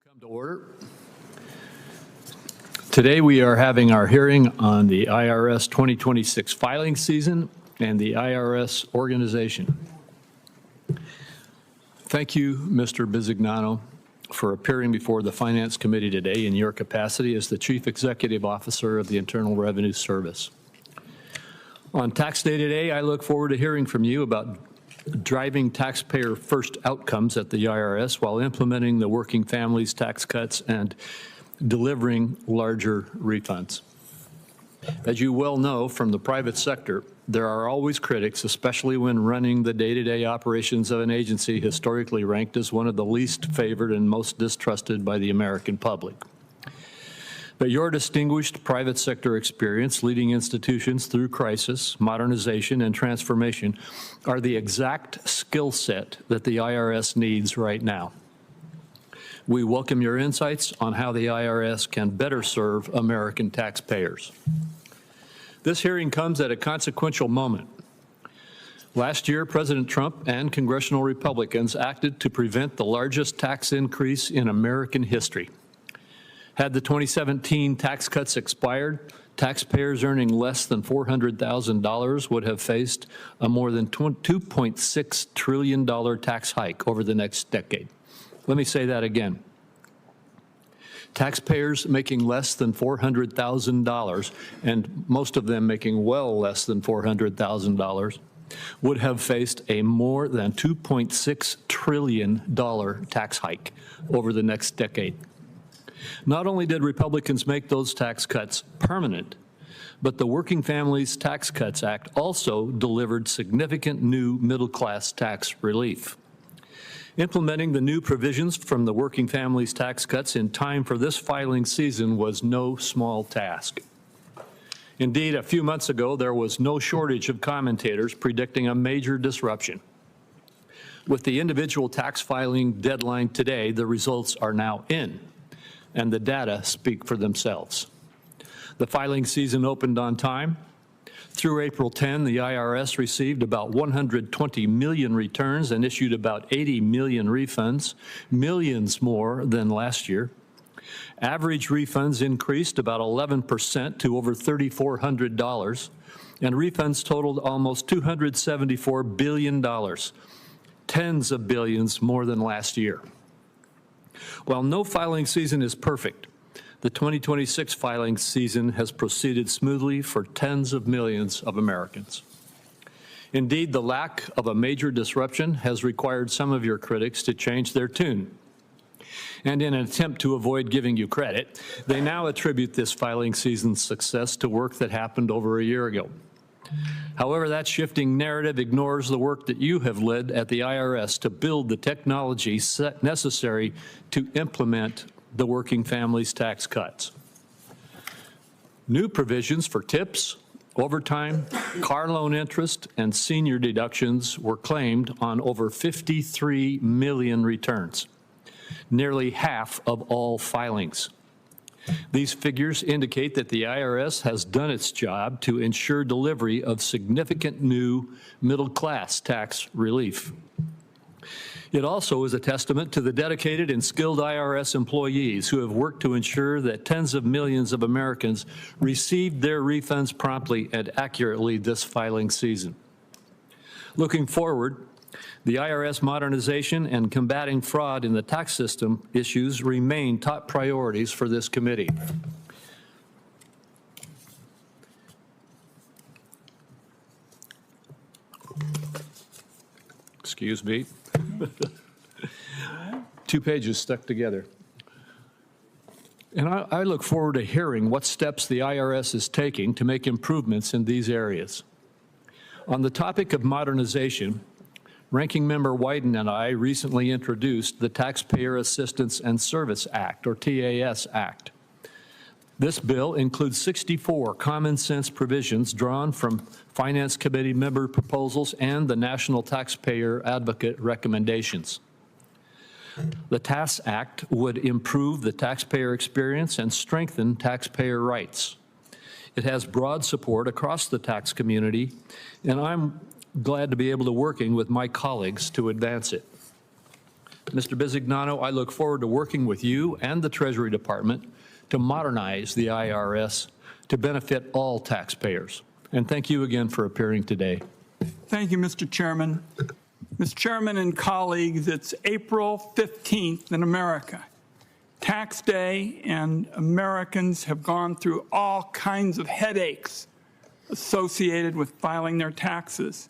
Come to order. Today we are having our hearing on the IRS 2026 filing season and the IRS organization. Thank you, Mr. Bisignano, for appearing before the Finance Committee today in your capacity as the Chief Executive Officer of the Internal Revenue Service. On Tax Day today, I look forward to hearing from you about driving taxpayer-first outcomes at the IRS while implementing the working families tax cuts and delivering larger refunds. As you well know from the private sector, there are always critics, especially when running the day-to-day operations of an agency historically ranked as one of the least favored and most distrusted by the American public. But your distinguished private sector experience leading institutions through crisis, modernization, and transformation are the exact skill set that the IRS needs right now. We welcome your insights on how the IRS can better serve American taxpayers. This hearing comes at a consequential moment. Last year, President Trump and congressional Republicans acted to prevent the largest tax increase in American history. Had the 2017 tax cuts expired, taxpayers earning less than $400,000 would have faced a more than $2.6 trillion tax hike over the next decade. Let me say that again. Taxpayers making less than $400,000, and most of them making well less than $400,000, would have faced a more than $2.6 trillion tax hike over the next decade. Not only did Republicans make those tax cuts permanent, but the Working Families Tax Cuts Act also delivered significant new middle-class tax relief. Implementing the new provisions from the Working Families Tax Cuts in time for this filing season was no small task. Indeed, a few months ago, there was no shortage of commentators predicting a major disruption. With the individual tax filing deadline today, the results are now in, and the data speak for themselves. The filing season opened on time. Through April 10, the IRS received about 120 million returns and issued about 80 million refunds, millions more than last year. Average refunds increased about 11% to over $3,400, and refunds totaled almost $274 billion, tens of billions more than last year. While no filing season is perfect, the 2026 filing season has proceeded smoothly for tens of millions of Americans. Indeed, the lack of a major disruption has required some of your critics to change their tune. And in an attempt to avoid giving you credit, they now attribute this filing season's success to work that happened over a year ago. However, that shifting narrative ignores the work that you have led at the IRS to build the technology necessary to implement the Working Families Tax Cuts. New provisions for tips, overtime, car loan interest, and senior deductions were claimed on over 53 million returns, nearly half of all filings. These figures indicate that the IRS has done its job to ensure delivery of significant new middle-class tax relief. It also is a testament to the dedicated and skilled IRS employees who have worked to ensure that tens of millions of Americans received their refunds promptly and accurately this filing season. Looking forward, the IRS modernization and combating fraud in the tax system issues remain top priorities for this committee. Excuse me. 2 pages stuck together. And I look forward to hearing what steps the IRS is taking to make improvements in these areas. On the topic of modernization, Ranking Member Wyden and I recently introduced the Taxpayer Assistance and Service Act, or TAS Act. This bill includes 64 common sense provisions drawn from Finance Committee member proposals and the National Taxpayer Advocate recommendations. The TAS Act would improve the taxpayer experience and strengthen taxpayer rights. It has broad support across the tax community, and I'm glad to be able to working with my colleagues to advance it. Mr. Bisignano, I look forward to working with you and the Treasury Department to modernize the IRS to benefit all taxpayers. And thank you again for appearing today. Thank you, Mr. Chairman. Mr. Chairman and colleagues, it's April 15th in America, tax day, and Americans have gone through all kinds of headaches associated with filing their taxes.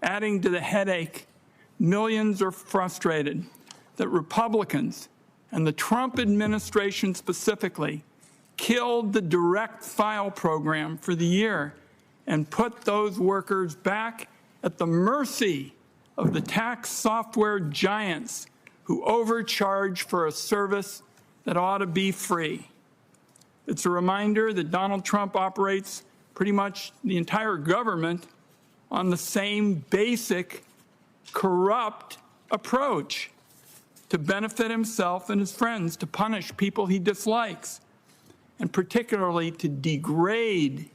Adding to the headache, millions are frustrated that Republicans and the Trump administration specifically killed the direct file program for the year and put those workers back at the mercy of the tax software giants who overcharge for a service that ought to be free. It's a reminder that Donald Trump operates pretty much the entire government on the same basic corrupt approach to benefit himself and his friends, to punish people he dislikes, and particularly to degrade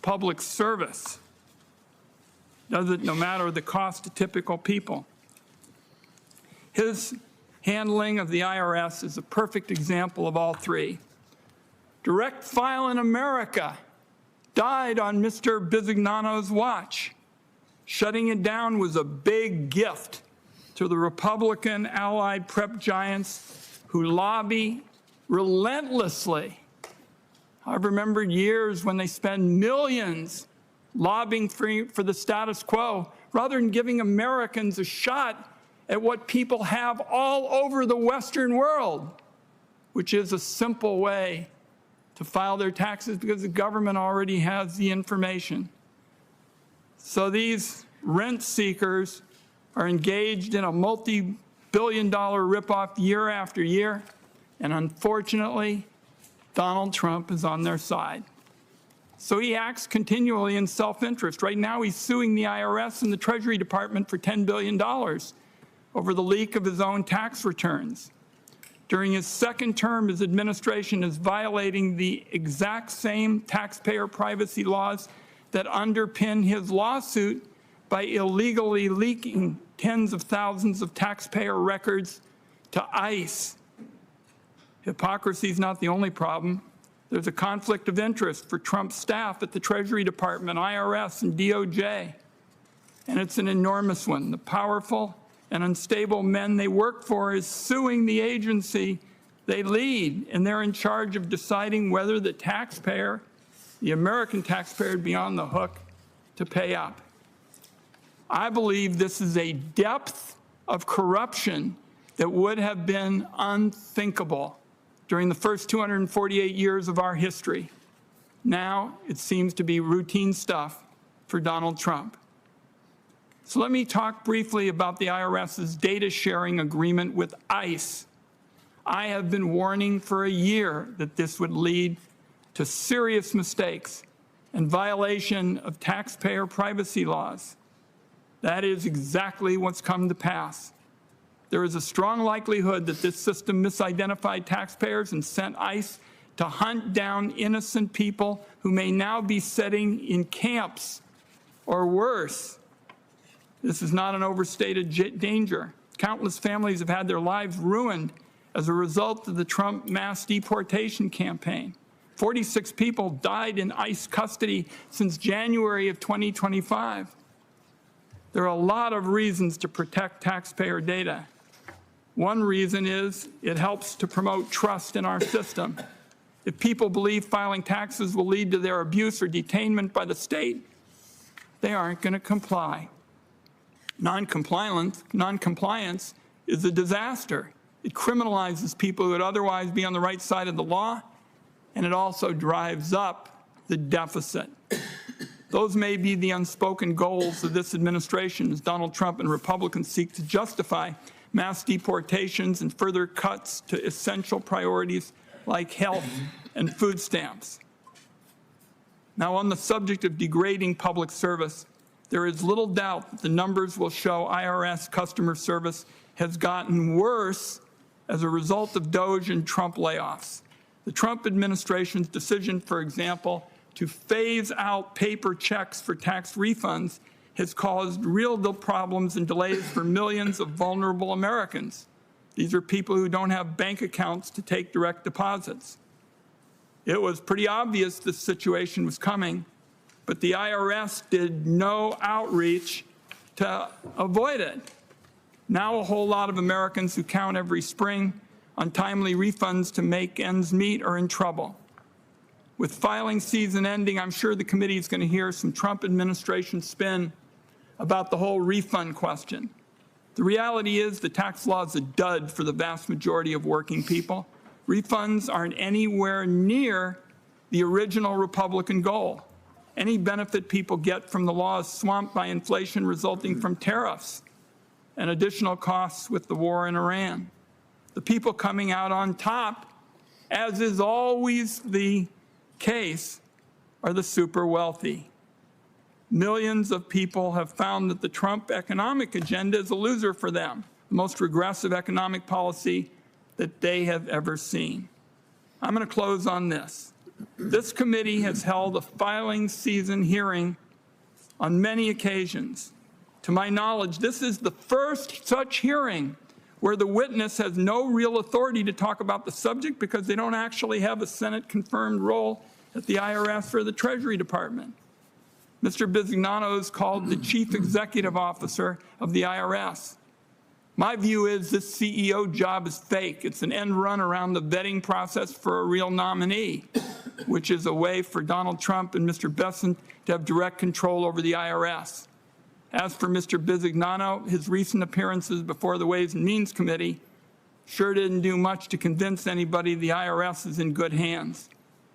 public service. Does it no matter the cost to typical people. His handling of the IRS is a perfect example of all three. Direct file in America died on Mr. Bisignano's watch. Shutting it down was a big gift to the Republican allied prep giants who lobby relentlessly. I've remembered years when they spend millions lobbying for the status quo rather than giving Americans a shot at what people have all over the Western world, which is a simple way to file their taxes because the government already has the information. So these rent seekers are engaged in a multi-billion-dollar ripoff year after year, and unfortunately, Donald Trump is on their side. So he acts continually in self-interest. Right now, he's suing the IRS and the Treasury Department for $10 billion over the leak of his own tax returns. During his second term, his administration is violating the exact same taxpayer privacy laws that underpin his lawsuit by illegally leaking tens of thousands of taxpayer records to ICE. Hypocrisy is not the only problem. There's a conflict of interest for Trump's staff at the Treasury Department, IRS, and DOJ. And it's an enormous one. The powerful and unstable men they work for is suing the agency they lead, and they're in charge of deciding whether the taxpayer, the American taxpayer, would be on the hook to pay up. I believe this is a depth of corruption that would have been unthinkable during the first 248 years of our history. Now it seems to be routine stuff for Donald Trump. So let me talk briefly about the IRS's data sharing agreement with ICE. I have been warning for a year that this would lead to serious mistakes and violation of taxpayer privacy laws. That is exactly what's come to pass. There is a strong likelihood that this system misidentified taxpayers and sent ICE to hunt down innocent people who may now be sitting in camps or worse. This is not an overstated danger. Countless families have had their lives ruined as a result of the Trump mass deportation campaign. 46 people died in ICE custody since January of 2025. There are a lot of reasons to protect taxpayer data. One reason is it helps to promote trust in our system. If people believe filing taxes will lead to their abuse or detainment by the state, they aren't going to comply. Non-compliance is a disaster. It criminalizes people who would otherwise be on the right side of the law, and it also drives up the deficit. Those may be the unspoken goals of this administration as Donald Trump and Republicans seek to justify mass deportations and further cuts to essential priorities like health and food stamps. Now, on the subject of degrading public service, there is little doubt that the numbers will show IRS customer service has gotten worse as a result of DOJ and Trump layoffs. The Trump administration's decision, for example, to phase out paper checks for tax refunds has caused real problems and delays for millions of vulnerable Americans. These are people who don't have bank accounts to take direct deposits. It was pretty obvious this situation was coming, but the IRS did no outreach to avoid it. Now a whole lot of Americans who count every spring on timely refunds to make ends meet are in trouble. With filing season ending, I'm sure the committee is going to hear some Trump administration spin about the whole refund question. The reality is the tax law is a dud for the vast majority of working people. Refunds aren't anywhere near the original Republican goal. Any benefit people get from the law is swamped by inflation resulting from tariffs and additional costs with the war in Iran. The people coming out on top, as is always the case, are the super wealthy. Millions of people have found that the Trump economic agenda is a loser for them, the most regressive economic policy that they have ever seen. I'm going to close on this. This committee has held a filing season hearing on many occasions. To my knowledge, this is the first such hearing where the witness has no real authority to talk about the subject because they don't actually have a Senate-confirmed role at the IRS or the Treasury Department. Mr. Bisignano is called the Chief Executive Officer of the IRS. My view is this CEO job is fake. It's an end run around the vetting process for a real nominee, which is a way for Donald Trump and Mr. Bessent to have direct control over the IRS. As for Mr. Bisignano, his recent appearances before the Ways and Means Committee sure didn't do much to convince anybody the IRS is in good hands.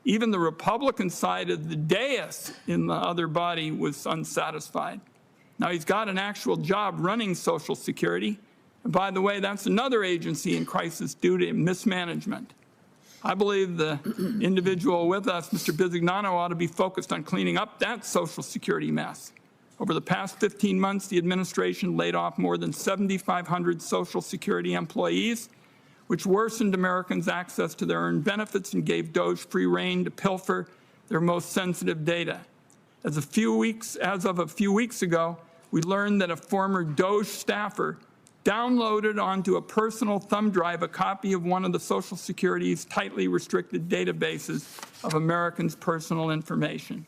Even the Republican side of the dais in the other body was unsatisfied. Now, he's got an actual job running Social Security. And by the way, that's another agency in crisis due to mismanagement. I believe the individual with us, Mr. Bisignano, ought to be focused on cleaning up that Social Security mess. Over the past 15 months, the administration laid off more than 7,500 Social Security employees, which worsened Americans' access to their earned benefits and gave DOJ free rein to pilfer their most sensitive data. As of a few weeks ago, we learned that a former DOJ staffer downloaded onto a personal thumb drive a copy of one of the Social Security's tightly restricted databases of Americans' personal information.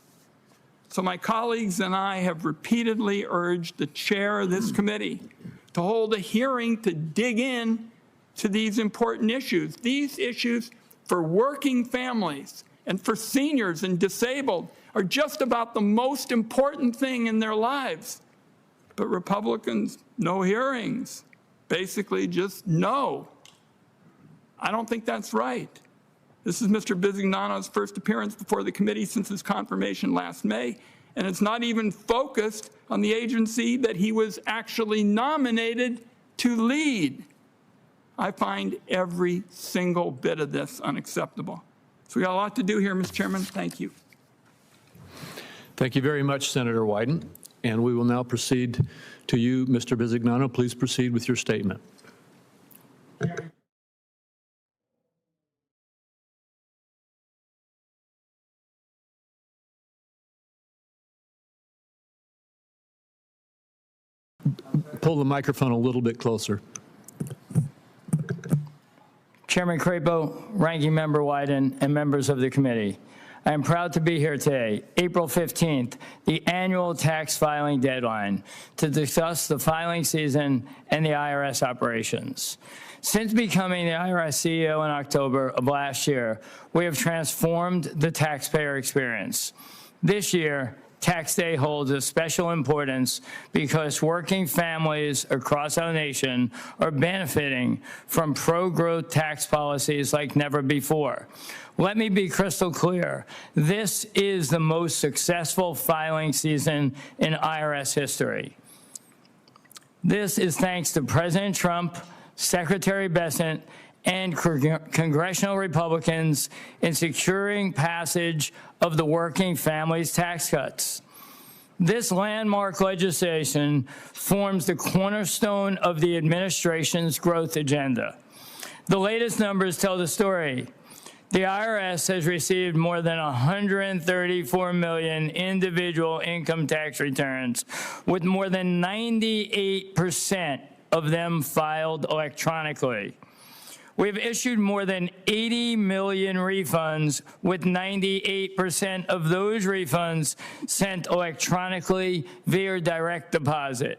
So my colleagues and I have repeatedly urged the chair of this committee to hold a hearing to dig in to these important issues. These issues for working families and for seniors and disabled are just about the most important thing in their lives. But Republicans, no hearings, basically just no. I don't think that's right. This is Mr. Bisignano's first appearance before the committee since his confirmation last May, and it's not even focused on the agency that he was actually nominated to lead. I find every single bit of this unacceptable. So we got a lot to do here, Mr. Chairman. Thank you. Thank you very much, Senator Wyden. And we will now proceed to you, Mr. Bisignano. Please proceed with your statement. Pull the microphone a little bit closer. Chairman Crapo, Ranking Member Wyden, and members of the committee. I am proud to be here today, April 15th, the annual tax filing deadline, to discuss the filing season and the IRS operations. Since becoming the IRS CEO in October of last year, we have transformed the taxpayer experience. This year, Tax Day holds a special importance because working families across our nation are benefiting from pro-growth tax policies like never before. Let me be crystal clear. This is the most successful filing season in IRS history. This is thanks to President Trump, Secretary Bessent, and congressional Republicans in securing passage of the working families tax cuts. This landmark legislation forms the cornerstone of the administration's growth agenda. The latest numbers tell the story. The IRS has received more than 134 million individual income tax returns, with more than 98% of them filed electronically. We've issued more than 80 million refunds, with 98% of those refunds sent electronically via direct deposit.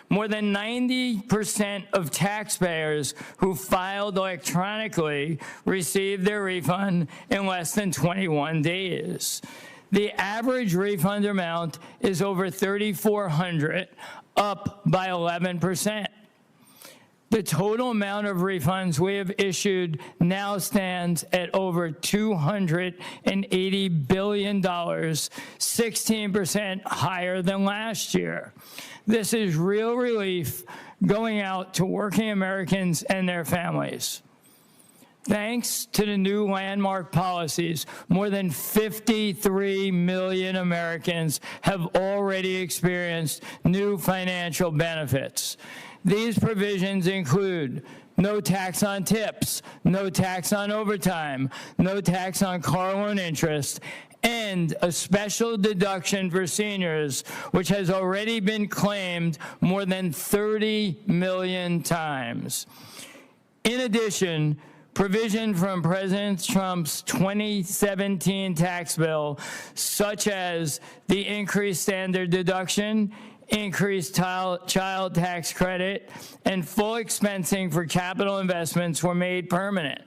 More than 90% of taxpayers who filed electronically received their refund in less than 21 days. The average refund amount is over $3,400, up by 11%. The total amount of refunds we have issued now stands at over $280 billion, 16% higher than last year. This is real relief going out to working Americans and their families. Thanks to the new landmark policies, more than 53 million Americans have already experienced new financial benefits. These provisions include no tax on tips, no tax on overtime, no tax on car loan interest, and a special deduction for seniors, which has already been claimed more than 30 million times. In addition, provision from President Trump's 2017 tax bill, such as the increased standard deduction, increased child tax credit, and full expensing for capital investments were made permanent.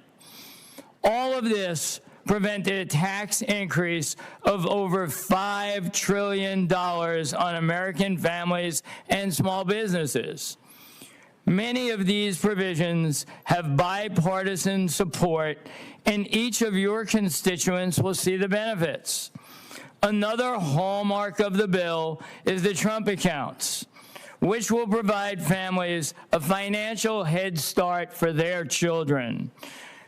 All of this prevented a tax increase of over $5 trillion on American families and small businesses. Many of these provisions have bipartisan support, and each of your constituents will see the benefits. Another hallmark of the bill is the Trump accounts, which will provide families a financial head start for their children.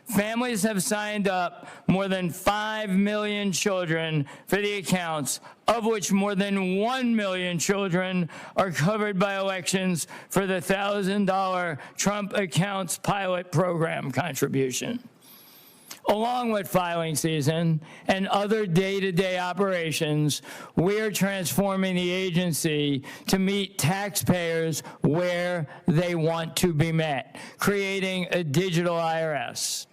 Families have signed up more than 5 million children for the accounts, of which more than 1 million children are covered by elections for the $1,000 Trump Accounts pilot program contribution. Along with filing season and other day-to-day operations, we are transforming the agency to meet taxpayers where they want to be met, creating a digital IRS.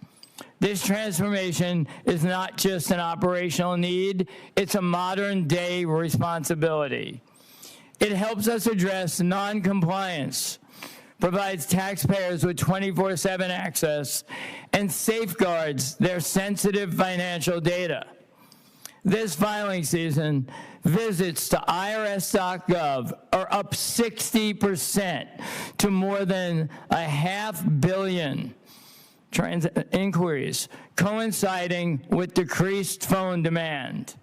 This transformation is not just an operational need, it's a modern-day responsibility. It helps us address non-compliance, provides taxpayers with 24/7 access, and safeguards their sensitive financial data. This filing season, visits to irs.gov are up 60% to more than 500 million inquiries, coinciding with decreased phone demand.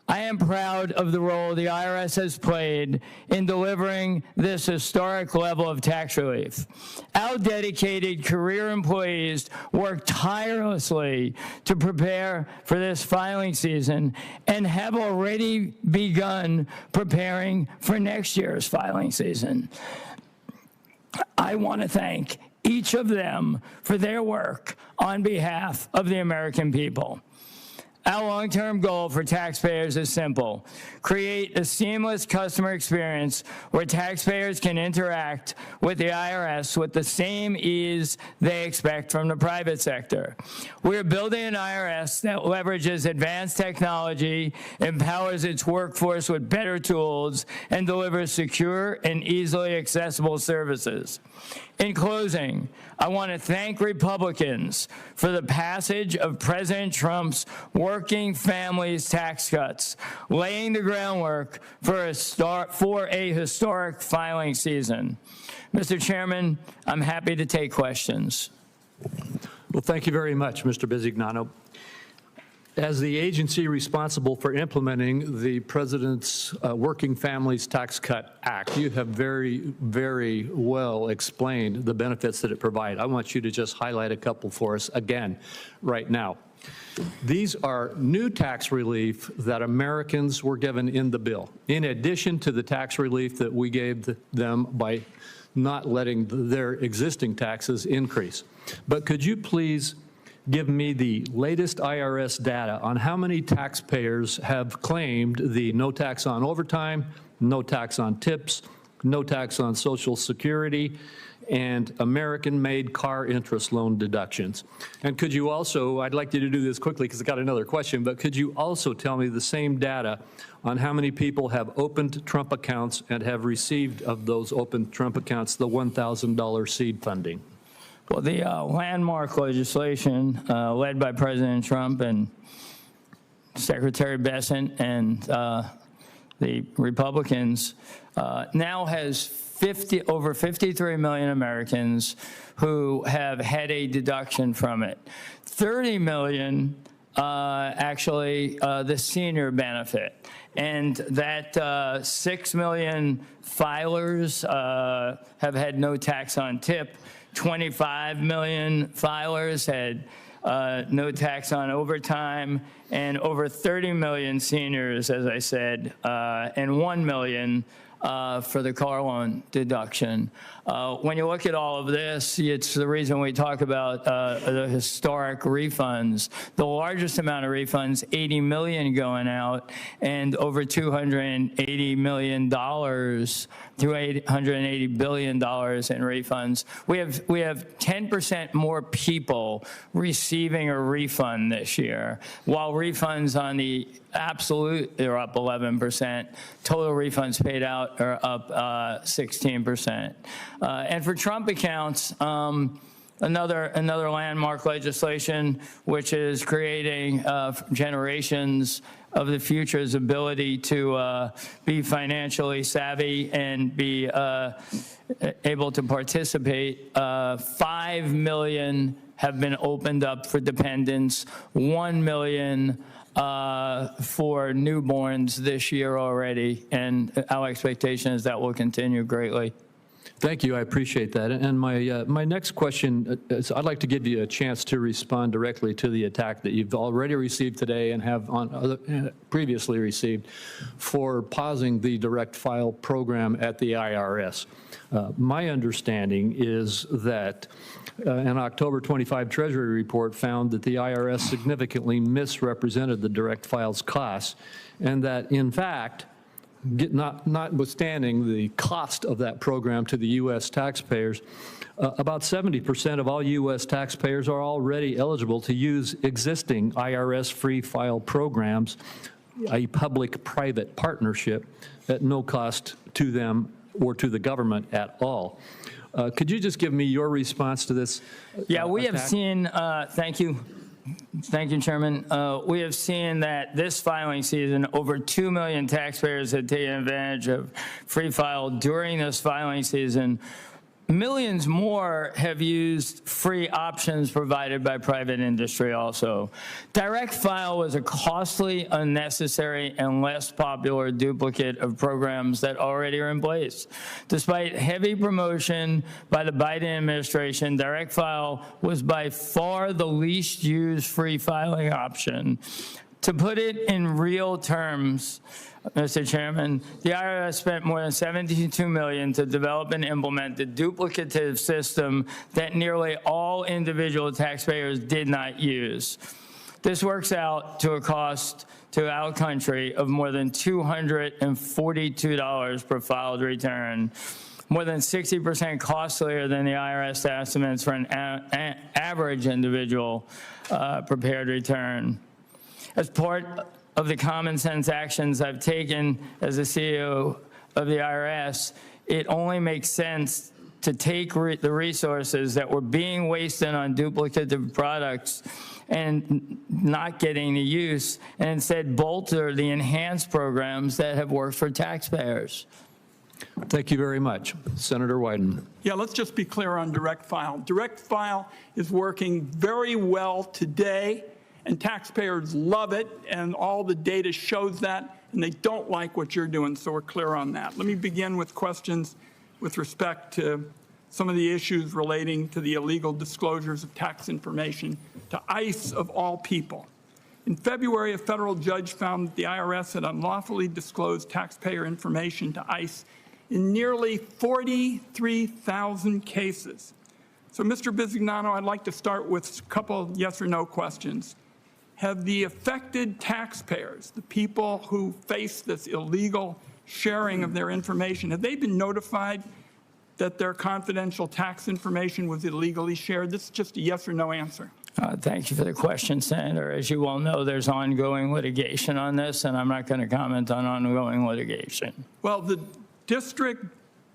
I am proud of the role the IRS has played in delivering this historic level of tax relief. Our dedicated career employees work tirelessly to prepare for this filing season and have already begun preparing for next year's filing season. I want to thank each of them for their work on behalf of the American people. Our long-term goal for taxpayers is simple: create a seamless customer experience where taxpayers can interact with the IRS with the same ease they expect from the private sector. We're building an IRS that leverages advanced technology, empowers its workforce with better tools, and delivers secure and easily accessible services. In closing, I want to thank Republicans for the passage of President Trump's Working Families tax cuts, laying the groundwork for a historic filing season. Mr. Chairman, I'm happy to take questions. Well, thank you very much, Mr. Bisignano. As the agency responsible for implementing the President's Working Families Tax Cut Act, you have very, very well explained the benefits that it provides. I want you to just highlight a couple for us again right now. These are new tax relief that Americans were given in the bill, in addition to the tax relief that we gave them by not letting their existing taxes increase. But could you please give me the latest IRS data on how many taxpayers have claimed the no tax on overtime, no tax on tips, no tax on Social Security, and American-made car interest loan deductions. And could you also, I'd like you to do this quickly because I got another question, but could you also tell me the same data on how many people have opened Trump accounts and have received of those opened Trump accounts the $1,000 seed funding? Well, the landmark legislation led by President Trump and Secretary Bessent and the Republicans now has over 53 million Americans who have had a deduction from it. 30 million actually the senior benefit. And that 6 million filers have had no tax on tip. 25 million filers had no tax on overtime, and over 30 million seniors, as I said, and 1 million for the car loan deduction. When you look at all of this, it's the reason we talk about the historic refunds. The largest amount of refunds, 80 million going out, and over $280 million, $280 billion in refunds. We have 10% more people receiving a refund this year, while refunds on the absolute are up 11%. Total refunds paid out are up 16%. And for Trump accounts, another landmark legislation which is creating generations of the future's ability to be financially savvy and be able to participate. 5 million have been opened up for dependents, 1 million for newborns this year already, and our expectation is that will continue greatly. Thank you. I appreciate that. And my next question is, I'd like to give you a chance to respond directly to the attack that you've already received today and have previously received for pausing the direct file program at the IRS. My understanding is that an October 25 Treasury report found that the IRS significantly misrepresented the direct files costs, and that, in fact, notwithstanding the cost of that program to the U.S. taxpayers, about 70% of all U.S. taxpayers are already eligible to use existing IRS free file programs, a public-private partnership, at no cost to them or to the government at all. Could you just give me your response to this? Yeah, we attack? have seen, thank you. Thank you, Chairman. We have seen that this filing season, over 2 million taxpayers have taken advantage of free file during this filing season. Millions more have used free options provided by private industry also. Direct file was a costly, unnecessary, and less popular duplicate of programs that already are in place. Despite heavy promotion by the Biden administration, direct file was by far the least used free filing option. To put it in real terms, Mr. Chairman, the IRS spent more than $72 million to develop and implement the duplicative system that nearly all individual taxpayers did not use. This works out to a cost to our country of more than $242 per filed return, more than 60% costlier than the IRS estimates for an average individual prepared return. As part of the common sense actions I've taken as the CEO of the IRS, it only makes sense to take the resources that were being wasted on duplicative products and not getting the use, and instead bolster the enhanced programs that have worked for taxpayers. Thank you very much. Senator Wyden. Yeah, let's just be clear on direct file. Direct file is working very well today, and taxpayers love it, and all the data shows that, and they don't like what you're doing, so we're clear on that. Let me begin with questions with respect to some of the issues relating to the illegal disclosures of tax information to ICE of all people. In February, a federal judge found that the IRS had unlawfully disclosed taxpayer information to ICE in nearly 43,000 cases. So, Mr. Bisignano, I'd like to start with a couple yes or no questions. Have the affected taxpayers, the people who face this illegal sharing of their information? Have they been notified that their confidential tax information was illegally shared? This is just a yes or no answer. Thank you for the question, Senator. As you well know, there's ongoing litigation on this, and I'm not going to comment on ongoing litigation. Well, the district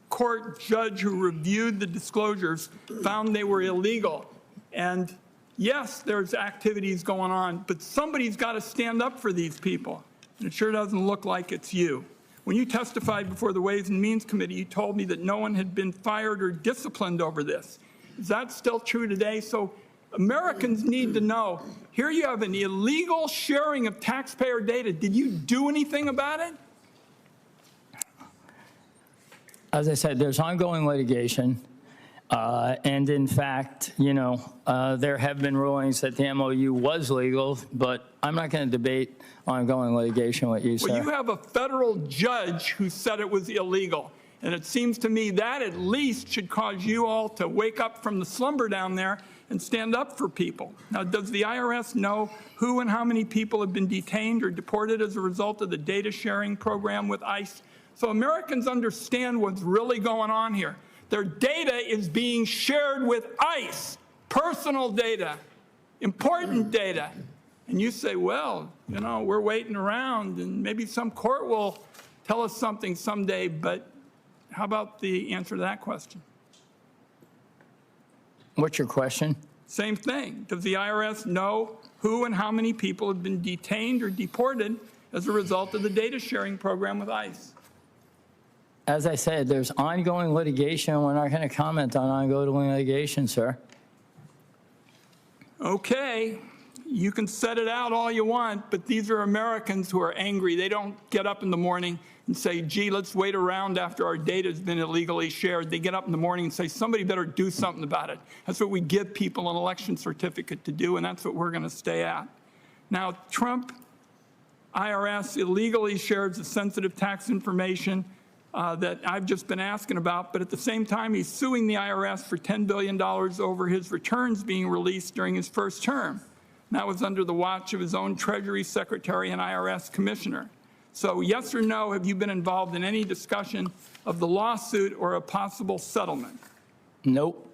court judge who reviewed the disclosures found they were illegal. And yes, there's activities going on, but somebody's got to stand up for these people. And it sure doesn't look like it's you. When you testified before the Ways and Means Committee, you told me that no one had been fired or disciplined over this. Is that still true today? So Americans need to know, here you have an illegal sharing of taxpayer data. Did you do anything about it? As I said, there's ongoing litigation. And in fact, there have been rulings that the MOU was legal, but I'm not going to debate ongoing litigation with you, sir. Well, you have a federal judge who said it was illegal. And it seems to me that at least should cause you all to wake up from the slumber down there and stand up for people. Now, does the IRS know who and how many people have been detained or deported as a result of the data sharing program with ICE? So Americans understand what's really going on here. Their data is being shared with ICE, personal data, important data. And you say, well, we're waiting around and maybe some court will tell us something someday, but how about the answer to that question? What's your question? Same thing. Does the IRS know who and how many people have been detained or deported as a result of the data sharing program with ICE? As I said, there's ongoing litigation. We're not going to comment on ongoing litigation, sir. Okay. You can set it out all you want, but these are Americans who are angry. They don't get up in the morning and say, gee, let's wait around after our data has been illegally shared. They get up in the morning and say, somebody better do something about it. That's what we give people an election certificate to do, and that's what we're going to stay at. Now, Trump IRS illegally shares the sensitive tax information that I've just been asking about, but at the same time, he's suing the IRS for $10 billion over his returns being released during his first term. And that was under the watch of his own Treasury Secretary and IRS Commissioner. So yes or no, have you been involved in any discussion of the lawsuit or a possible settlement? Nope.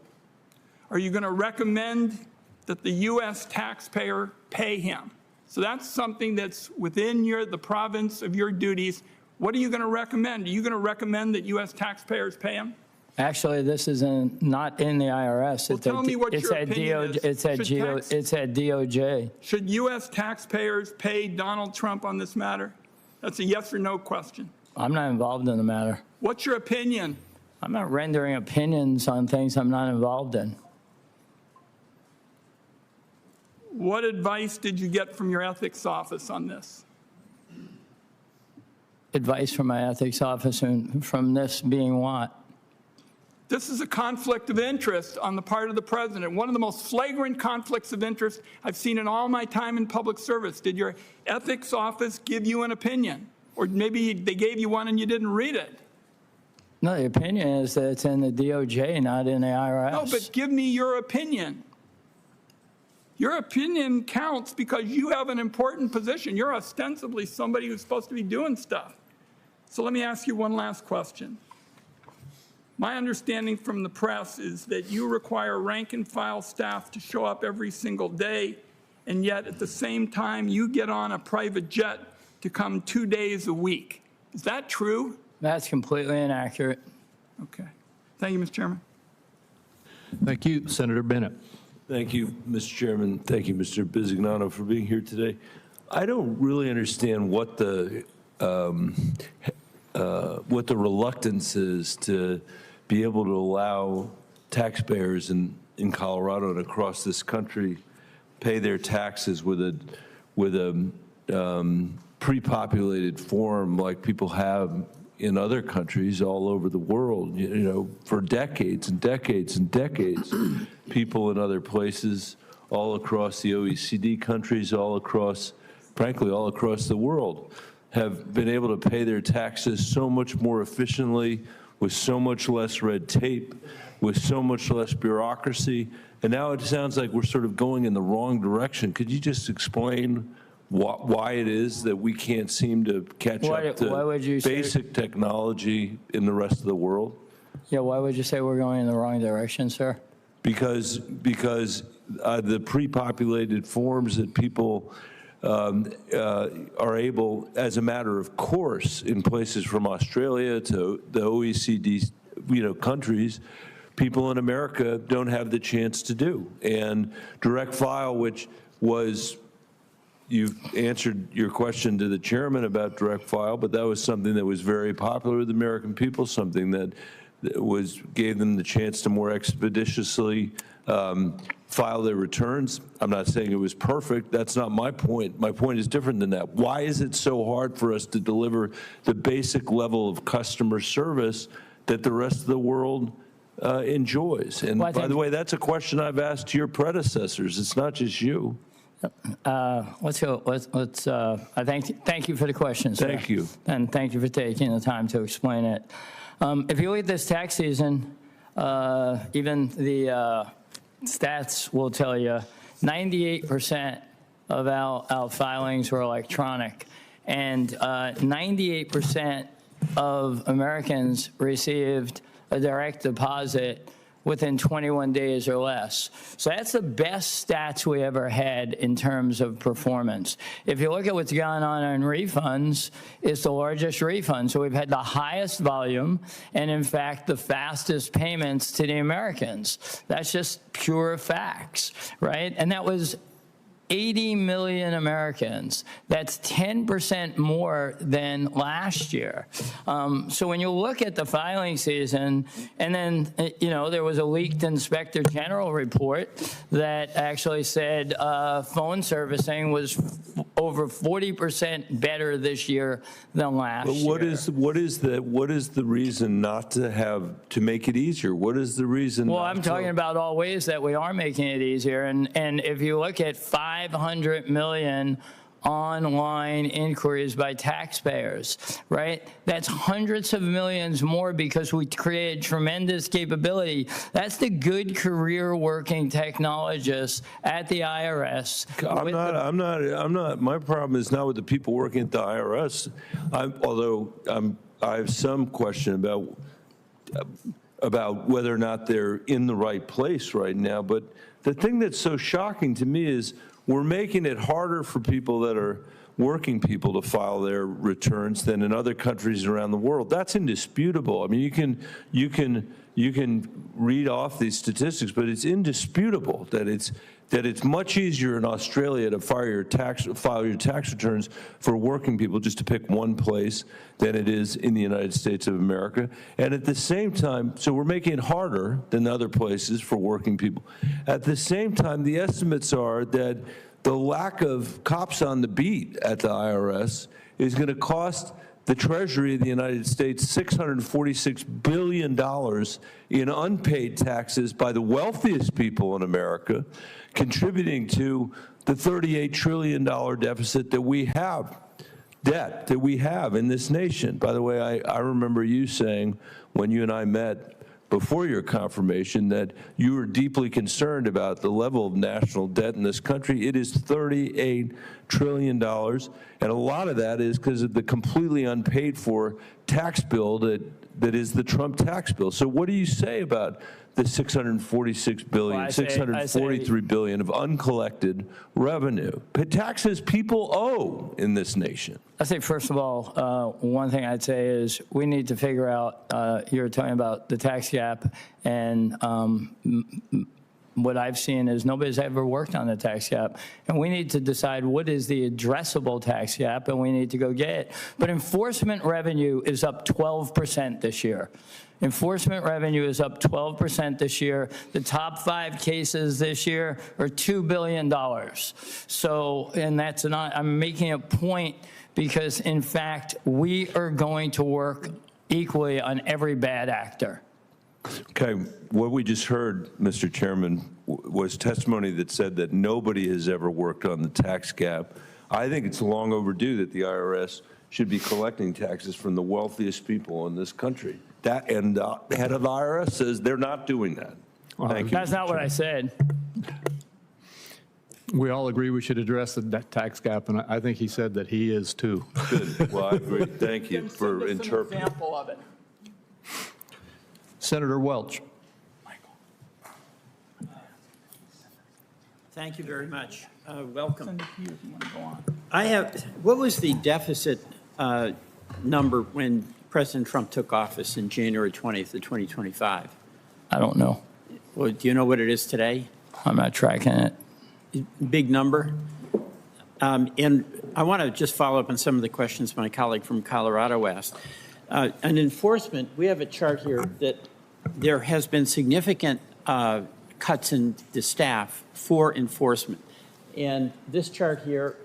Are you going to recommend that the U.S. taxpayer pay him? So that's something that's within the province of your duties. What are you going to recommend? Are you going to recommend that U.S. taxpayers pay him? Actually, this is not in the IRS. Well, tell me what your opinion is. It's at DOJ. Should U.S. taxpayers pay Donald Trump on this matter? That's a yes or no question. I'm not involved in the matter. What's your opinion? I'm not rendering opinions on things I'm not involved in. What advice did you get from your ethics office on this? Advice from my ethics office and from this being what? This is a conflict of interest on the part of the president. One of the most flagrant conflicts of interest I've seen in all my time in public service. Did your ethics office give you an opinion? Or maybe they gave you one and you didn't read it? No, the opinion is that it's in the DOJ, not in the IRS. No, but give me your opinion. Your opinion counts because you have an important position. You're ostensibly somebody who's supposed to be doing stuff. So let me ask you one last question. My understanding from the press is that you require rank and file staff to show up every single day, and yet at the same time you get on a private jet to come 2 days a week. Is that true? That's completely inaccurate. Okay. Thank you, Mr. Chairman. Thank you, Senator Bennett. Thank you, Mr. Chairman. Thank you, Mr. Bisignano, for being here today. I don't really understand what the reluctance is to be able to allow taxpayers in Colorado and across this country pay their taxes with a pre-populated form like people have in other countries all over the world, for decades and decades and decades. People in other places, all across the OECD countries, frankly, all across the world, have been able to pay their taxes so much more efficiently, with so much less red tape, with so much less bureaucracy. And now it sounds like we're sort of going in the wrong direction. Could you just explain why it is that we can't seem to catch up to basic technology in the rest of the world? Yeah, why would you say we're going in the wrong direction, sir? Because the pre-populated forms that people are able, as a matter of course, in places from Australia to the OECD, countries, people in America don't have the chance to do. And direct file, which was, you've answered your question to the chairman about direct file, but that was something that was very popular with the American people, something that gave them the chance to more expeditiously file their returns. I'm not saying it was perfect. That's not my point. My point is different than that. Why is it so hard for us to deliver the basic level of customer service that the rest of the world enjoys? And by the way, that's a question I've asked to your predecessors. It's not just you. Thank you for the question, sir. Thank you. And thank you for taking the time to explain it. If you look at this tax season, even the stats will tell you 98% of our filings were electronic, and 98% of Americans received a direct deposit within 21 days or less. So that's the best stats we ever had in terms of performance. If you look at what's going on in refunds, it's the largest refund. So we've had the highest volume and, in fact, the fastest payments to the Americans. That's just pure facts, right? And that was 80 million Americans. That's 10% more than last year. So when you look at the filing season, and then, there was a leaked Inspector General report that actually said phone servicing was over 40% better this year than last year. What is the reason not to make it easier? What is the reason? Well, I'm talking about all ways that we are making it easier. And if you look at 500 million online inquiries by taxpayers, right? That's hundreds of millions more because we created tremendous capability. That's the good career working technologists at the IRS. I'm not, my problem is not with the people working at the IRS. Although I have some question about whether or not they're in the right place right now. But the thing that's so shocking to me is we're making it harder for people that are working people to file their returns than in other countries around the world. That's indisputable. I mean, you can read off these statistics, but it's indisputable that it's much easier in Australia to file your tax returns for working people, just to pick one place, than it is in the United States of America. And at the same time, so we're making it harder than other places for working people. At the same time, the estimates are that the lack of cops on the beat at the IRS is going to cost the Treasury of the United States $646 billion in unpaid taxes by the wealthiest people in America, contributing to the $38 trillion deficit that we have, debt that we have in this nation. By the way, I remember you saying when you and I met before your confirmation that you were deeply concerned about the level of national debt in this country. It is $38 trillion, and a lot of that is because of the completely unpaid for tax bill that is the Trump tax bill. So what do you say about the $646 billion, $643 billion of uncollected revenue, taxes people owe in this nation? I think, first of all, one thing I'd say is we need to figure out, you're talking about the tax gap, and what I've seen is nobody's ever worked on the tax gap, and we need to decide what is the addressable tax gap, and we need to go get it. But enforcement revenue is up 12% this year. Enforcement revenue is up 12% this year. The top 5 cases this year are $2 billion. So, and that's not, I'm making a point because, in fact, we are going to work equally on every bad actor. Okay, what we just heard, Mr. Chairman, was testimony that said that nobody has ever worked on the tax gap. I think it's long overdue that the IRS should be collecting taxes from the wealthiest people in this country. And the head of the IRS says they're not doing that. Thank you. That's not what I said. We all agree we should address the tax gap, and I think he said that he is too. Good. Well, I agree. Thank you for Send us an interpreting. example of it. Senator Welch. Thank you very much. Welcome. Send it to you if you want to go on. What was the deficit number when President Trump took office in January 20th of 2025? I don't know. Well, do you know what it is today? I'm not tracking it. Big number. And I want to just follow up on some of the questions my colleague from Colorado asked. On enforcement, we have a chart here that there has been significant cuts in the staff for enforcement. And this chart here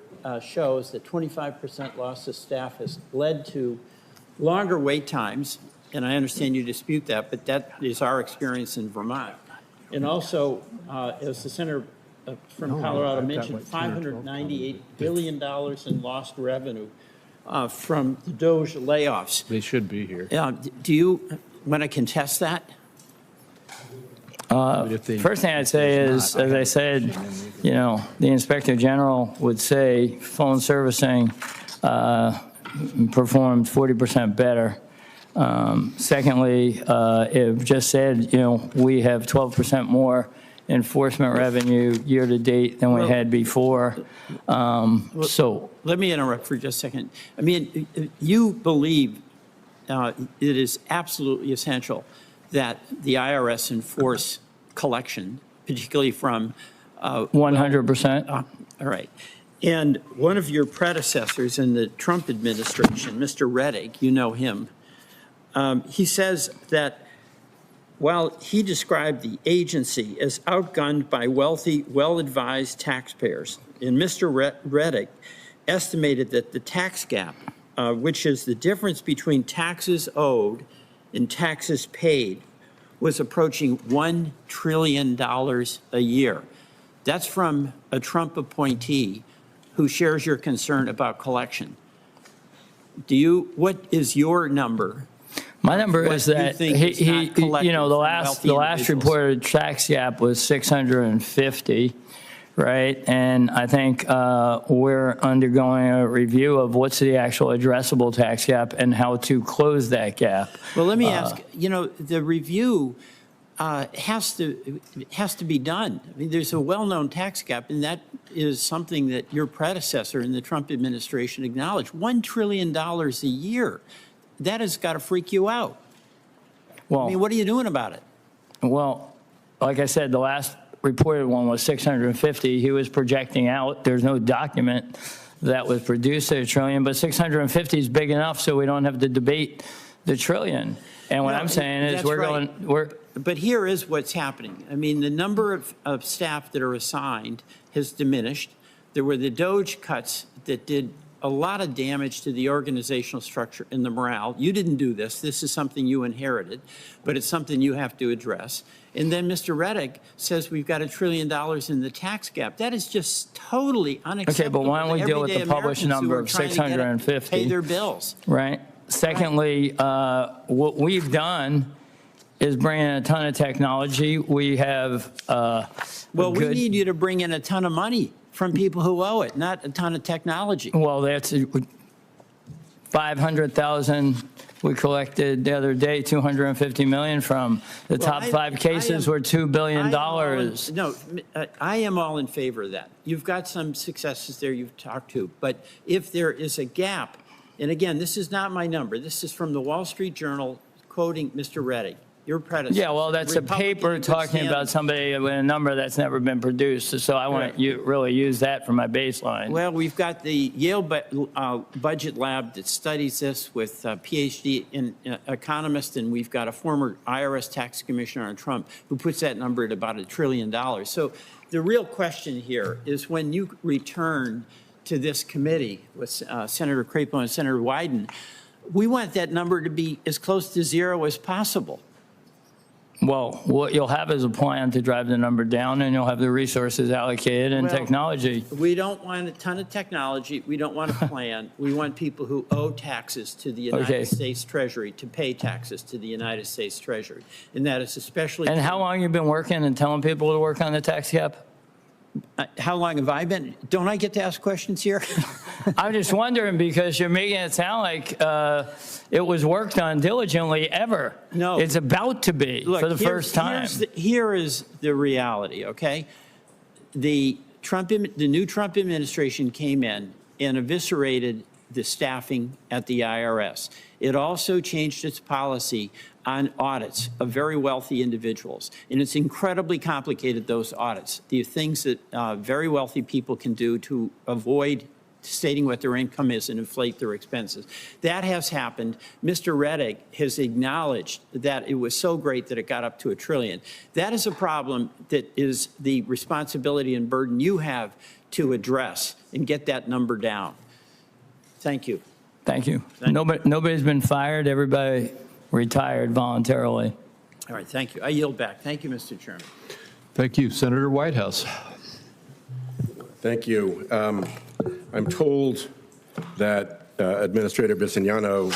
shows that 25% loss of staff has led to longer wait times. And I understand you dispute that, but that is our experience in Vermont. And also, as the senator from Colorado mentioned, $598 billion in lost revenue from the DOJ layoffs. They should be here. Do you want to contest that? First thing I'd say is, as I said, you know, the Inspector General would say phone servicing performed 40% better. Secondly, it just said, you know, we have 12% more enforcement revenue year to date than we had before. So let me interrupt for just a second. I mean, you believe it is absolutely essential that the IRS enforce collection, particularly from 100%. all right. And one of your predecessors in the Trump administration, Mr. Reddick, you know him, he says that while he described the agency as outgunned by wealthy, well-advised taxpayers, and Mr. Reddick estimated that the tax gap, which is the difference between taxes owed and taxes paid, was approaching $1 trillion a year. That's from a Trump appointee who shares your concern about collection. What is your number? My number What is do you that think is not you collected know, from wealthy the last individuals? reported tax gap was 650, right? And I think we're undergoing a review of what's the actual addressable tax gap and how to close that gap. Well, let me ask, you know, the review has to be done. I mean, there's a well-known tax gap, and that is something that your predecessor in the Trump administration acknowledged. $1 trillion a year. That has got to freak you out. Well, I mean, what are you doing about it? Well, like I said, the last reported one was 650. He was projecting out. There's no document that was produced at $1 trillion, but 650 is big enough so we don't have to debate the trillion. And what No, I'm saying is that's But here is what's happening. I mean, the number of staff that are assigned has diminished. There were the DOJ cuts that did a lot of damage to the organizational structure and the morale. You didn't do this. This is something you inherited, but it's something you have to address. And then Mr. Reddick says we've got $1 trillion in the tax gap. That is just totally unacceptable. Okay, but why don't we to deal with the everyday published Americans who number are of trying to get 650? pay their bills. Right. Secondly, what we've done is bring in a ton of technology. We have Well, we need you to bring in a ton of money from people who owe it, not a ton of technology. Well, that's 500,000 we collected the other day, 250 million from. The top 5 cases were $2 billion. I am all in favor of that. You've got some successes there you've talked to, but if there is a gap, and again, this is not my number, this is from the Wall Street Journal quoting Mr. Reddick, your predecessor. Yeah, well, that's a paper talking about somebody with a number that's never been produced. So I want to really use that for my baseline. Well, we've got the Yale Budget Lab that studies this with a PhD in economist, and we've got a former IRS tax commissioner on Trump who puts that number at about $1 trillion. So the real question here is when you return to this committee with Senator Crapo and Senator Wyden, we want that number to be as close to zero as possible. Well, what you'll have is a plan to drive the number down, and you'll have the resources allocated and technology. We don't want a ton of technology. We don't want a plan. We want people who owe taxes to the United States Treasury to pay taxes to the United States Treasury. And that is especially. And how long have you been working and telling people to work on the tax gap? How long have I been? Don't I get to ask questions here? I'm just wondering because you're making it sound like it was worked on diligently ever. No. It's about to be for the first time. Here is the reality, okay? The new Trump administration came in and eviscerated the staffing at the IRS. It also changed its policy on audits of very wealthy individuals. And it's incredibly complicated, those audits. The things that very wealthy people can do to avoid stating what their income is and inflate their expenses. That has happened. Mr. Reddick has acknowledged that it was so great that it got up to $1 trillion. That is a problem that is the responsibility and burden you have to address and get that number down. Thank you. Thank you. Nobody's been fired. Everybody retired voluntarily. All right, thank you. I yield back. Thank you, Mr. Chairman. Thank you. Senator Whitehouse. Thank you. I'm told that Administrator Bisignano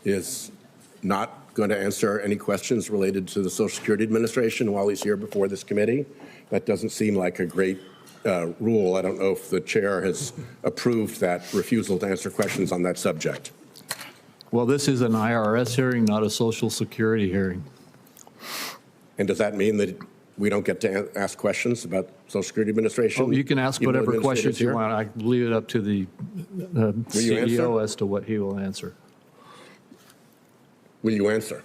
is not going to answer any questions related to the Social Security Administration while he's here before this committee. That doesn't seem like a great rule. I don't know if the chair has approved that refusal to answer questions on that subject. Well, this is an IRS hearing, not a Social Security hearing. And does that mean that we don't get to ask questions about Social Security Administration? Oh, you can ask whatever questions you want. I leave it up to the CEO as to what he will answer. Will you answer?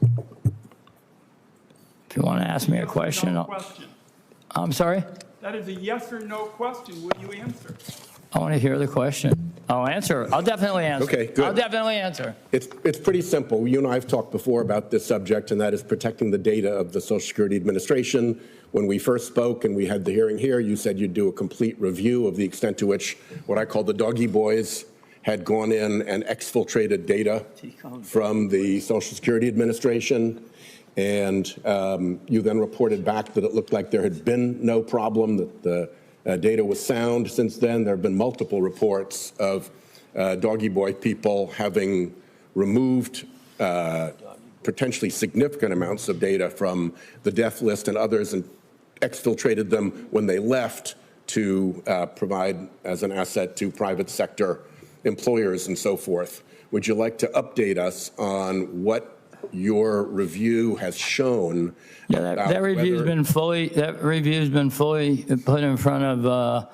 If you want to ask me a question, I'm sorry? That is a yes or no question. Will you answer? I want to hear the question. I'll answer. I'll definitely answer. Okay, good. I'll definitely answer. It's pretty simple. You and I have talked before about this subject, and that is protecting the data of the Social Security Administration. When we first spoke and we had the hearing here, you said you'd do a complete review of the extent to which what I call the doggy boys had gone in and exfiltrated data from the Social Security Administration. And you then reported back that it looked like there had been no problem, that the data was sound. Since then, there have been multiple reports of doggy boy people having removed potentially significant amounts of data from the death list and others and exfiltrated them when they left to provide as an asset to private sector employers and so forth. Would you like to update us on what your review has shown? Yeah, that review's been fully put in front of the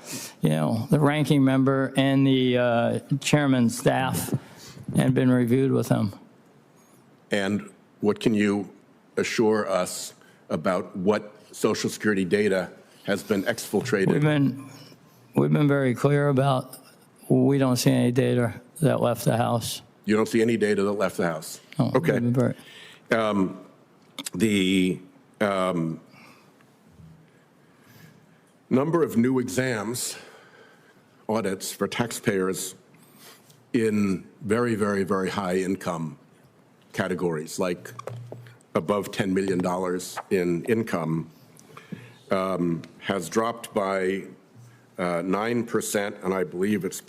ranking member and the chairman's staff and been reviewed with them. And what can you assure us about what Social Security data has been exfiltrated? We've been very clear about we don't see any data that left the House. You don't see any data that left the House? No, okay. The number of new exams, audits for taxpayers in very, very, very high income categories, like above $10 million in income, has dropped by 9%, and I believe it's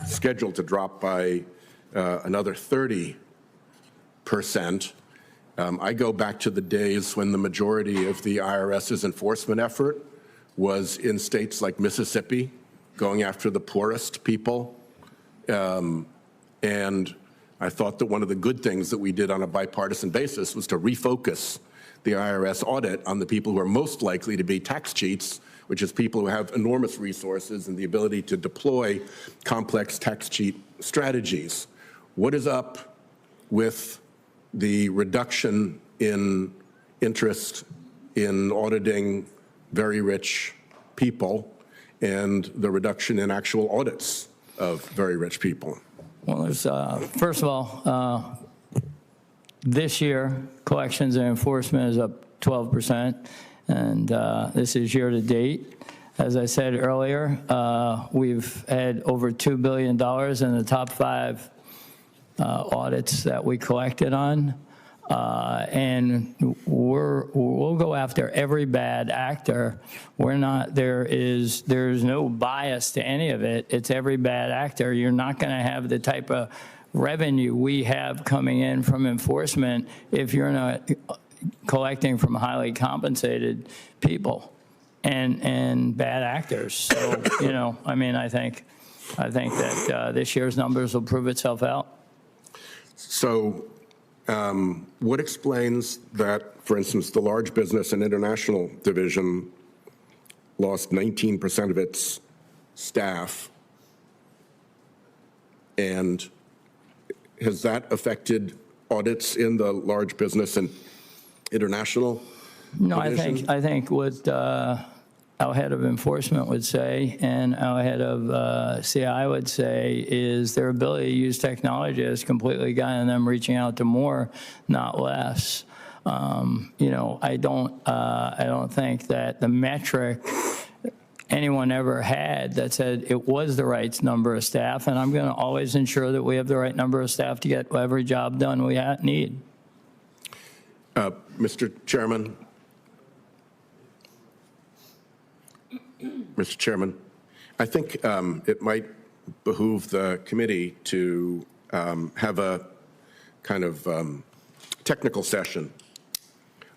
scheduled to drop by another 30%. I go back to the days when the majority of the IRS's enforcement effort was in states like Mississippi, going after the poorest people. And I thought that one of the good things that we did on a bipartisan basis was to refocus the IRS audit on the people who are most likely to be tax cheats, which is people who have enormous resources and the ability to deploy complex tax cheat strategies. What is up with the reduction in interest in auditing very rich people and the reduction in actual audits of very rich people? Well, there's, first of all, this year, collections and enforcement is up 12%, and this is year to date. As I said earlier, we've had over $2 billion in the top 5 audits that we collected on, and we'll go after every bad actor. There's no bias to any of it. It's every bad actor. You're not going to have the type of revenue we have coming in from enforcement if you're not collecting from highly compensated people. and bad actors. So, you know, I mean, I think that this year's numbers will prove itself out. So what explains that, for instance, the large business and international division lost 19% of its staff? And has that affected audits in the large business and international No, division? I think what our head of enforcement would say and our head of CI would say is their ability to use technology has completely gotten them reaching out to more, not less. You know, I don't think that the metric anyone ever had that said it was the right number of staff, and I'm going to always ensure that we have the right number of staff to get every job done we need. Mr. Chairman, I think it might behoove the committee to have a kind of technical session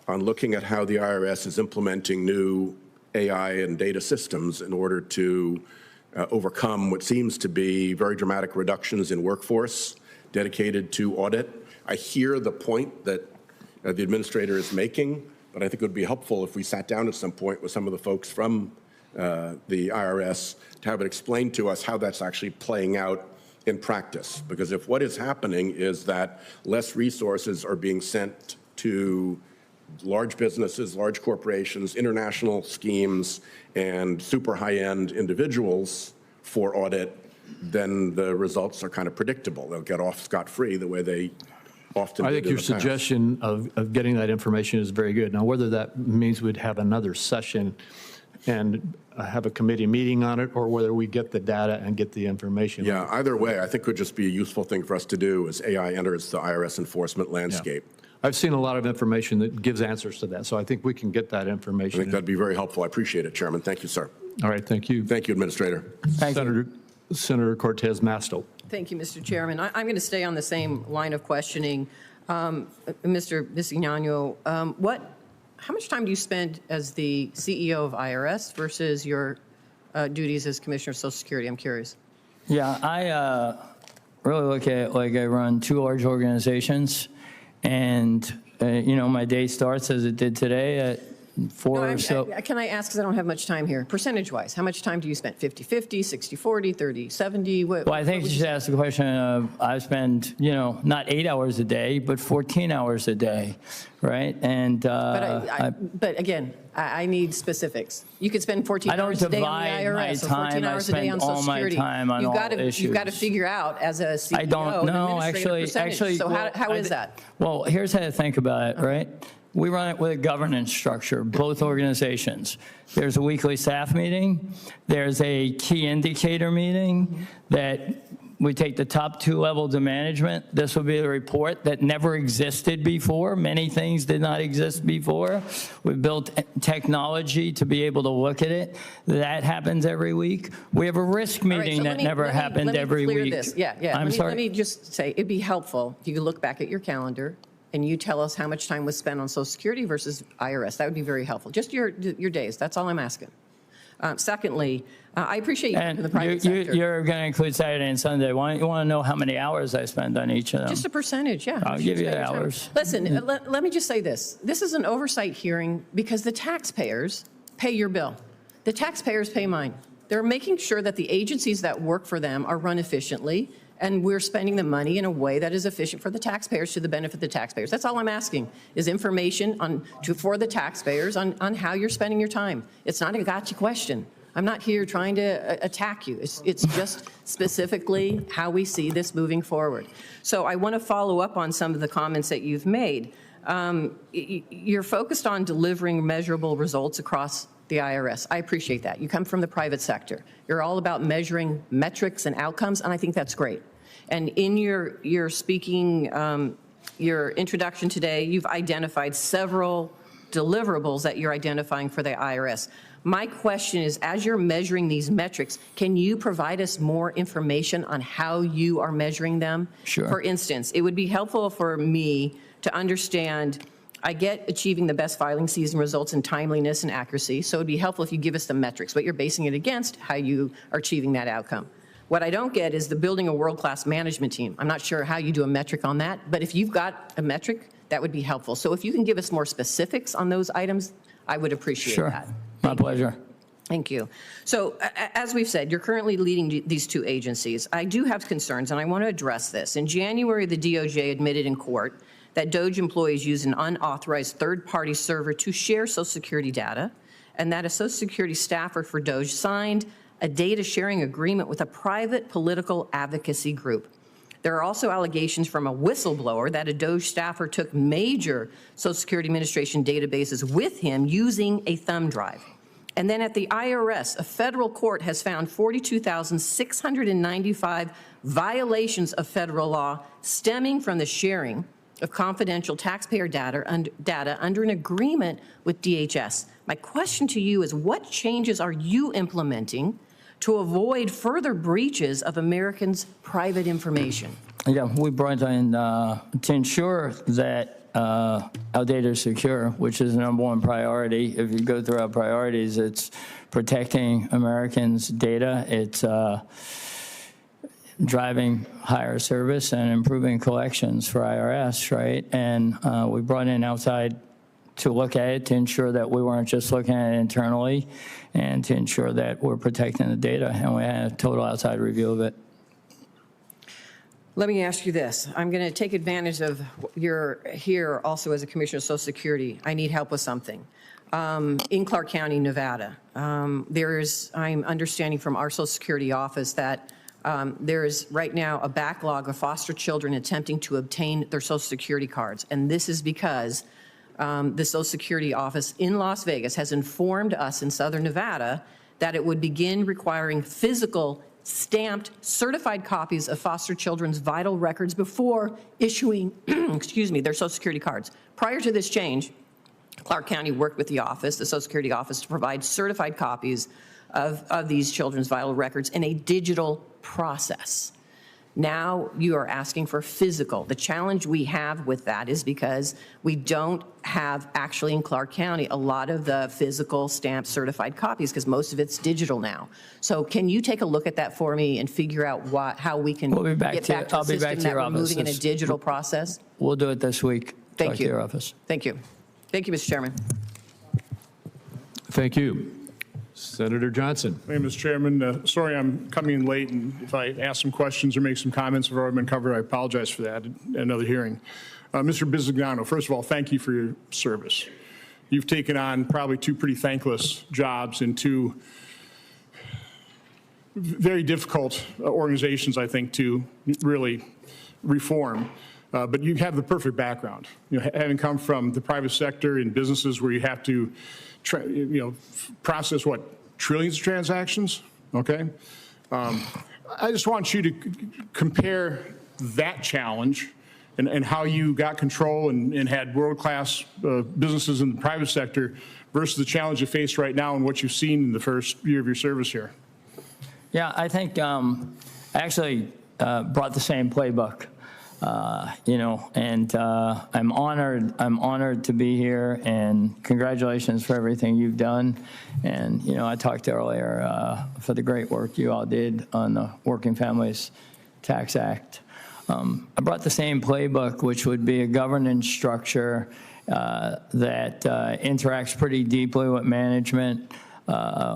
on looking at how the IRS is implementing new AI and data systems in order to overcome what seems to be very dramatic reductions in workforce dedicated to audit. I hear the point that the administrator is making, but I think it would be helpful if we sat down at some point with some of the folks from the IRS to have it explained to us how that's actually playing out in practice. Because if what is happening is that less resources are being sent to large businesses, large corporations, international schemes, and super high-end individuals for audit, then the results are kind of predictable. They'll get off scot-free the way they often do. I think your suggestion of getting that information is very good. Now, whether that means we'd have another session and have a committee meeting on it, or whether we get the data and get the information. Yeah, either way, I think would just be a useful thing for us to do as AI enters the IRS enforcement landscape. Yeah. I've seen a lot of information that gives answers to that, so I think we can get that information. I think that'd be very helpful. I appreciate it, Chairman. Thank you, sir. All right, thank you. Thank you, Administrator. Thank you. Senator Cortez Masto. Thank you, Mr. Chairman. I'm going to stay on the same line of questioning. Mr. Bisignano, how much time do you spend as the CEO of IRS versus your duties as Commissioner of Social Security? I'm curious. Yeah, I really look at it like I run two large organizations, and you know, my day starts as it did today at 4 or so. Can I ask, because I don't have much time here, percentage-wise, how much time do you spend? 50-50, 60-40, 30-70? Well, I think you should ask the question of, I spend, you know, not 8 hours a day, but 14 hours a day, right? And but again, I need specifics. You could spend 14 hours a day on the IRS, or 14 hours a day on Social Security. You've got to figure out as a CEO. I don't know, actually. So how is that? Well, here's how to think about it, right? We run it with a governance structure, both organizations. There's a weekly staff meeting. There's a key indicator meeting that we take the top 2 levels of management. This will be a report that never existed before. Many things did not exist before. We've built technology to be able to look at it. That happens every week. We have a risk meeting that never happened every week. Let me just say, it'd be helpful if you could look back at your calendar and you tell us how much time was spent on Social Security versus IRS. That would be very helpful. Just your days. That's all I'm asking. Secondly, I appreciate you in the private sector. You're going to include Saturday and Sunday. You want to know how many hours I spend on each of them? Just a percentage, yeah. I'll give you hours. Listen, let me just say this. This is an oversight hearing because the taxpayers pay your bill. The taxpayers pay mine. They're making sure that the agencies that work for them are run efficiently, and we're spending the money in a way that is efficient for the taxpayers, to the benefit of the taxpayers. That's all I'm asking, is information for the taxpayers on how you're spending your time. It's not a gotcha question. I'm not here trying to attack you. It's just specifically how we see this moving forward. So I want to follow up on some of the comments that you've made. You're focused on delivering measurable results across the IRS. I appreciate that. You come from the private sector. You're all about measuring metrics and outcomes, and I think that's great. And in your speaking, your introduction today, you've identified several deliverables that you're identifying for the IRS. My question is, as you're measuring these metrics, can you provide us more information on how you are measuring them? Sure. For instance, it would be helpful for me to understand I get achieving the best filing season results in timeliness and accuracy, so it'd be helpful if you give us the metrics, what you're basing it against, how you are achieving that outcome. What I don't get is the building a world-class management team. I'm not sure how you do a metric on that, but if you've got a metric, that would be helpful. So if you can give us more specifics on those items, I would appreciate that. Sure, my pleasure. Thank you. So as we've said, you're currently leading these two agencies. I do have concerns, and I want to address this. In January, the DOJ admitted in court that DOJ employees used an unauthorized third-party server to share Social Security data, and that a Social Security staffer for DOJ signed a data sharing agreement with a private political advocacy group. There are also allegations from a whistleblower that a DOJ staffer took major Social Security Administration databases with him using a thumb drive. And then at the IRS, a federal court has found 42,695 violations of federal law stemming from the sharing of confidential taxpayer data under an agreement with DHS. My question to you is, what changes are you implementing to avoid further breaches of Americans' private information? Yeah, we brought in to ensure that our data is secure, which is the #1 priority. If you go through our priorities, it's protecting Americans' data, it's driving higher service and improving collections for IRS, right? And we brought in outside to look at it to ensure that we weren't just looking at it internally and to ensure that we're protecting the data, and we had a total outside review of it. Let me ask you this. I'm going to take advantage of you're here also as a Commissioner of Social Security. I need help with something. In Clark County, Nevada, I'm understanding from our Social Security office that there is right now a backlog of foster children attempting to obtain their Social Security cards. And this is because the Social Security office in Las Vegas has informed us in Southern Nevada that it would begin requiring physical stamped certified copies of foster children's vital records before issuing, excuse me, their Social Security cards. Prior to this change, Clark County worked with the office, the Social Security office, to provide certified copies of these children's vital records in a digital process. Now you are asking for physical. The challenge we have with that is because we don't have actually in Clark County a lot of the physical stamped certified copies because most of it's digital now. So can you take a look at that for me and figure out how we can get back to a system that we're moving in a digital process? We'll do it this week. Thank Talk you. to your office. Thank you. Thank you, Mr. Chairman. Thank you. Senator Johnson. Thank you, Mr. Chairman. Sorry I'm coming in late, and if I ask some questions or make some comments that have already been covered, I apologize for that at another hearing. Mr. Bisignano, first of all, thank you for your service. You've taken on probably two pretty thankless jobs in two very difficult organizations, I think, to really reform. But you have the perfect background. You know, having come from the private sector in businesses where you have to process what, trillions of transactions, okay? I just want you to compare that challenge and how you got control and had world-class businesses in the private sector versus the challenge you face right now and what you've seen in the first year of your service here. Yeah, I think I actually brought the same playbook. And I'm honored to be here, and congratulations for everything you've done. And, I talked earlier for the great work you all did on the Working Families Tax Act. I brought the same playbook, which would be a governance structure that interacts pretty deeply with management.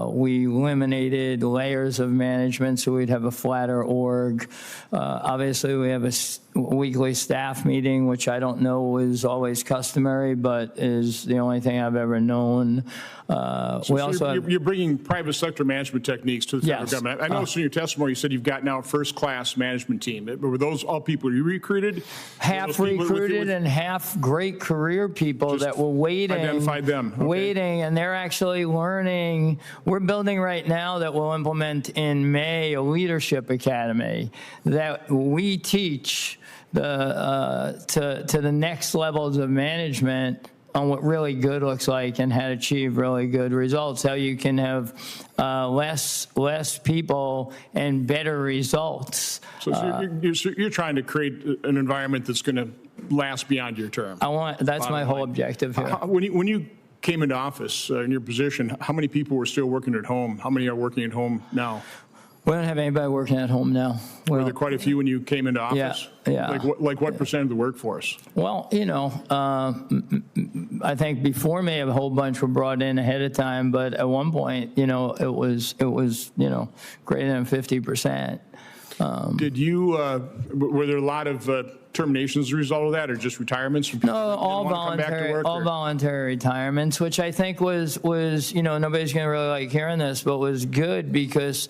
We eliminated layers of management so we'd have a flatter org. Obviously, we have a weekly staff meeting, which I don't know is always customary, but is the only thing I've ever known. You're bringing private sector management techniques to the federal government. I noticed in your testimony you said you've got now a first-class management team. Were those all people you recruited? Half recruited and half great career people that were waiting. Identified them. Okay. Waiting, and they're actually learning. We're building right now that we'll implement in May a leadership academy that we teach to the next levels of management on what really good looks like and how to achieve really good results, how you can have less people and better results. So you're trying to create an environment that's going to last beyond your term. That's my whole objective here. When you came into office in your position, how many people were still working at home? How many are working at home now? We don't have anybody working at home now. Were there quite a few when you came into office? Yeah. Like what percent of the workforce? Well, I think before me a whole bunch were brought in ahead of time, but at one point, it was greater than 50%. Did you? Were there a lot of terminations as a result of that, or just retirements from people? No, all voluntary retirements, which I think was nobody's going to really like hearing this, but was good because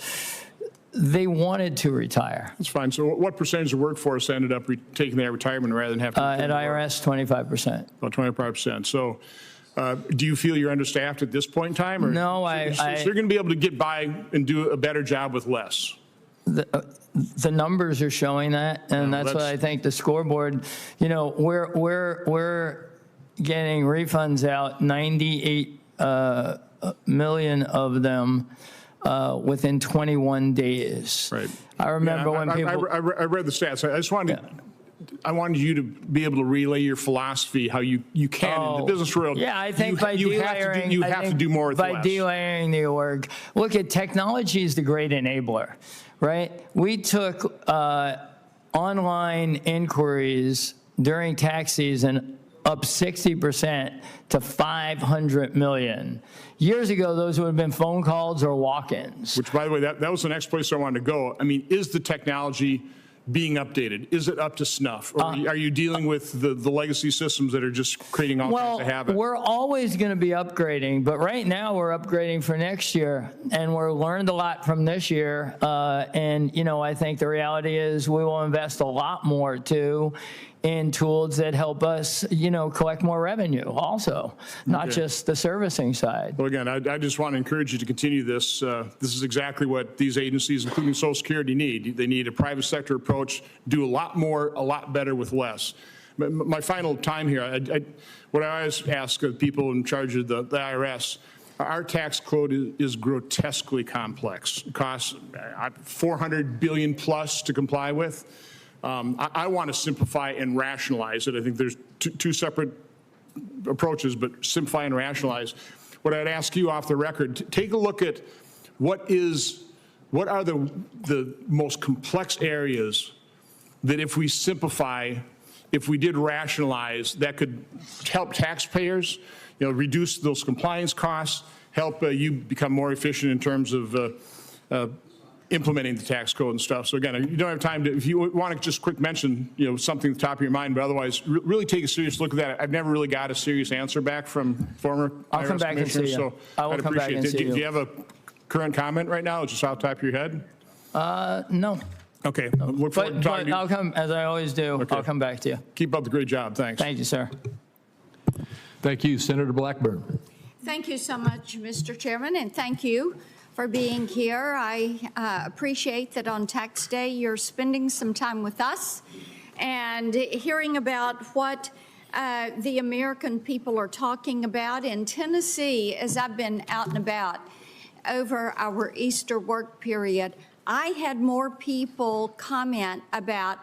they wanted to retire. That's fine. So what percentage of the workforce ended up taking that retirement rather than having to? At IRS, 25%. About 25%. So do you feel you're understaffed at this point in time? Or No, so you're going to be able to get by and do a better job with less? The numbers are showing that, and that's what I think the scoreboard, we're getting refunds out, 98 million of them within 21 days. Right. I remember when people. I read the stats. I just wanted. I wanted you to be able to relay your philosophy, how you can in the business world. Yeah, I think by you have to do more with less. By delayering the org. Look, technology is the great enabler, right? We took online inquiries during tax season up 60% to 500 million. Years ago, those would have been phone calls or walk-ins. Which, by the way, that was the next place I wanted to go. I mean, is the technology being updated? Is it up to snuff? Or are you dealing with the legacy systems that are just creating all kinds of havoc? We're always going to be upgrading, but right now we're upgrading for next year, and we're learned a lot from this year. I think the reality is we will invest a lot more, too, in tools that help us, collect more revenue also, not just the servicing side. Well, again, I just want to encourage you to continue this. This is exactly what these agencies, including Social Security, need. They need a private sector approach, do a lot more, a lot better with less. My final time here, what I always ask of people in charge of the IRS, our tax code is grotesquely complex. It costs $400 billion plus to comply with. I want to simplify and rationalize it. I think there's two separate approaches, but simplify and rationalize. What I'd ask you off the record, take a look at what are the most complex areas that if we simplify, if we did rationalize, that could help taxpayers, reduce those compliance costs, help you become more efficient in terms of implementing the tax code and stuff. So again, you don't have time to, if you want to just quick mention, something at the top of your mind, but otherwise really take a serious look at that. I've never really got a serious answer back from former I'll come back and see you. So I will I'd come back appreciate and it. see you. Do you have a current comment right now, just off the top of your head? No. Okay. Look forward to talking to you. I'll come, as I always do, Okay. I'll come back to you. Keep up the great job. Thanks. Thank you, sir. Thank you, Senator Blackburn. Thank you so much, Mr. Chairman, and thank you for being here. I appreciate that on tax day you're spending some time with us and hearing about what the American people are talking about. In Tennessee, as I've been out and about over our Easter work period, I had more people comment about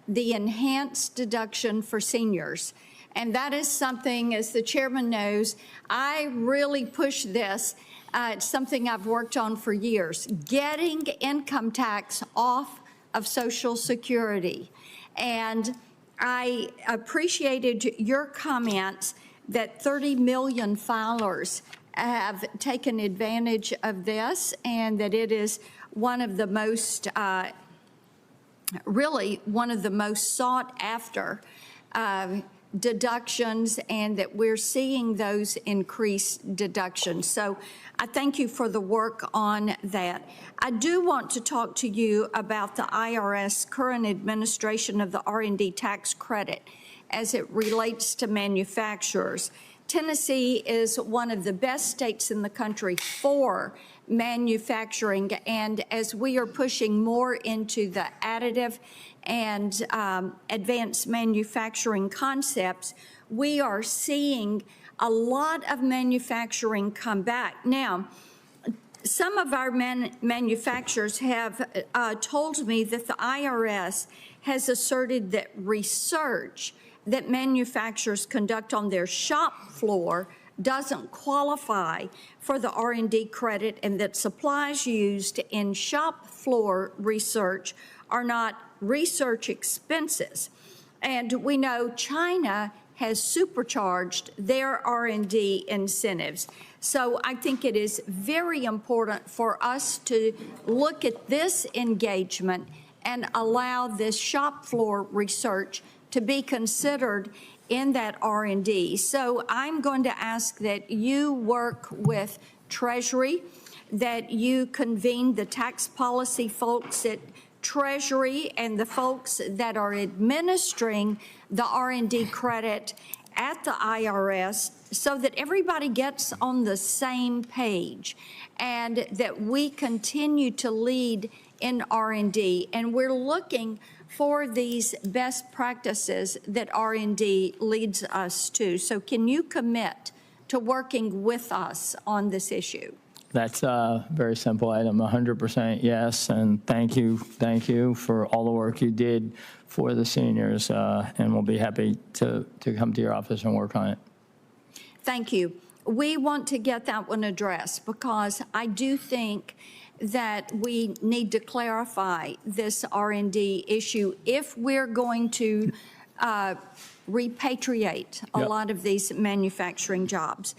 the enhanced deduction for seniors. And that is something, as the chairman knows, I really push this. It's something I've worked on for years, getting income tax off of Social Security. And I appreciated your comments that 30 million filers have taken advantage of this and that it is one of the most, really one of the most sought after deductions, and that we're seeing those increased deductions. So I thank you for the work on that. I do want to talk to you about the IRS current administration of the R&D tax credit as it relates to manufacturers. Tennessee is one of the best states in the country for manufacturing, and as we are pushing more into the additive and advanced manufacturing concepts, we are seeing a lot of manufacturing come back. Now, some of our manufacturers have told me that the IRS has asserted that research that manufacturers conduct on their shop floor doesn't qualify for the R&D credit, and that supplies used in shop floor research are not research expenses. And we know China has supercharged their R&D incentives. So I think it is very important for us to look at this engagement and allow this shop floor research to be considered in that R&D. So I'm going to ask that you work with Treasury, that you convene the tax policy folks at Treasury and the folks that are administering the R&D credit at the IRS, so that everybody gets on the same page and that we continue to lead in R&D. And we're looking for these best practices that R&D leads us to. So can you commit to working with us on this issue? That's a very simple item, 100% yes, and thank you for all the work you did for the seniors, and we'll be happy to come to your office and work on it. Thank you. We want to get that one addressed because I do think that we need to clarify this R&D issue if we're going to repatriate a lot of these manufacturing jobs.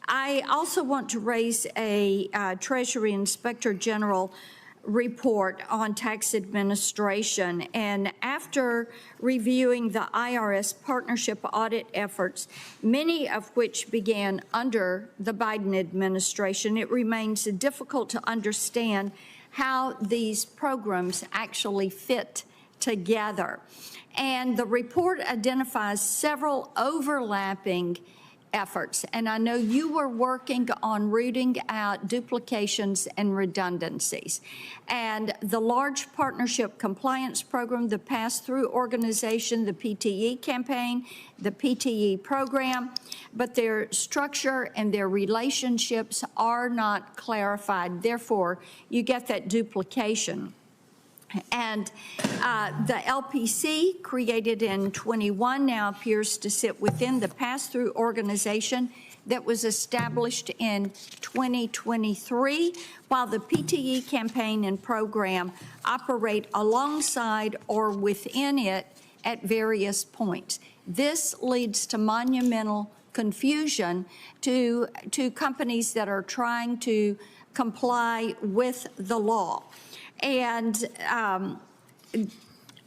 I also want to raise a Treasury Inspector General report on tax administration. And after reviewing the IRS partnership audit efforts, many of which began under the Biden administration, it remains difficult to understand how these programs actually fit together. And the report identifies several overlapping efforts. And I know you were working on rooting out duplications and redundancies. And the large partnership compliance program, the pass-through organization, the PTE campaign, the PTE program, but their structure and their relationships are not clarified. Therefore, you get that duplication. And the LPC, created in 21, now appears to sit within the pass-through organization that was established in 2023, while the PTE campaign and program operate alongside or within it at various points. This leads to monumental confusion to companies that are trying to comply with the law. And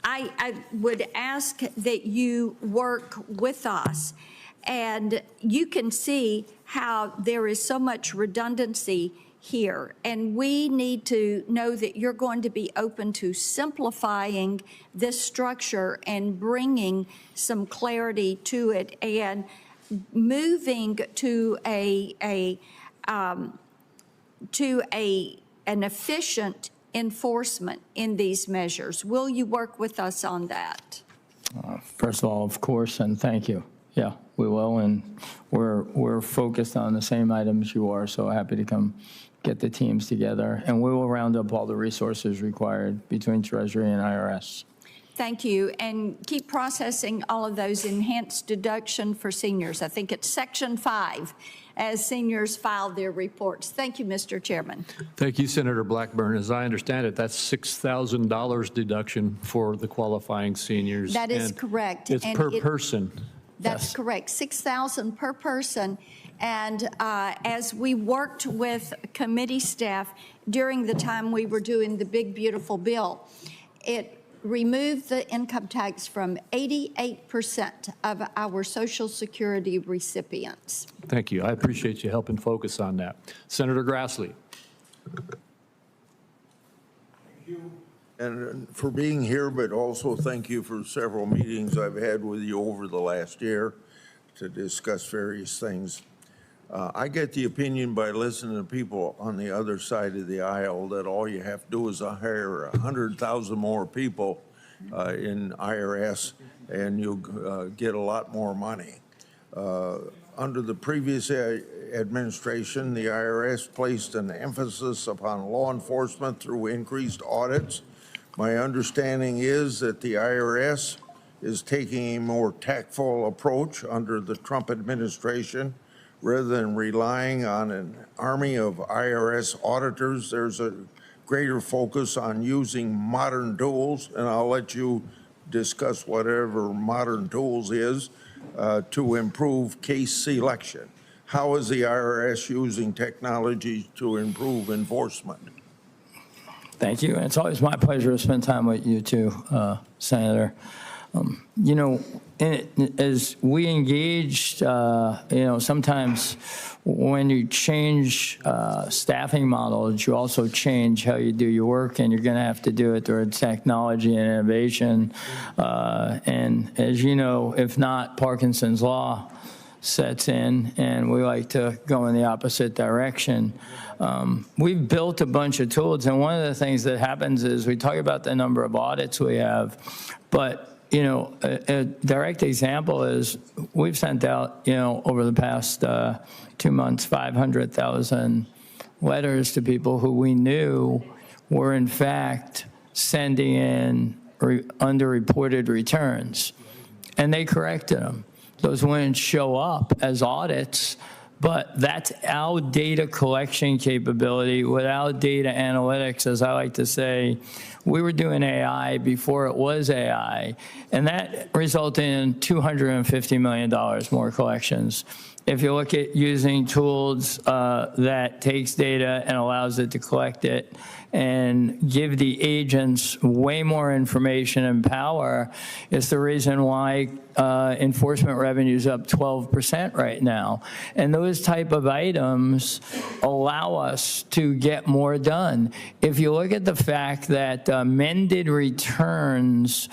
I would ask that you work with us. And you can see how there is so much redundancy here. And we need to know that you're going to be open to simplifying this structure and bringing some clarity to it and moving to an efficient enforcement in these measures. Will you work with us on that? First of all, of course, and thank you. Yeah, we will, and we're focused on the same items you are, so happy to come get the teams together, and we will round up all the resources required between Treasury and IRS. Thank you, and keep processing all of those enhanced deduction for seniors. I think it's Section 5 as seniors file their reports. Thank you, Mr. Chairman. Thank you, Senator Blackburn. As I understand it, that's $6,000 deduction for the qualifying seniors. That is correct. It's per person. That's correct, $6,000 per person. And as we worked with committee staff during the time we were doing the big, beautiful bill, it removed the income tax from 88% of our Social Security recipients. Thank you. I appreciate you helping focus on that. Senator Grassley. Thank you. And for being here, but also thank you for several meetings I've had with you over the last year to discuss various things. I get the opinion by listening to people on the other side of the aisle that all you have to do is hire 100,000 more people in IRS and you'll get a lot more money. Under the previous administration, the IRS placed an emphasis upon law enforcement through increased audits. My understanding is that the IRS is taking a more tactful approach under the Trump administration. Rather than relying on an army of IRS auditors, there's a greater focus on using modern tools, and I'll let you discuss whatever modern tools is to improve case selection. How is the IRS using technology to improve enforcement? Thank you. It's always my pleasure to spend time with you too, Senator. You know, as we engaged, you know, sometimes when you change staffing models, you also change how you do your work, and you're going to have to do it through technology and innovation. And as you know, if not, Parkinson's law sets in, and we like to go in the opposite direction. We've built a bunch of tools, and one of the things that happens is we talk about the number of audits we have, but you know, a direct example is we've sent out, you know, over the past 2 months, 500,000 letters to people who we knew were in fact sending in underreported returns, and they corrected them. Those wouldn't show up as audits, but that's our data collection capability. Without data analytics, as I like to say, we were doing AI before it was AI, and that resulted in $250 million more collections. If you look at using tools that takes data and allows it to collect it and give the agents way more information and power, it's the reason why enforcement revenue is up 12% right now. And those type of items allow us to get more done. If you look at the fact that amended returns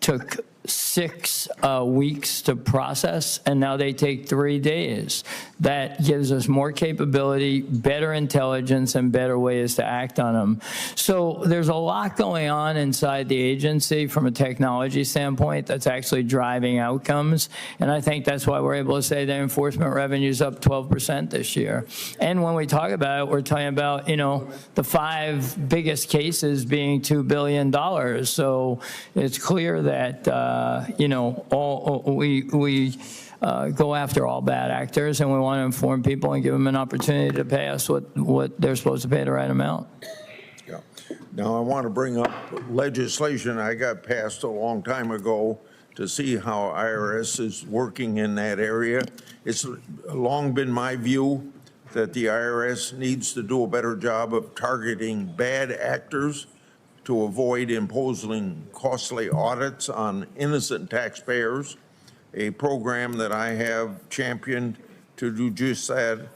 took 6 weeks to process, and now they take 3 days. That gives us more capability, better intelligence, and better ways to act on them. So there's a lot going on inside the agency from a technology standpoint that's actually driving outcomes, and I think that's why we're able to say that enforcement revenue is up 12% this year. And when we talk about it, we're talking about, you know, the 5 biggest cases being $2 billion. So it's clear that you know, we go after all bad actors, and we want to inform people and give them an opportunity to pay us what they're supposed to pay the right amount. Yeah. Now I want to bring up legislation I got passed a long time ago to see how IRS is working in that area. It's long been my view that the IRS needs to do a better job of targeting bad actors to avoid imposing costly audits on innocent taxpayers. A program that I have championed to do just that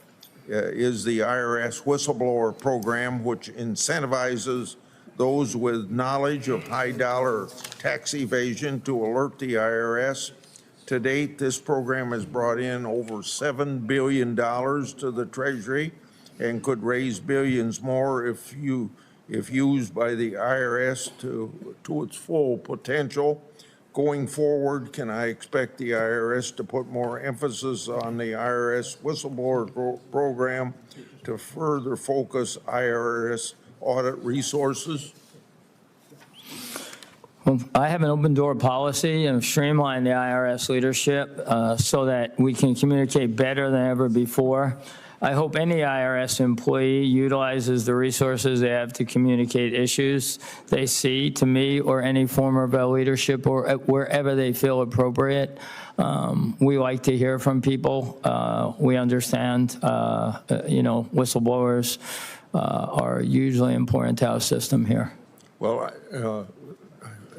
is the IRS whistleblower program, which incentivizes those with knowledge of high-dollar tax evasion to alert the IRS. To date, this program has brought in over $7 billion to the Treasury and could raise billions more if used by the IRS to its full potential. Going forward, can I expect the IRS to put more emphasis on the IRS whistleblower program to further focus IRS audit resources? Well, I have an open door policy and streamlined the IRS leadership so that we can communicate better than ever before. I hope any IRS employee utilizes the resources they have to communicate issues they see to me or any form of our leadership or wherever they feel appropriate. We like to hear from people. We understand, you know, whistleblowers are usually important to our system here. Well,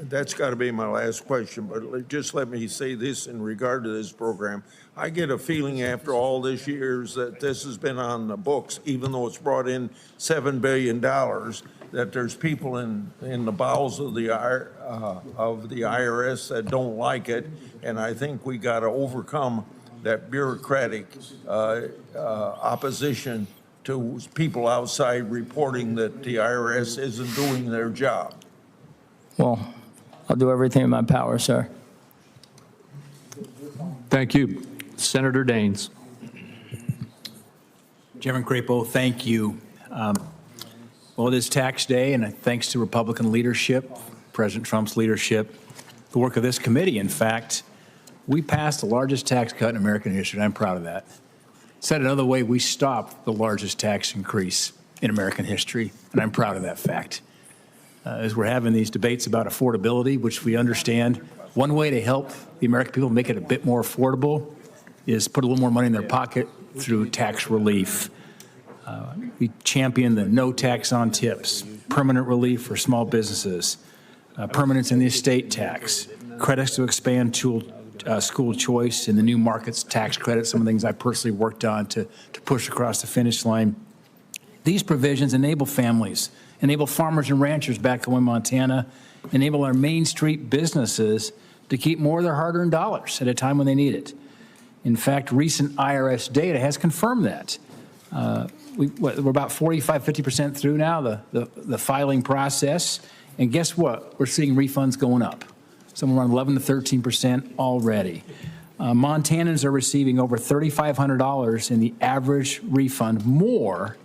that's got to be my last question, but just let me say this in regard to this program. I get a feeling after all these years that this has been on the books, even though it's brought in $7 billion, that there's people in the bowels of the IRS that don't like it, and I think we got to overcome that bureaucratic opposition to people outside reporting that the IRS isn't doing their job. Well, I'll do everything in my power, sir. Thank you. Senator Daines. Chairman Crapo, thank you. Well, it is tax day, and thanks to Republican leadership, President Trump's leadership, the work of this committee. In fact, we passed the largest tax cut in American history, and I'm proud of that. Said another way, we stopped the largest tax increase in American history, and I'm proud of that fact. As we're having these debates about affordability, which we understand, one way to help the American people make it a bit more affordable is put a little more money in their pocket through tax relief. We champion the no tax on tips, permanent relief for small businesses, permanence in the estate tax, credits to expand school choice and the new markets tax credit, some of the things I personally worked on to push across the finish line. These provisions enable families, enable farmers and ranchers back home in Montana, enable our Main Street businesses to keep more of their hard-earned dollars at a time when they need it. In fact, recent IRS data has confirmed that. We're about 50% through now, the filing process. And guess what? We're seeing refunds going up, somewhere around 11 to 13% already. Montanans are receiving over $3,500 in the average refund more,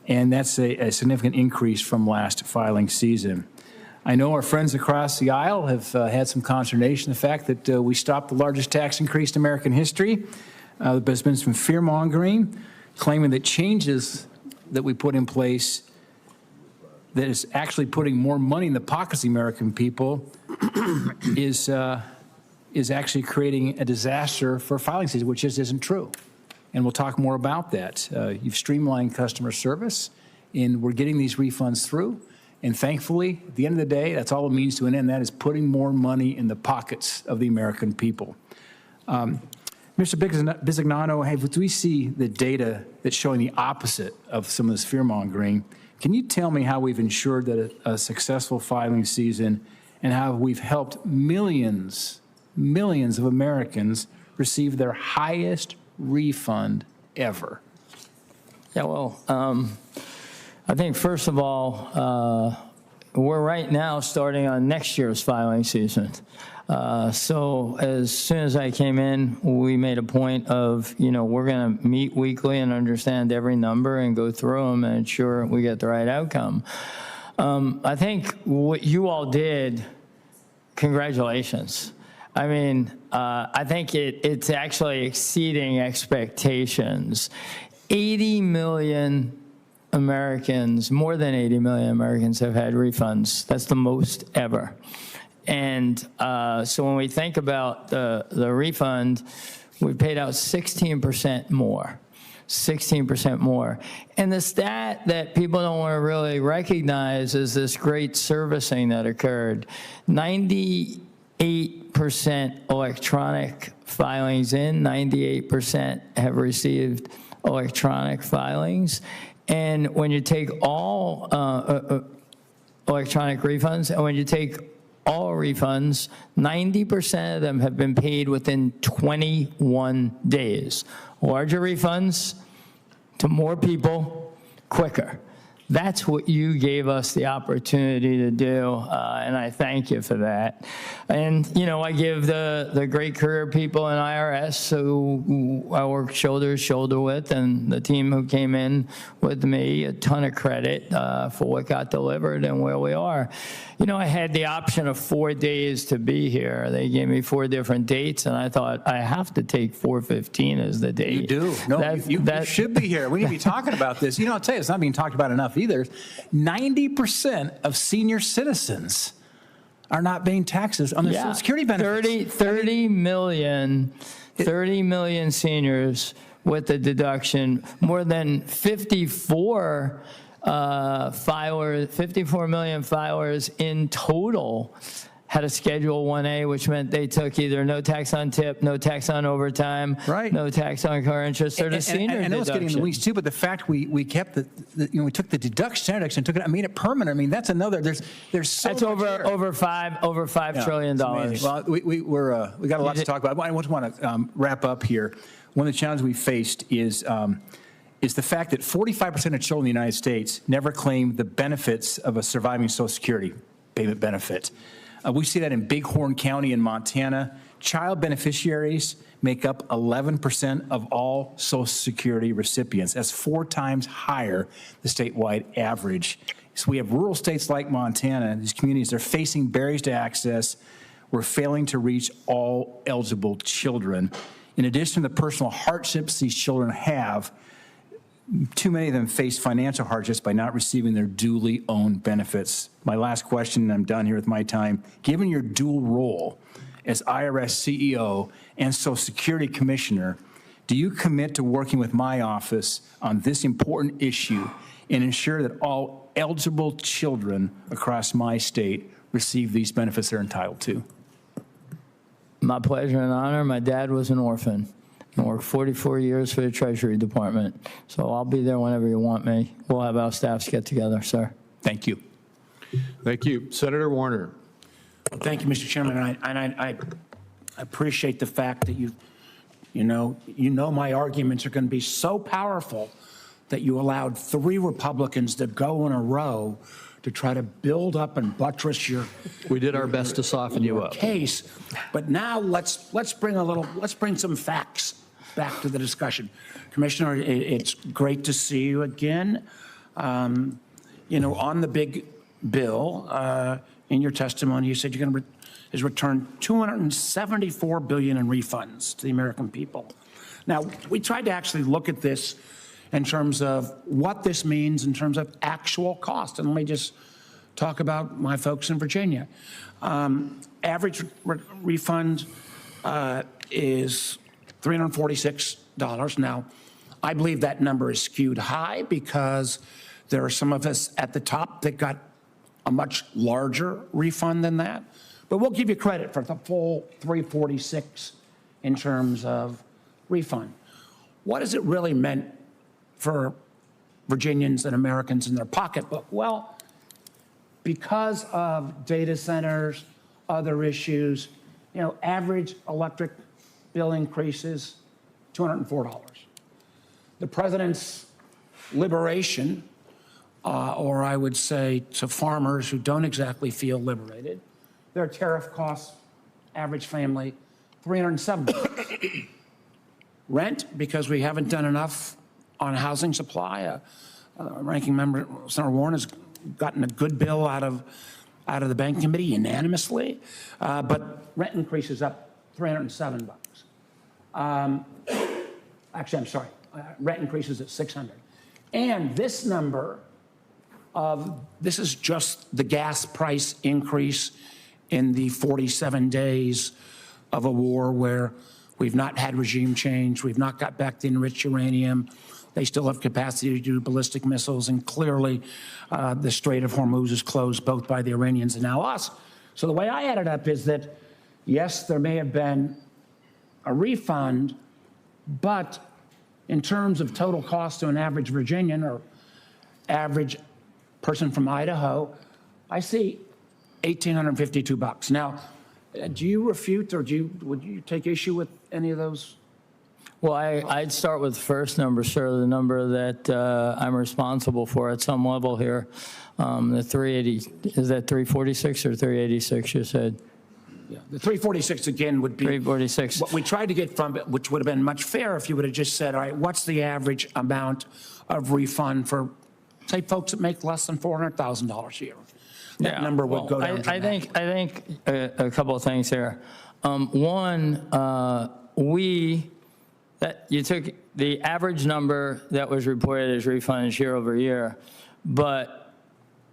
and that's a significant increase from last filing season. I know our friends across the aisle have had some consternation, the fact that we stopped the largest tax increase in American history. There's been some fear-mongering, claiming that changes that we put in place that is actually putting more money in the pockets of the American people is actually creating a disaster for filing season, which just isn't true. And we'll talk more about that. You've streamlined customer service, and we're getting these refunds through. And thankfully, at the end of the day, that's all it means to an end. That is putting more money in the pockets of the American people. Mr. Bisignano, do we see the data that's showing the opposite of some of this fear-mongering? Can you tell me how we've ensured that a successful filing season and how we've helped millions of Americans receive their highest refund ever? Yeah, well, I think, first of all, we're right now starting on next year's filing season. So as soon as I came in, we made a point of, we're going to meet weekly and understand every number and go through them and ensure we get the right outcome. I think what you all did, congratulations. I mean, I think it's actually exceeding expectations. 80 million Americans, more than 80 million Americans have had refunds. That's the most ever. And so when we think about the refund, we paid out 16% more. 16% more. And the stat that people don't want to really recognize is this great servicing that occurred. 98% electronic filings in, 98% have received electronic filings. And when you take all electronic refunds, and when you take all refunds, 90% of them have been paid within 21 days. Larger refunds to more people quicker. That's what you gave us the opportunity to do, and I thank you for that. And, I give the great career people in IRS who I work shoulder to shoulder with, and the team who came in with me, a ton of credit for what got delivered and where we are. I had the option of 4 days to be here. They gave me 4 different dates, and I thought I have to take 4/15 as the date. You do. No, you should be here. We need to be talking about this. I'll tell you, it's not being talked about enough either. 90% of senior citizens are not paying taxes on their Social Security benefits. 30 million seniors with the deduction. More than 54 million filers in total had a Schedule 1A, which meant they took either no tax on tip, no tax on overtime, no tax on car interest, or the senior deduction. I know it's getting in the weeds too, but the fact we kept we took the deduction and took it, made it permanent. I mean, that's another. There's so that's much over $5 trillion. Well, we got a lot to talk about. I want to wrap up here. One of the challenges we faced is the fact that 45% of children in the United States never claim the benefits of a surviving Social Security payment benefit. We see that in Bighorn County in Montana. Child beneficiaries make up 11% of all Social Security recipients. That's 4 times higher the statewide average. So we have rural states like Montana, these communities, they're facing barriers to access we're failing to reach all eligible children. In addition to the personal hardships these children have, too many of them face financial hardships by not receiving their duly owned benefits. My last question, and I'm done here with my time. Given your dual role as IRS CEO and Social Security Commissioner, do you commit to working with my office on this important issue and ensure that all eligible children across my state receive these benefits they're entitled to? My pleasure and honor. My dad was an orphan and worked 44 years for the Treasury Department. So I'll be there whenever you want me. We'll have our staffs get together, sir. Thank you. Thank you. Senator Warner. Thank you, Mr. Chairman. I appreciate the fact that you know my arguments are going to be so powerful that you allowed 3 Republicans to go in a row to try to build up and buttress your. We did our best to soften you up. Case, but now let's bring some facts back to the discussion. Commissioner, it's great to see you again. You know, on the big bill, in your testimony, you said you're going to return $274 billion in refunds to the American people. Now, we tried to actually look at this in terms of what this means in terms of actual cost. And let me just talk about my folks in Virginia. Average refund is $346. Now, I believe that number is skewed high because there are some of us at the top that got a much larger refund than that. But we'll give you credit for the full $346 in terms of refund. What has it really meant for Virginians and Americans in their pocketbook? Well, because of data centers, other issues, you know, average electric bill increases $204. The president's liberation, or I would say to farmers who don't exactly feel liberated, their tariff costs, average family, $307. Rent, because we haven't done enough on housing supply. Ranking Member Senator Warren has gotten a good bill out of the Banking Committee unanimously, but rent increases up $307. Actually, I'm sorry, rent increases at $600. And this number this is just the gas price increase in the 47 days of a war where we've not had regime change, we've not got back the enriched uranium, they still have capacity to do ballistic missiles, and clearly the Strait of Hormuz is closed both by the Iranians and now us. So the way I add it up is that, yes, there may have been a refund, but in terms of total cost to an average Virginian or average person from Idaho, I see $1,852. Now, do you refute or would you take issue with any of those? Well, I'd start with the first number, sir, the number that I'm responsible for at some level here. The 380, is that 346 or 386 you said? Yeah, the 346 again would be 346. What we tried to get from it, which would have been much fair if you would have just said, all right, what's the average amount of refund for, say, folks that make less than $400,000 a year? That number would go down. I think a couple of things here. One, you took the average number that was reported as refunds year over year, but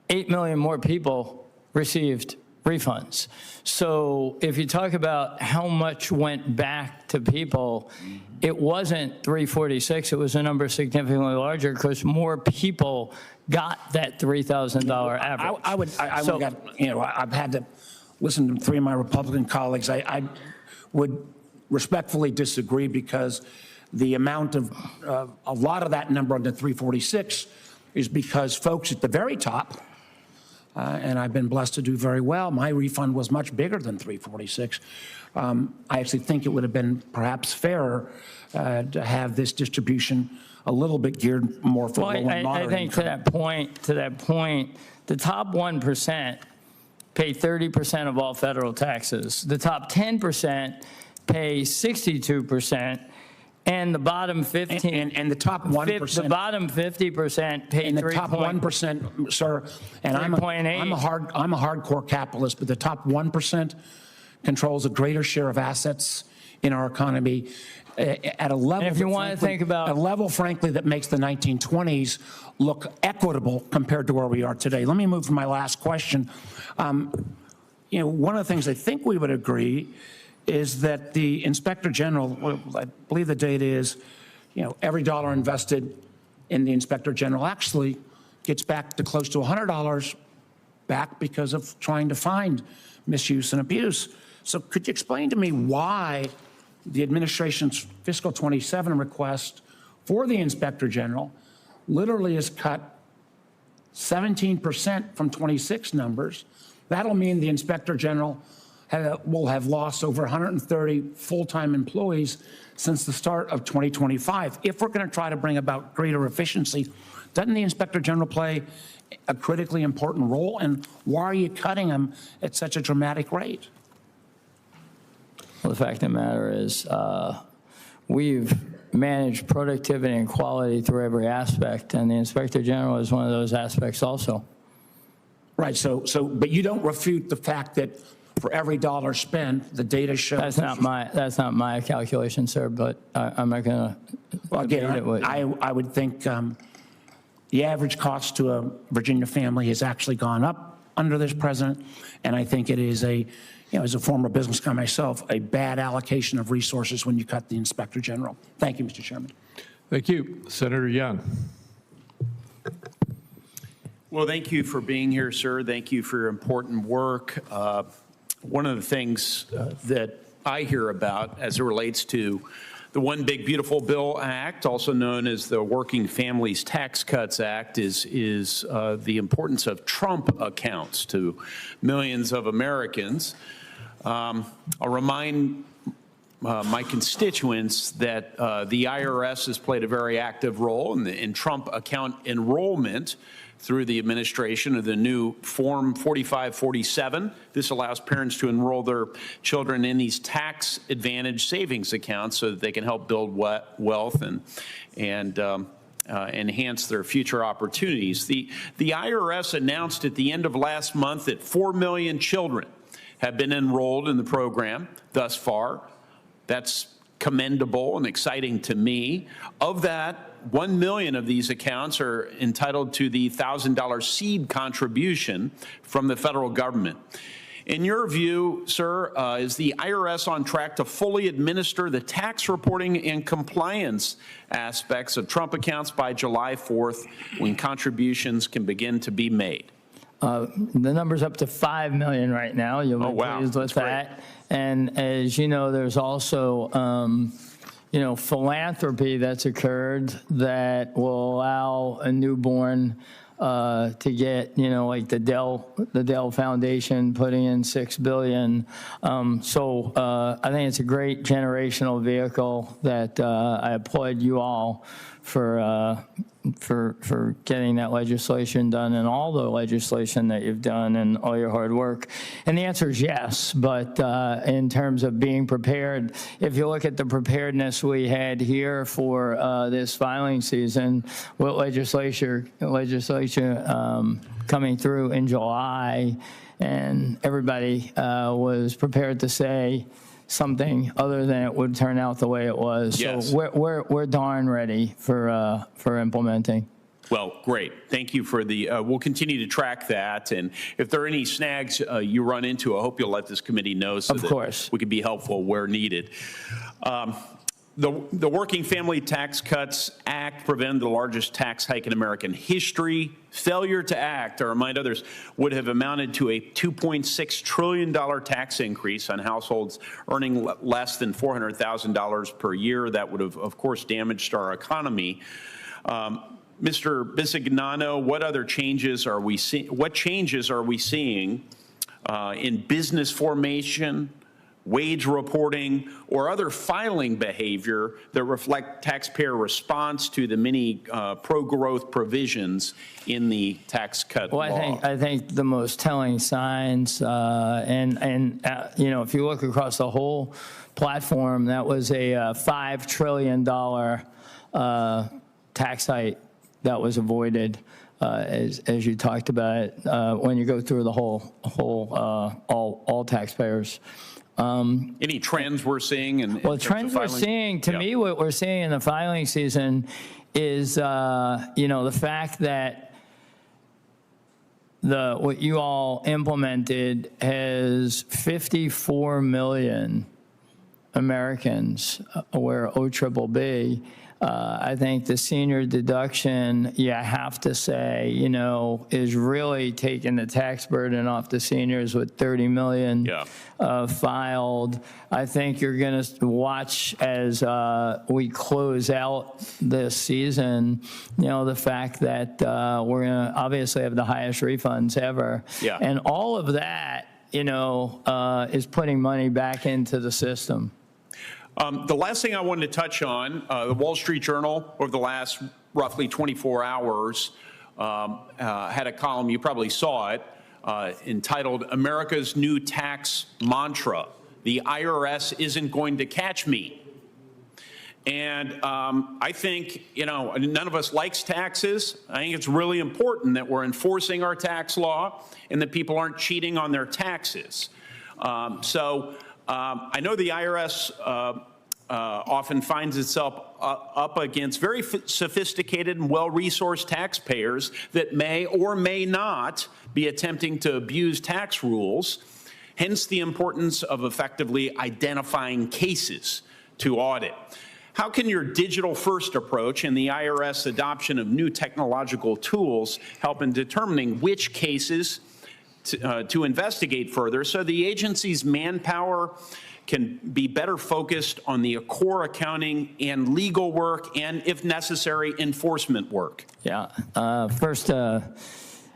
8 million more people received refunds. So if you talk about how much went back to people, it wasn't 346, it was a number significantly larger because more people got that $3,000 average. I've had to listen to 3 of my Republican colleagues. I would respectfully disagree because the amount of, a lot of that number on the 346 is because folks at the very top, and I've been blessed to do very well, my refund was much bigger than 346. I actually think it would have been perhaps fairer to have this distribution a little bit geared more for low and moderate. I think to that point, the top 1% pay 30% of all federal taxes. The top 10% pay 62%. And the bottom 15 and the top 1%, the bottom 50% pay and the top 1%, sir. And I'm a hardcore capitalist, but the top 1% controls a greater share of assets in our economy at a level, And if you want to think about a level, frankly, that makes the 1920s look equitable compared to where we are today. Let me move to my last question. You know, one of the things I think we would agree is that the Inspector General, I believe the date is, you know, every dollar invested in the Inspector General actually gets back to close to $100 back because of trying to find misuse and abuse. So could you explain to me why the administration's fiscal 27 request for the Inspector General literally is cut 17% from 26 numbers? That'll mean the Inspector General will have lost over 130 full-time employees since the start of 2025. If we're going to try to bring about greater efficiency, doesn't the Inspector General play a critically important role? And why are you cutting him at such a dramatic rate? Well, the fact of the matter is, we've managed productivity and quality through every aspect, and the Inspector General is one of those aspects also. Right. But you don't refute the fact that for every dollar spent, the data shows. That's not my calculation, sir. But I'm not going to. Well, again, I would think the average cost to a Virginia family has actually gone up under this president, and I think it is a, you know, as a former business guy myself, a bad allocation of resources when you cut the Inspector General. Thank you, Mr. Chairman. Thank you. Senator Young. Well, thank you for being here, sir. Thank you for your important work. One of the things that I hear about as it relates to the One Big Beautiful Bill Act, also known as the Working Families Tax Cuts Act, is the importance of Trump accounts to millions of Americans. I'll remind my constituents that the IRS has played a very active role in Trump account enrollment through the administration of the new Form 4547. This allows parents to enroll their children in these tax advantage savings accounts so that they can help build wealth and enhance their future opportunities. The IRS announced at the end of last month that 4 million children have been enrolled in the program thus far. That's commendable and exciting to me. Of that, 1 million of these accounts are entitled to the $1,000 seed contribution from the federal government. In your view, sir, is the IRS on track to fully administer the tax reporting and compliance aspects of Trump accounts by July 4th, when contributions can begin to be made? The number's up to 5 million right now. You'll be pleased with that. And as you know, there's also you know, philanthropy that's occurred that will allow a newborn to get, you know, like the Dell Foundation putting in $6 billion. So I think it's a great generational vehicle that I applaud you all for getting that legislation done and all the legislation that you've done and all your hard work. And the answer is yes, but in terms of being prepared, if you look at the preparedness we had here for this filing season, with legislation coming through in July, and everybody was prepared to say something other than it would turn out the way it was. Yes. So we're darn ready for implementing. Well, great. Thank you for the, we'll continue to track that. And if there are any snags you run into, I hope you'll let this committee know so that we can be helpful where needed. The Working Family Tax Cuts Act prevented the largest tax hike in American history. Failure to act, I remind others, would have amounted to a $2.6 trillion tax increase on households earning less than $400,000 per year. That would have, of course, damaged our economy. Mr. Bisignano, what other changes are we seeing? What changes are we seeing in business formation, wage reporting, or other filing behavior that reflect taxpayer response to the many pro-growth provisions in the tax cut law? I think the most telling signs, you know, if you look across the whole platform, that was a $5 trillion tax hike that was avoided, as you talked about it, when you go through the whole all taxpayers. Any trends we're seeing? Well, trends we're seeing, to me, what we're seeing in the filing season is, the fact that what you all implemented has 54 million Americans aware OBBB. I think the senior deduction, you have to say, is really taking the tax burden off the seniors with 30 million filed. I think you're going to watch as we close out this season, the fact that we're going to obviously have the highest refunds ever. Yeah. And all of that, is putting money back into the system. The last thing I wanted to touch on, the Wall Street Journal over the last roughly 24 hours had a column, you probably saw it, entitled America's New Tax Mantra, The IRS Isn't Going to Catch Me. And I think, none of us likes taxes. I think it's really important that we're enforcing our tax law and that people aren't cheating on their taxes. I know the IRS often finds itself up against very sophisticated and well-resourced taxpayers that may or may not be attempting to abuse tax rules, hence the importance of effectively identifying cases to audit. How can your digital-first approach and the IRS adoption of new technological tools help in determining which cases to investigate further so the agency's manpower can be better focused on the core accounting and legal work and, if necessary, enforcement work? Yeah. First,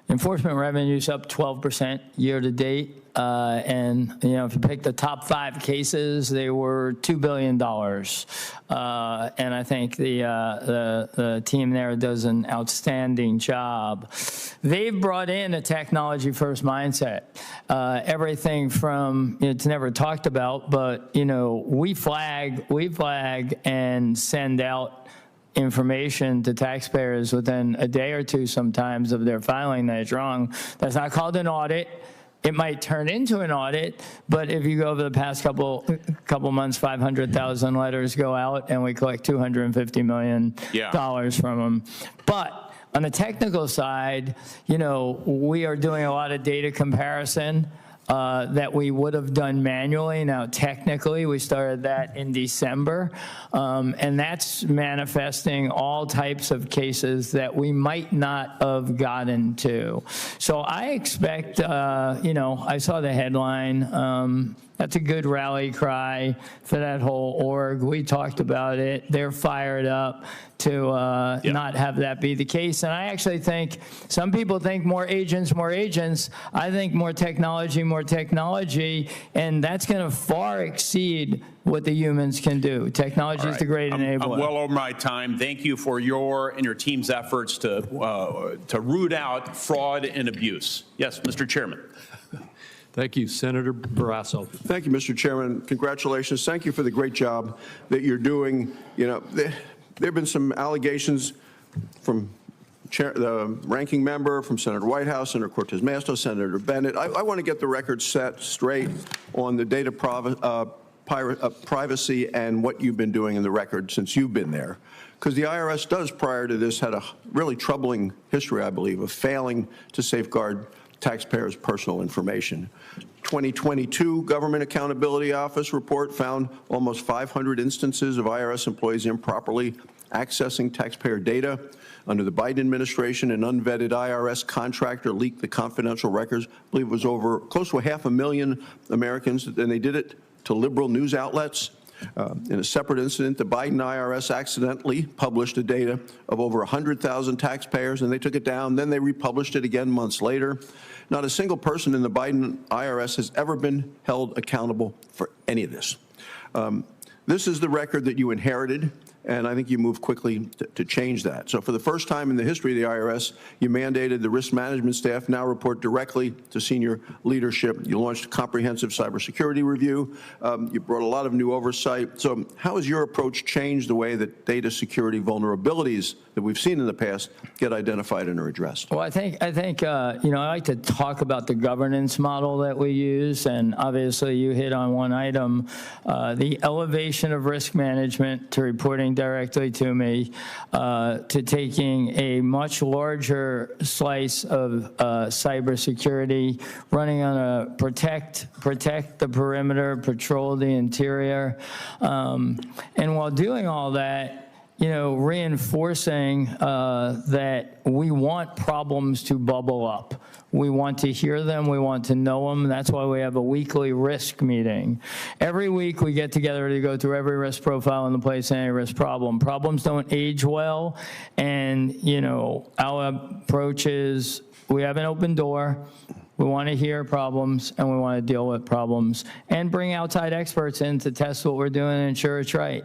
enforcement revenue's up 12% year to date. And, if you pick the top 5 cases, they were $2 billion. And I think the team there does an outstanding job. They've brought in a technology-first mindset. Everything from, it's never talked about, but, we flag and send out information to taxpayers within a day or two sometimes of their filing that is wrong. That's not called an audit. It might turn into an audit, but if you go over the past couple months, 500,000 letters go out, and we collect $250 million from them. But on the technical side, we are doing a lot of data comparison that we would have done manually. Now, technically, we started that in December, and that's manifesting all types of cases that we might not have gotten to. So I expect, I saw the headline. That's a good rally cry for that whole org. We talked about it. They're fired up to not have that be the case. And I actually think some people think more agents. I think more technology, and that's going to far exceed what the humans can do. Technology is the great enabler. I'm well over my time. Thank you for your and your team's efforts to root out fraud and abuse. Yes, Mr. Chairman. Thank you, Senator Barrasso. Thank you, Mr. Chairman. Congratulations. Thank you for the great job that you're doing. There have been some allegations from the ranking member, from Senator Whitehouse, Senator Cortez Masto, Senator Bennett. I want to get the record set straight on the data privacy and what you've been doing in the record since you've been there. Because the IRS does, prior to this, had a really troubling history, I believe, of failing to safeguard taxpayers' personal information. 2022 Government Accountability Office report found almost 500 instances of IRS employees improperly accessing taxpayer data. Under the Biden administration, an unvetted IRS contractor leaked the confidential records. I believe it was over close to 500,000 Americans, and they did it to liberal news outlets. In a separate incident, the Biden IRS accidentally published the data of over 100,000 taxpayers, and they took it down. Then they republished it again months later. Not a single person in the Biden IRS has ever been held accountable for any of this. This is the record that you inherited and I think you moved quickly to change that. So for the first time in the history of the IRS, you mandated the risk management staff now report directly to senior leadership. You launched a comprehensive cybersecurity review. You brought a lot of new oversight. So how has your approach changed the way that data security vulnerabilities that we've seen in the past get identified and are addressed? Well, I think you know, I like to talk about the governance model that we use, and obviously you hit on one item, the elevation of risk management to reporting directly to me, to taking a much larger slice of cybersecurity, running on a protect the perimeter, patrol the interior, and while doing all that, you know, reinforcing that we want problems to bubble up. We want to hear them. We want to know them. That's why we have a weekly risk meeting. Every week we get together to go through every risk profile in the place and any risk problem. Problems don't age well. And, you know, our approach is we have an open door. We want to hear problems, and we want to deal with problems, and bring outside experts in to test what we're doing and ensure it's right.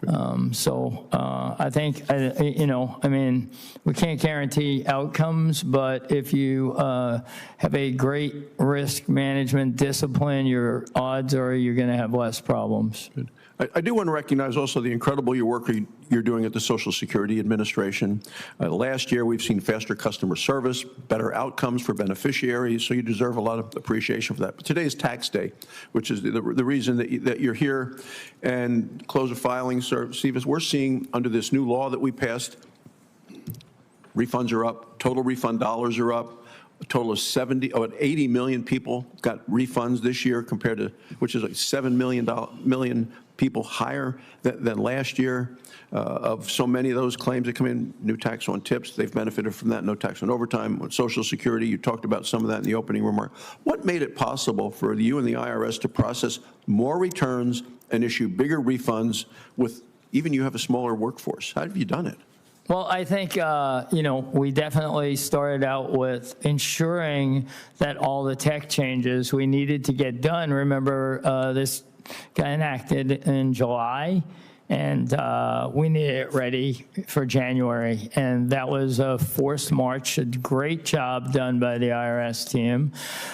I think, you know, I mean, we can't guarantee outcomes, but if you have a great risk management discipline, your odds are you're going to have less problems. Good. I do want to recognize also the incredible work you're doing at the Social Security Administration. Last year, we've seen faster customer service, better outcomes for beneficiaries, so you deserve a lot of appreciation for that. But today is tax day, which is the reason that you're here. And close of filing, Sir Stevens, we're seeing under this new law that we passed, refunds are up, total refund dollars are up. A total of 80 million people got refunds this year compared to, which is like 7 million people higher than last year. Of so many of those claims that come in, new tax on tips, they've benefited from that, no tax on overtime. On Social Security, you talked about some of that in the opening remark. What made it possible for you and the IRS to process more returns and issue bigger refunds with even you have a smaller workforce? How have you done it? Well, I think, you know, we definitely started out with ensuring that all the tech changes we needed to get done. Remember, this got enacted in July, and we needed it ready for January. And that was a forced march, a great job done by the IRS team.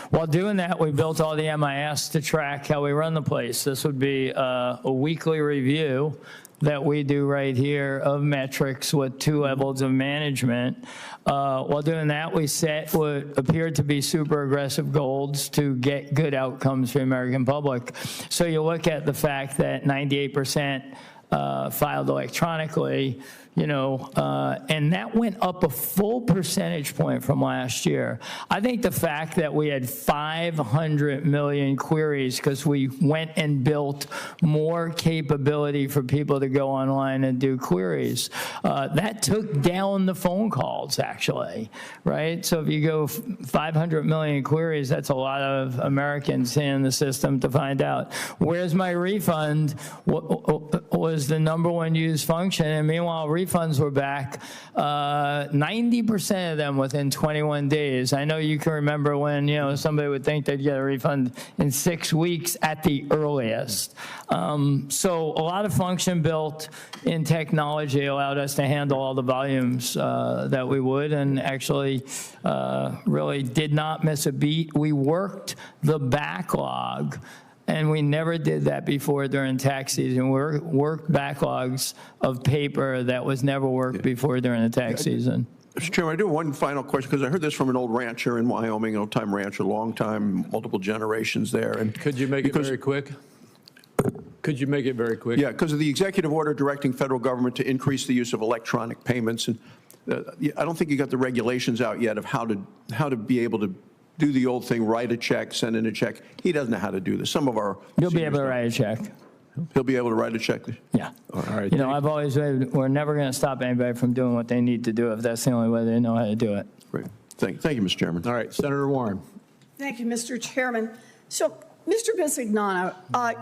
While doing that, we built all the MIS to track how we run the place. This would be a weekly review that we do right here of metrics with 2 levels of management. While doing that, we set what appeared to be super aggressive goals to get good outcomes for the American public. So you look at the fact that 98% filed electronically, you know, and that went up a full percentage point from last year. I think the fact that we had 500 million queries because we went and built more capability for people to go online and do queries, that took down the phone calls, actually, right? So if you go 500 million queries, that's a lot of Americans in the system to find out, where's my refund? What was the #1 used function? And meanwhile, refunds were back 90% of them within 21 days. I know you can remember when, you know, somebody would think they'd get a refund in 6 weeks at the earliest. So a lot of function built in technology allowed us to handle all the volumes that we would, and actually really did not miss a beat. We worked the backlog. And we never did that before during tax season. We worked backlogs of paper that was never worked before during the tax season. Mr. Chairman, I do have one final question, because I heard this from an old rancher in Wyoming, an old-time rancher, long time, multiple generations there. And could you make it very quick? Could you make it very quick? Yeah, because of the executive order directing federal government to increase the use of electronic payments. And I don't think you got the regulations out yet of how to be able to do the old thing, write a check, send in a check. He doesn't know how to do this. Some of our You'll be able to write a check. He'll be able to write a check? Yeah. All right. You know, I've always said we're never going to stop anybody from doing what they need to do if that's the only way they know how to do it. Great. Thank you, Mr. Chairman. All right, Senator Warren. Thank you, Mr. Chairman. So, Mr. Bisignano,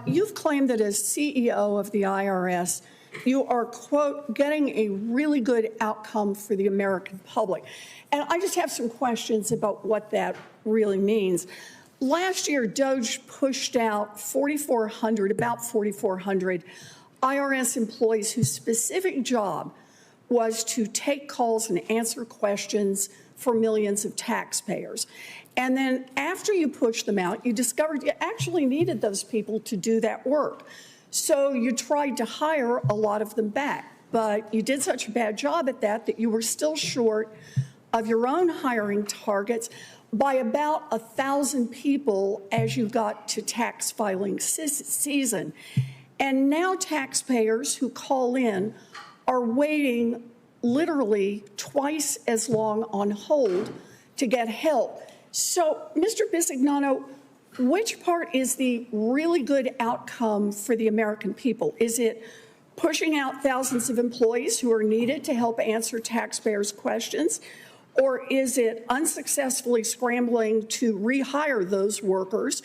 you've claimed that as CEO of the IRS, you are, quote, getting a really good outcome for the American public. And I just have some questions about what that really means. Last year, DOJ pushed out about 4,400 IRS employees whose specific job was to take calls and answer questions for millions of taxpayers. And then after you pushed them out, you discovered you actually needed those people to do that work. So you tried to hire a lot of them back, but you did such a bad job at that you were still short of your own hiring targets by about 1,000 people as you got to tax filing season. And now taxpayers who call in are waiting literally twice as long on hold to get help. So, Mr. Bisignano, which part is the really good outcome for the American people? Is it pushing out thousands of employees who are needed to help answer taxpayers' questions? Or is it unsuccessfully scrambling to rehire those workers?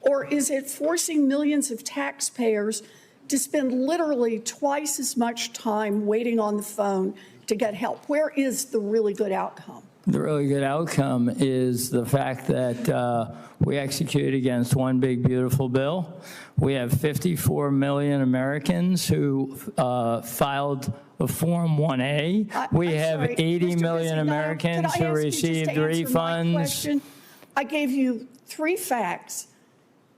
Or is it forcing millions of taxpayers to spend literally twice as much time waiting on the phone to get help? Where is the really good outcome? The really good outcome is the fact that we executed against one big, beautiful bill. We have 54 million Americans who filed a Form 1A. We have 80 million Americans who received refunds. I gave you 3 facts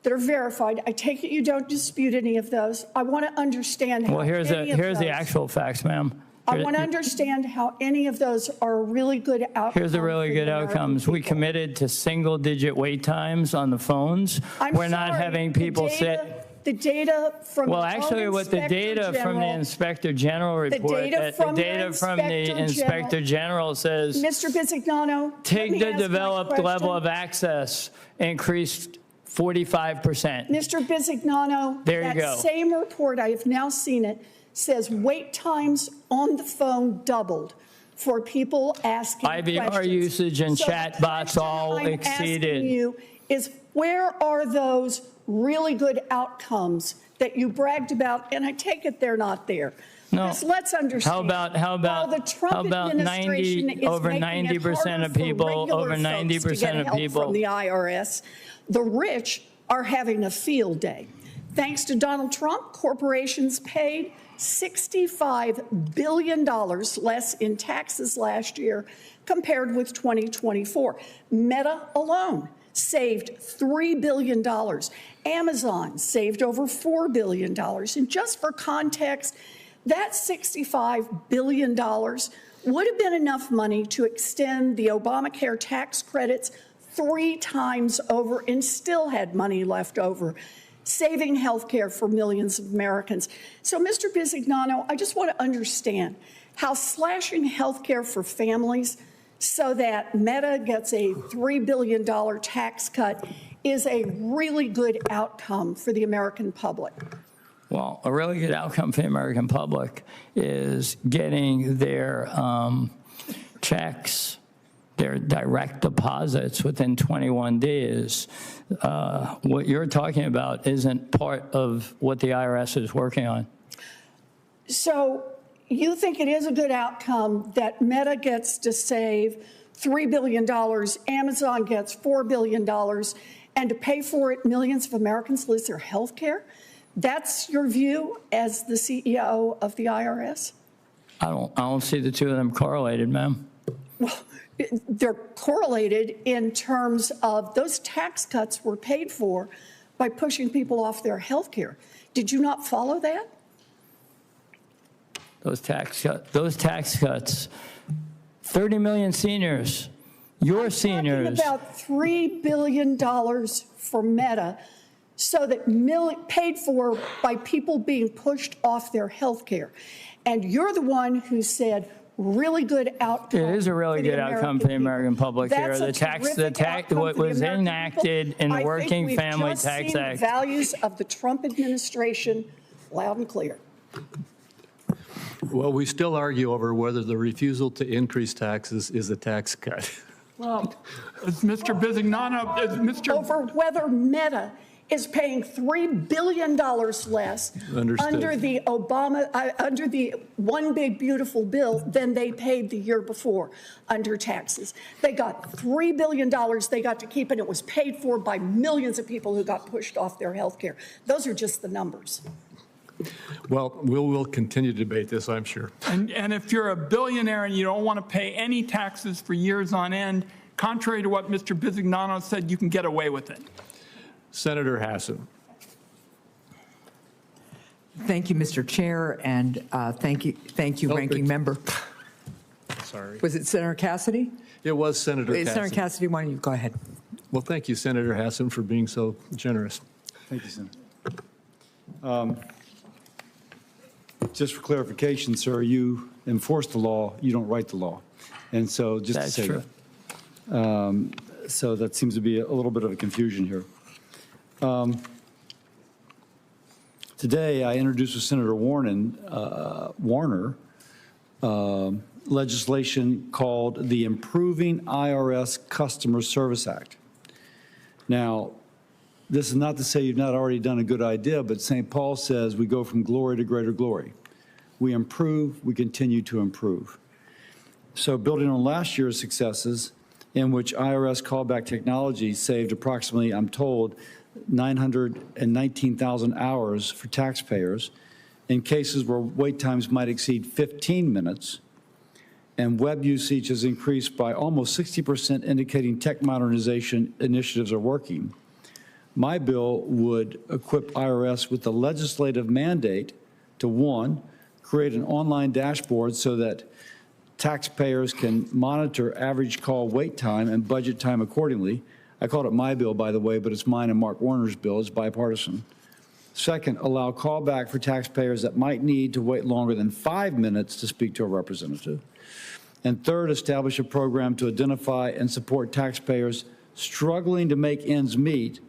that are verified. I take it you don't dispute any of those. I want to understand how here's the actual facts, ma'am. I want to understand how any of those are really good outcomes. Here's the really good outcomes. We committed to single-digit wait times on the phones. We're not having people sit. The data from well, actually, what the data from the Inspector General report, the data from the Inspector General says, Mr. Bisignano, TIG the developed level of access increased 45%. Mr. Bisignano, there you go. That same report, I have now seen it, says wait times on the phone doubled for people asking IVR questions. usage and chat bots all exceeded. You is where are those really good outcomes that you bragged about? And I take it they're not there. No. Because let's understand. How about over 90% of people, over 90% of people from the IRS, the rich are having a field day. Thanks to Donald Trump, corporations paid $65 billion less in taxes last year compared with 2024. Meta alone saved $3 billion. Amazon saved over $4 billion. And just for context, that $65 billion would have been enough money to extend the Obamacare tax credits 3 times over and still had money left over, saving health care for millions of Americans. So, Mr. Bisignano, I just want to understand how slashing health care for families so that Meta gets a $3 billion tax cut is a really good outcome for the American public. Well, a really good outcome for the American public is getting their checks, their direct deposits within 21 days. What you're talking about isn't part of what the IRS is working on. So you think it is a good outcome that Meta gets to save $3 billion, Amazon gets $4 billion, and to pay for it, millions of Americans lose their health care? That's your view as the CEO of the IRS? I don't see the two of them correlated, ma'am. Well, they're correlated in terms of those tax cuts were paid for by pushing people off their health care. Did you not follow that? Those tax cuts, 30 million seniors, your seniors. Talking about $3 billion for Meta, so that paid for by people being pushed off their health care. And you're the one who said, really good outcome. It is a really good outcome for the American public here. The tax, what was enacted in the Working Family Tax Act. The values of the Trump administration loud and clear. Well, we still argue over whether the refusal to increase taxes is a tax cut. Well, as Mr. Bisignano, over whether Meta is paying $3 billion less under the under the one big beautiful bill than they paid the year before under taxes. They got $3 billion they got to keep, and it was paid for by millions of people who got pushed off their health care. Those are just the numbers. Well, we'll continue to debate this, I'm sure. And if you're a billionaire and you don't want to pay any taxes for years on end, contrary to what Mr. Bisignano said, you can get away with it. Senator Hassan. Thank you, Mr. Chair, and thank you, Ranking Member. Sorry. Was it Senator Cassidy? It was Senator Cassidy. Senator Cassidy, why don't you go ahead? Well, thank you, Senator Hassan, for being so generous. Thank you, Senator. Just for clarification, sir, you enforce the law, you don't write the law. And so just to say that. So that seems to be a little bit of a confusion here. Today, I introduced with Senator Warner legislation called the Improving IRS Customer Service Act. Now, this is not to say you've not already done a good idea, but St. Paul says we go from glory to greater glory. We improve, we continue to improve. So building on last year's successes, in which IRS callback technology saved approximately, I'm told, 919,000 hours for taxpayers in cases where wait times might exceed 15 minutes, and web usage has increased by almost 60%, indicating tech modernization initiatives are working. My bill would equip IRS with the legislative mandate to, one, create an online dashboard so that taxpayers can monitor average call wait time and budget time accordingly. I called it my bill, by the way, but it's mine and Mark Warner's bill. It's bipartisan. Second, allow callback for taxpayers that might need to wait longer than 5 minutes to speak to a representative. And third, establish a program to identify and support taxpayers struggling to make ends meet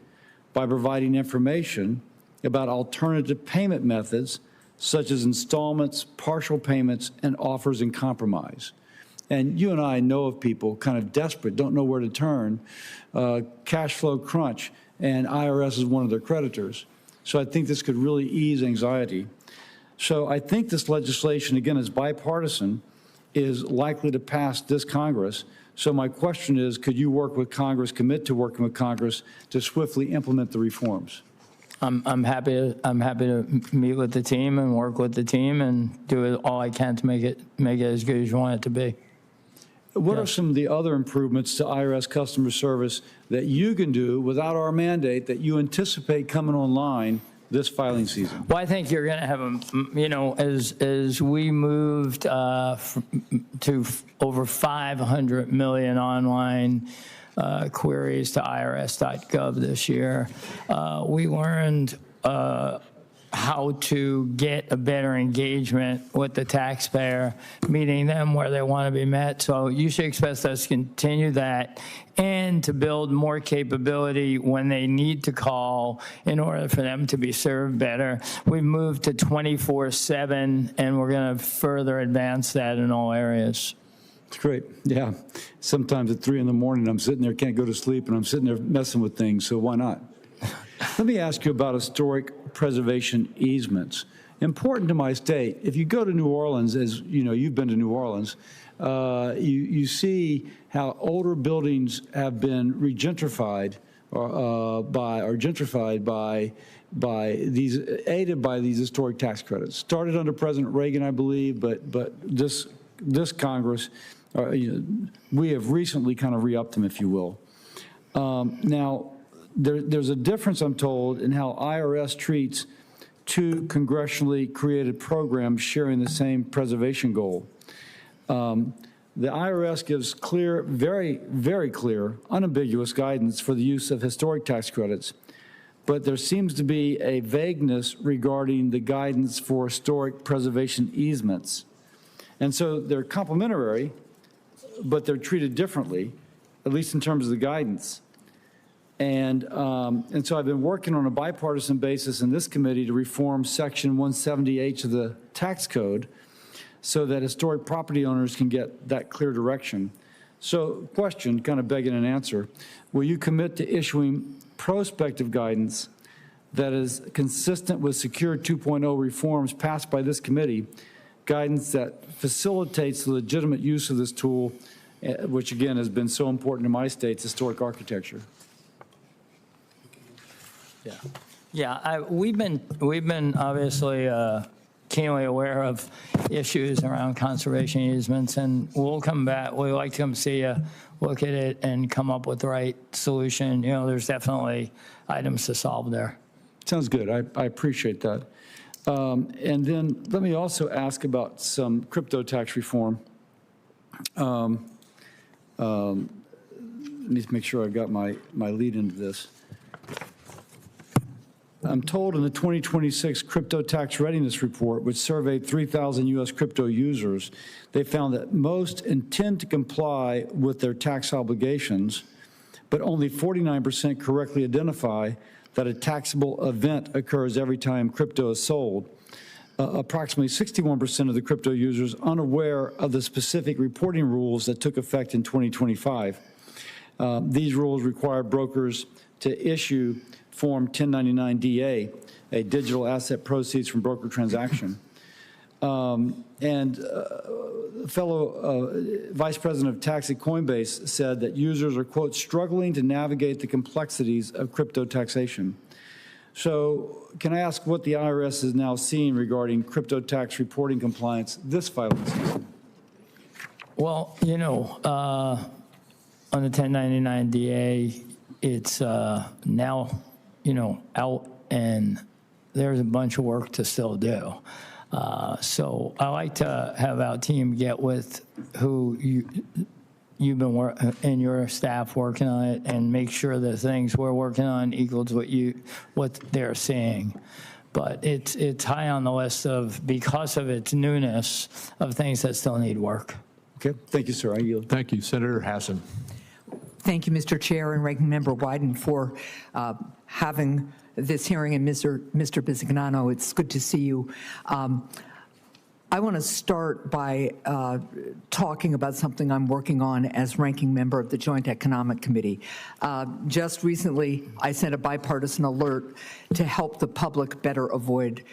by providing information about alternative payment methods such as installments, partial payments, and offers in compromise. And you and I know of people kind of desperate, don't know where to turn, cash flow crunch, and IRS is one of their creditors. So I think this could really ease anxiety. So I think this legislation, again, is bipartisan, is likely to pass this Congress. So my question is, could you work with Congress, commit to working with Congress to swiftly implement the reforms? I'm happy to meet with the team and work with the team and do all I can to make it as good as you want it to be. What are some of the other improvements to IRS customer service that you can do without our mandate that you anticipate coming online this filing season? Well, I think you're going to have them, you know, as we moved to over 500 million online queries to irs.gov this year, we learned how to get a better engagement with the taxpayer, meeting them where they want to be met. So you should expect us to continue that and to build more capability when they need to call in order for them to be served better. We've moved to 24/7, and we're going to further advance that in all areas. It's great. Yeah. Sometimes at 3 in the morning, I'm sitting there, can't go to sleep, and I'm sitting there messing with things, so why not? Let me ask you about historic preservation easements. Important to my state, if you go to New Orleans, as you know, you've been to New Orleans, you see how older buildings have been regentrified by these, aided by these historic tax credits. Started under President Reagan, I believe, but this Congress, we have recently kind of re-upped them, if you will. Now, there's a difference, I'm told, in how IRS treats two congressionally created programs sharing the same preservation goal. The IRS gives clear, very, very clear, unambiguous guidance for the use of historic tax credits, but there seems to be a vagueness regarding the guidance for historic preservation easements. And so they're complementary, but they're treated differently, at least in terms of the guidance. And so I've been working on a bipartisan basis in this committee to reform Section 170H of the tax code so that historic property owners can get that clear direction. So question, kind of begging an answer, will you commit to issuing prospective guidance that is consistent with Secure 2.0 reforms passed by this committee, guidance that facilitates the legitimate use of this tool, which again has been so important to my state's historic architecture? Yeah. Yeah, we've been obviously keenly aware of issues around conservation easements, and we'll come back. We'd like to come see you, look at it, and come up with the right solution. You know, there's definitely items to solve there. Sounds good. I appreciate that. And then let me also ask about some crypto tax reform. Let me make sure I've got my lead into this. I'm told in the 2026 Crypto Tax Readiness Report, which surveyed 3,000 U.S. crypto users, they found that most intend to comply with their tax obligations, but only 49% correctly identify that a taxable event occurs every time crypto is sold. Approximately 61% of the crypto users unaware of the specific reporting rules that took effect in 2025. These rules require brokers to issue Form 1099-DA, a digital asset proceeds from broker transaction. Fellow Vice President of Tax at Coinbase said that users are, quote, struggling to navigate the complexities of crypto taxation. So can I ask what the IRS is now seeing regarding crypto tax reporting compliance this filing season? Well, you know, on the 1099-DA, it's now, you know, out, and there's a bunch of work to still do. So I like to have our team get with who you've been and your staff working on it, and make sure the things we're working on equals what they're seeing. But it's high on the list of, because of its newness, of things that still need work. Okay, thank you, sir. I yield. Thank you, Senator Hassan. Thank you, Mr. Chair and Ranking Member Wyden, for having this hearing, and Mr. Bisignano, it's good to see you. I want to start by talking about something I'm working on as ranking member of the Joint Economic Committee. Just recently, I sent a bipartisan alert to help the public better avoid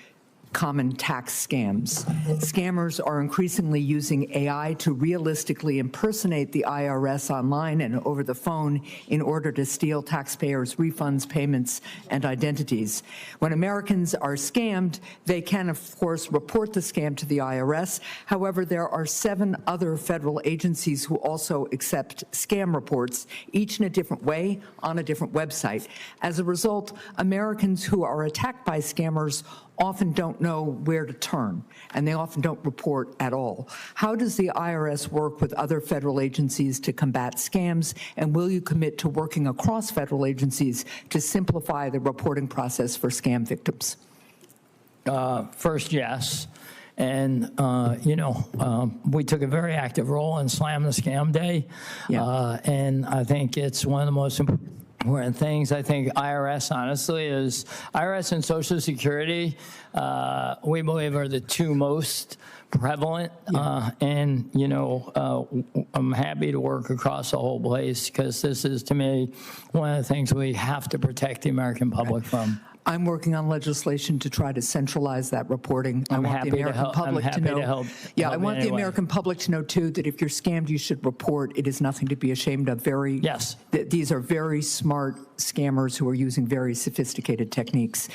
common tax scams. Scammers are increasingly using AI to realistically impersonate the IRS online and over the phone in order to steal taxpayers' refunds, payments, and identities. When Americans are scammed, they can, of course, report the scam to the IRS. However, there are 7 other federal agencies who also accept scam reports, each in a different way on a different website. As a result, Americans who are attacked by scammers often don't know where to turn, and they often don't report at all. How does the IRS work with other federal agencies to combat scams, and will you commit to working across federal agencies to simplify the reporting process for scam victims? First, yes. And, you know, we took a very active role in Slam the Scam Day. Yeah. And I think it's one of the most important things. I think IRS, honestly, is IRS and Social Security, we believe, are the 2 most prevalent. And, you know, I'm happy to work across the whole place, because this is, to me, one of the things we have to protect the American public from. I'm working on legislation to try to centralize that reporting. I want the American public to know. Yeah, I want the American public to know, too, that if you're scammed, you should report. It is nothing to be ashamed of. Yes. These are very smart scammers who are using very sophisticated techniques.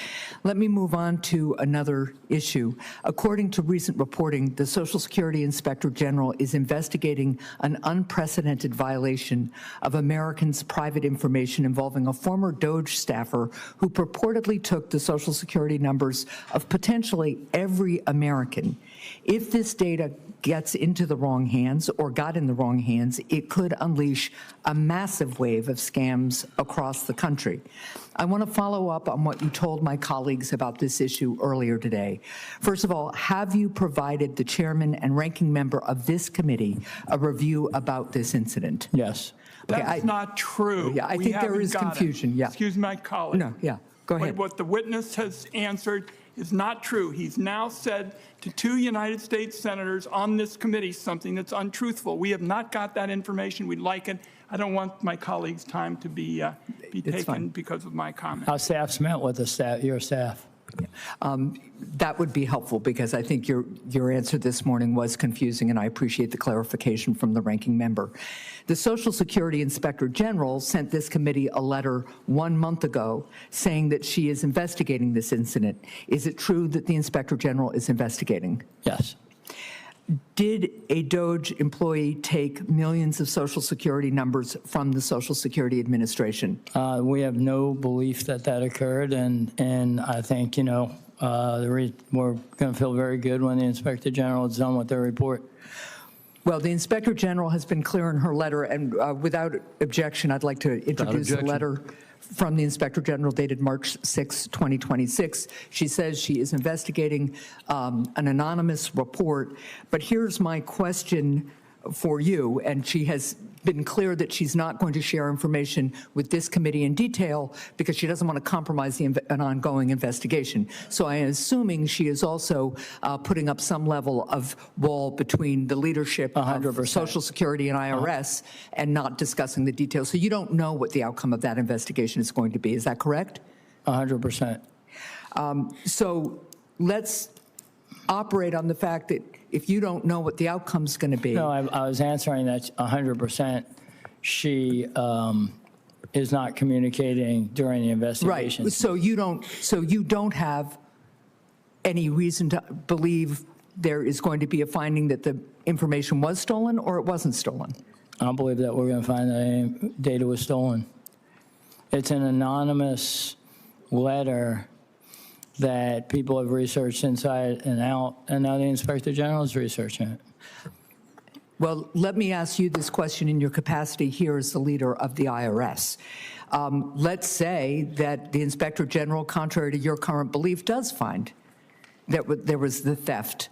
Let me move on to another issue. According to recent reporting, the Social Security Inspector General is investigating an unprecedented violation of Americans' private information involving a former DOJ staffer who purportedly took the Social Security numbers of potentially every American. If this data gets into the wrong hands or got in the wrong hands, it could unleash a massive wave of scams across the country. I want to follow up on what you told my colleagues about this issue earlier today. First of all, have you provided the chairman and ranking member of this committee a review about this incident? Yes. Okay, That's not true. Yeah, I think there is confusion. Yeah. Excuse my colleague. No, yeah, go ahead. What the witness has answered is not true. He's now said to 2 United States senators on this committee something that's untruthful. We have not got that information. We'd like it. I don't want my colleagues' time to be taken because of my comments. Our staff's met with your staff. That would be helpful, because I think your answer this morning was confusing, and I appreciate the clarification from the ranking member. The Social Security Inspector General sent this committee a letter 1 month ago saying that she is investigating this incident. Is it true that the Inspector General is investigating? Yes. Did a DOJ employee take millions of Social Security numbers from the Social Security Administration? We have no belief that that occurred, and I think, you know, we're going to feel very good when the Inspector General is done with their report. Well, the Inspector General has been clear in her letter, and without objection, I'd like to introduce the letter from the Inspector General dated March 6, 2026. She says she is investigating an anonymous report, but here's my question for you, and she has been clear that she's not going to share information with this committee in detail because she doesn't want to compromise an ongoing investigation. So I am assuming she is also putting up some level of wall between the leadership 100%. Of Social Security and IRS and not discussing the details. So you don't know what the outcome of that investigation is going to be. Is that correct? 100%. So let's operate on the fact that if you don't know what the outcome's going to be. No, I was answering that 100%. She is not communicating during the investigation. Right. So you don't have any reason to believe there is going to be a finding that the information was stolen or it wasn't stolen? I don't believe that we're going to find that any data was stolen. It's an anonymous letter that people have researched inside and out, and now the Inspector General is researching it. Well, let me ask you this question in your capacity here as the leader of the IRS. Let's say that the Inspector General, contrary to your current belief, does find that there was the theft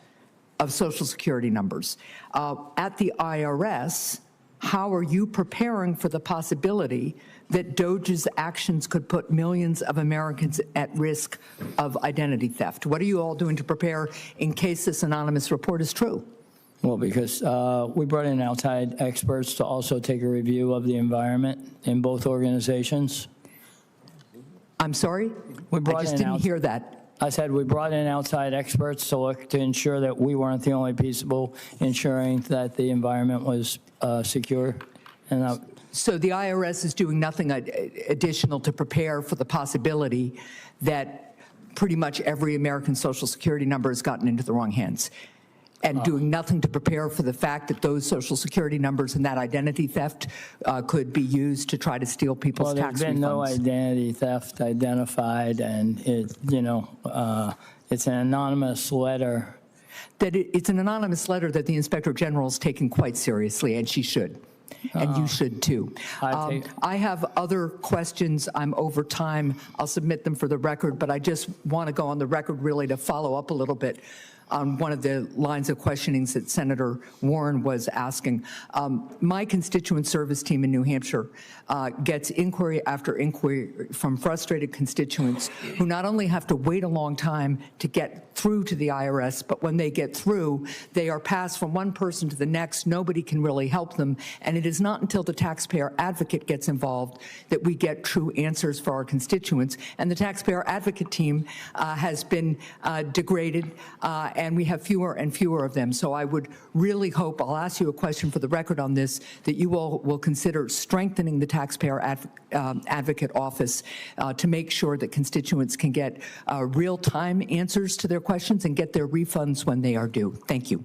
of Social Security numbers. At the IRS, how are you preparing for the possibility that DOJ's actions could put millions of Americans at risk of identity theft? What are you all doing to prepare in case this anonymous report is true? Well, because we brought in outside experts to also take a review of the environment in both organizations. I'm sorry? I just didn't hear that. I said we brought in outside experts to look to ensure that we weren't the only people ensuring that the environment was secure. And so the IRS is doing nothing additional to prepare for the possibility that pretty much every American Social Security number has gotten into the wrong hands, and doing nothing to prepare for the fact that those Social Security numbers and that identity theft could be used to try to steal people's tax refunds. There's been no identity theft identified, and it's an anonymous letter. It's an anonymous letter that the Inspector General is taking quite seriously, and she should. And you should too. I have other questions. I'm over time. I'll submit them for the record, but I just want to go on the record really to follow up a little bit on one of the lines of questionings that Senator Warren was asking. My constituent service team in New Hampshire gets inquiry after inquiry from frustrated constituents who not only have to wait a long time to get through to the IRS, but when they get through, they are passed from one person to the next. Nobody can really help them. And it is not until the taxpayer advocate gets involved that we get true answers for our constituents. And the taxpayer advocate team has been degraded, and we have fewer and fewer of them. So I would really hope, I'll ask you a question for the record on this, that you all will consider strengthening the taxpayer advocate office to make sure that constituents can get real-time answers to their questions and get their refunds when they are due. Thank you.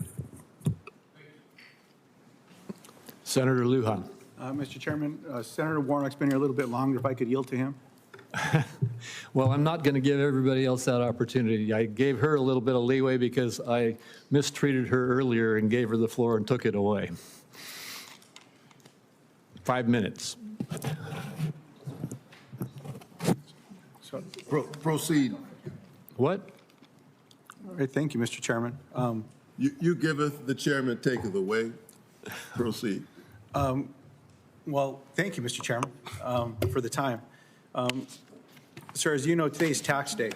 Senator Lujan. Mr. Chairman, Senator Warnock's been here a little bit longer. If I could yield to him. Well, I'm not going to give everybody else that opportunity. I gave her a little bit of leeway because I mistreated her earlier and gave her the floor and took it away. 5 minutes. So, proceed. What? All right, thank you, Mr. Chairman. You giveth, the chairman taketh away. Proceed. Well, thank you, Mr. Chairman, for the time. Sir, as you know, today's tax day,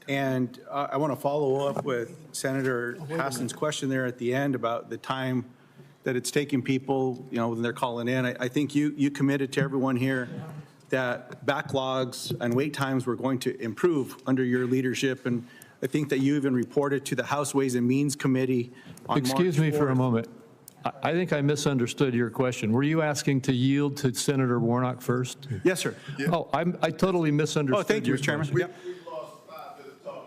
and I want to follow up with Senator Hassan's question there at the end about the time that it's taking people, you know, when they're calling in. I think you committed to everyone here that backlogs and wait times were going to improve under your leadership. And I think that you even reported to the House Ways and Means Committee on Excuse March me for a 4th. moment. I think I misunderstood your question. Were you asking to yield to Senator Warnock first? Yes, sir. Oh, I totally misunderstood. Oh, thank you, your Mr. Chairman. question.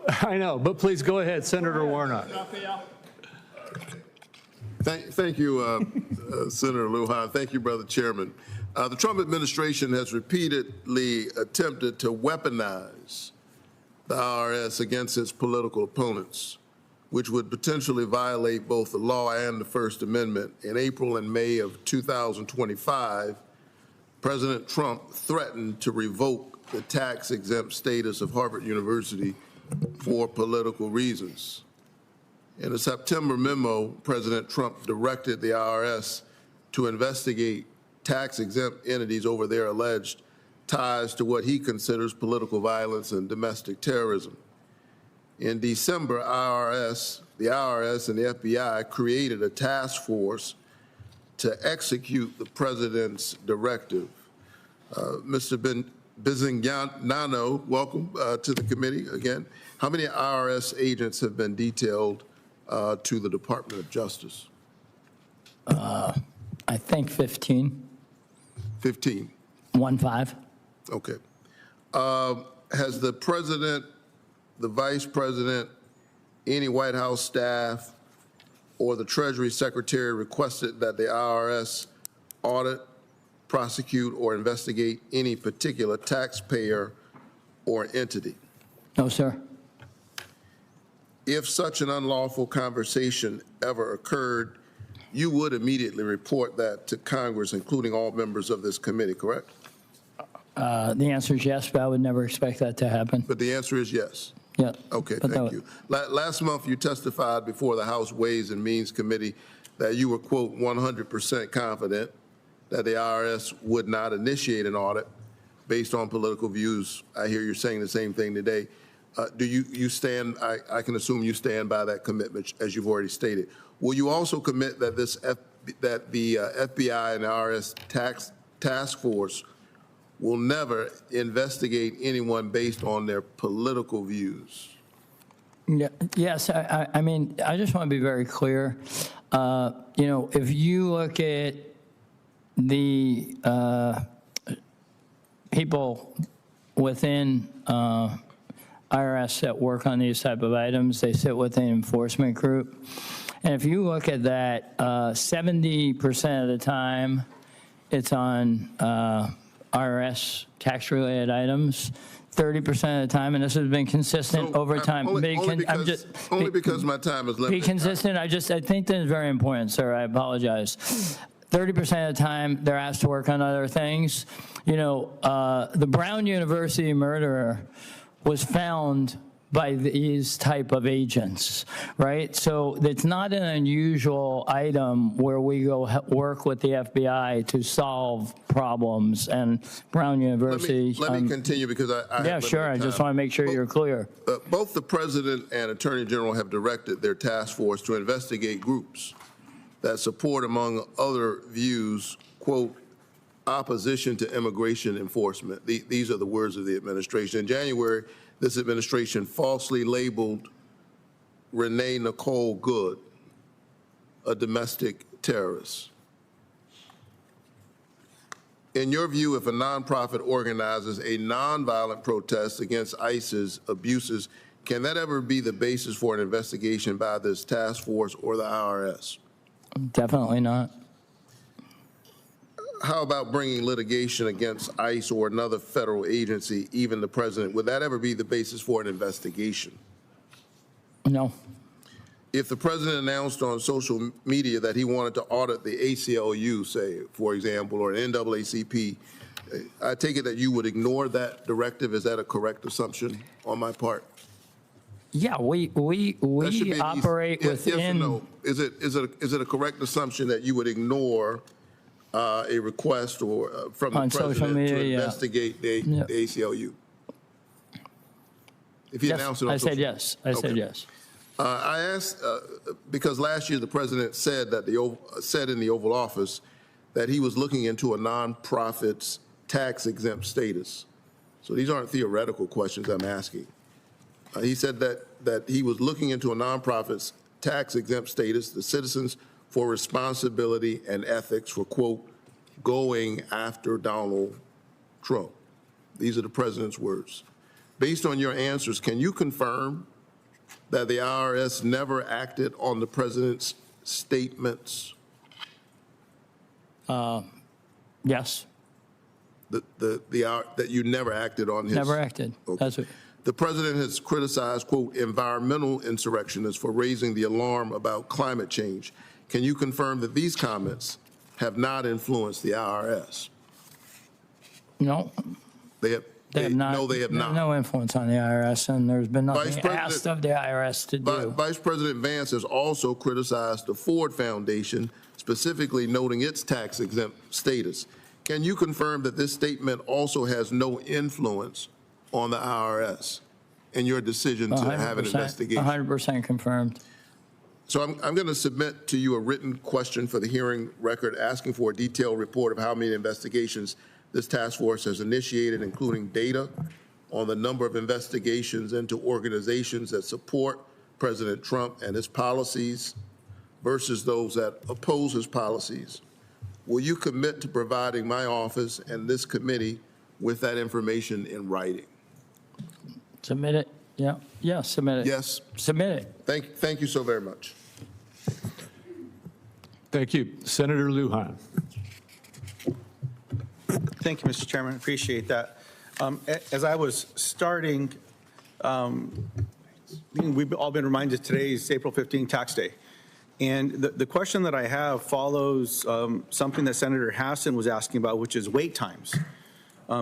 Yep. I know, but please go ahead, Senator Warnock. Thank you, Senator Lujan. Thank you, Brother Chairman. The Trump administration has repeatedly attempted to weaponize the IRS against its political opponents, which would potentially violate both the law and the First Amendment. In April and May of 2025, President Trump threatened to revoke the tax-exempt status of Harvard University for political reasons. In a September memo, President Trump directed the IRS to investigate tax-exempt entities over their alleged ties to what he considers political violence and domestic terrorism. In December, the IRS and the FBI created a task force to execute the president's directive. Mr. Bisignano, welcome to the committee again. How many IRS agents have been detailed to the Department of Justice? I think 15. 15. 1-5. Okay. Has the president, the vice president, any White House staff, or the Treasury Secretary requested that the IRS audit, prosecute, or investigate any particular taxpayer or entity? No, sir. If such an unlawful conversation ever occurred, you would immediately report that to Congress, including all members of this committee, correct? The answer is yes, but I would never expect that to happen. But the answer is yes. Yeah. Okay, But thank you. Last month, you testified before the House Ways and Means Committee that you were, quote, 100% confident that the IRS would not initiate an audit based on political views. I hear you're saying the same thing today. Do you stand, I can assume you stand by that commitment, as you've already stated. Will you also commit that that the FBI and the IRS task force will never investigate anyone based on their political views? Yeah, yes, I mean, I just want to be very clear. You know, if you look at the people within IRS that work on these type of items, they sit within an enforcement group. And if you look at that, 70% of the time, it's on IRS tax-related items. 30% of the time, and this has been consistent over time. Only because my time is limited. Be consistent. I think that is very important, sir. I apologize. 30% of the time, they're asked to work on other things. You know, the Brown University murderer was found by these type of agents, right? So it's not an unusual item where we go work with the FBI to solve problems. And Brown University. Let me continue because I yeah, sure. I just want to make sure you're clear. Both the President and Attorney General have directed their task force to investigate groups that support, among other views, quote, opposition to immigration enforcement. These are the words of the administration. In January, this administration falsely labeled Renee Nicole Good a domestic terrorist. In your view, if a nonprofit organizes a nonviolent protest against ICE's abuses, can that ever be the basis for an investigation by this task force or the IRS? Definitely not. How about bringing litigation against ICE or another federal agency, even the president? Would that ever be the basis for an investigation? No. If the president announced on social media that he wanted to audit the ACLU, say, for example, or an NAACP, I take it that you would ignore that directive. Is that a correct assumption on my part? Yeah, we operate within. Yes or no? Is it a correct assumption that you would ignore a request or from the president to investigate the ACLU? If he announced it on social media. I said yes. I asked because last year the president said that said in the Oval Office that he was looking into a nonprofit's tax-exempt status. So these aren't theoretical questions I'm asking. He said that he was looking into a nonprofit's tax-exempt status, the Citizens for Responsibility and Ethics for, quote, going after Donald Trump. These are the president's words. Based on your answers, can you confirm that the IRS never acted on the president's statements? Yes. That you never acted on his? Never acted. Okay. That's it. The president has criticized, quote, environmental insurrectionists for raising the alarm about climate change. Can you confirm that these comments have not influenced the IRS? No. They have not. No, they have not. No influence on the IRS, and there's been nothing asked of the IRS to do. Vice President Vance has also criticized the Ford Foundation, specifically noting its tax-exempt status. Can you confirm that this statement also has no influence on the IRS in your decision to have an investigation? 100% confirmed. So I'm going to submit to you a written question for the hearing record asking for a detailed report of how many investigations this task force has initiated, including data on the number of investigations into organizations that support President Trump and his policies versus those that oppose his policies. Will you commit to providing my office and this committee with that information in writing? Submit it. Yeah. Yeah, submit it. Yes. Submit it. Thank you so very much. Thank you. Senator Lujan. Thank you, Mr. Chairman. Appreciate that. As I was starting, we've all been reminded today is April 15 tax day. And the question that I have follows something that Senator Hassan was asking about, which is wait times.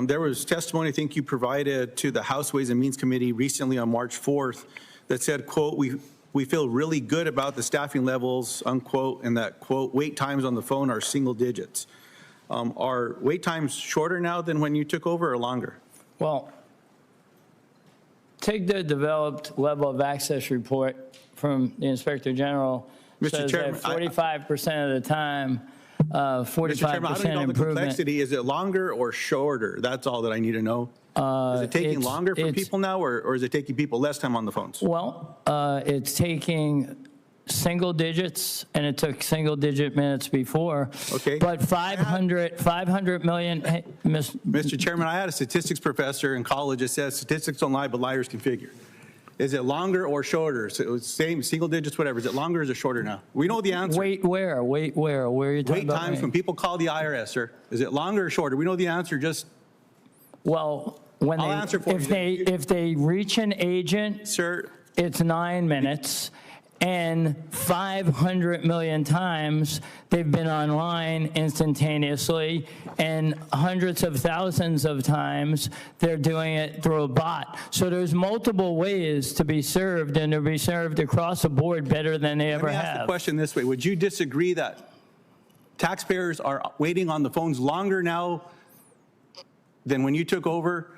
There was testimony I think you provided to the House Ways and Means Committee recently on March 4th that said, quote, we feel really good about the staffing levels, unquote, and that, quote, wait times on the phone are single digits. Are wait times shorter now than when you took over or longer? Well, take the developed level of access report from the Inspector General. Mr. Says Chairman, that 45% of the time, 45% Mr. Chairman, I don't know the improvement. complexity. Is it longer or shorter? That's all that I need to know. Is it taking longer for people now, or is it taking people less time on the phones? Well, it's taking single digits, and it took single-digit minutes before. Okay. But 500 million. Hey, Mr. Chairman, I had a statistics professor in college that says statistics don't lie, but liars can figure. Is it longer or shorter? So it's same, single digits, whatever. Is it longer or is it shorter now? We know the answer. Wait where? Wait where? Where are you talking Wait about? times when people call the IRS, sir. Is it longer or shorter? We know the answer. Just well, when I'll answer for you. If they reach an agent, sir, it's 9 minutes. And 500 million times they've been online instantaneously, and hundreds of thousands of times they're doing it through a bot. So there's multiple ways to be served, and to be served across the board better than they ever have. Let me ask the question this way. Would you disagree that taxpayers are waiting on the phones longer now than when you took over?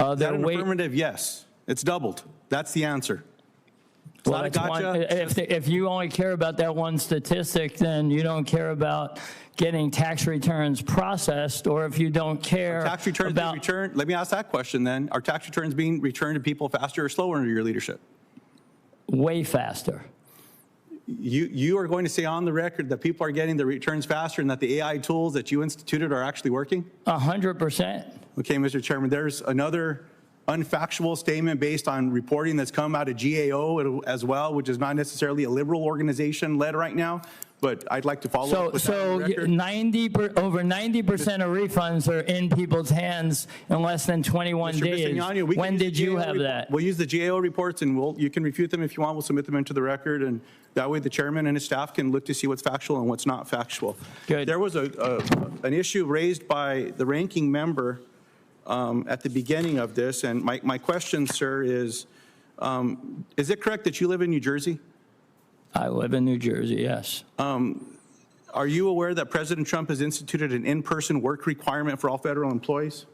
Is that an affirmative? Yes. It's doubled. That's the answer. Well, if you only care about that one statistic, then you don't care about getting tax returns processed, or if you don't care tax returns about being returned. Let me ask that question then. Are tax returns being returned to people faster or slower under your leadership? Way faster. You are going to say on the record that people are getting the returns faster and that the AI tools that you instituted are actually working? 100%. Okay, Mr. Chairman, there's another unfactual statement based on reporting that's come out of GAO as well, which is not necessarily a liberal organization led right now, but I'd like to follow up with that on the record. Over 90% of refunds are in people's hands in less than 21 Mr. days. Bisignano, When did you have that? We'll use the GAO reports, and you can refute them if you want. We'll submit them into the record, and that way the chairman and his staff can look to see what's factual and what's not factual. Good. There was an issue raised by the ranking member at the beginning of this, and my question, sir, is it correct that you live in New Jersey? I live in New Jersey, yes. Are you aware that President Trump has instituted an in-person work requirement for all federal employees?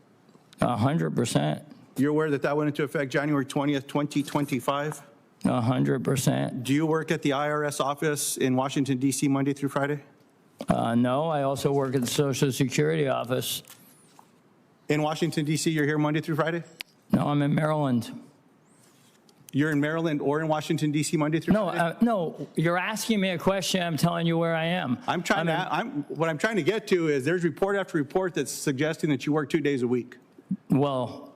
100%. You're aware that that went into effect January 20th, 2025? 100%. Do you work at the IRS office in Washington, D.C. Monday through Friday? No, I also work at the Social Security office. In Washington, D.C., you're here Monday through Friday? No, I'm in Maryland. You're in Maryland or in Washington, D.C. Monday through Friday? No, you're asking me a question. I'm telling you where I am. What I'm trying to get to is there's report after report that's suggesting that you work 2 days a week. Well,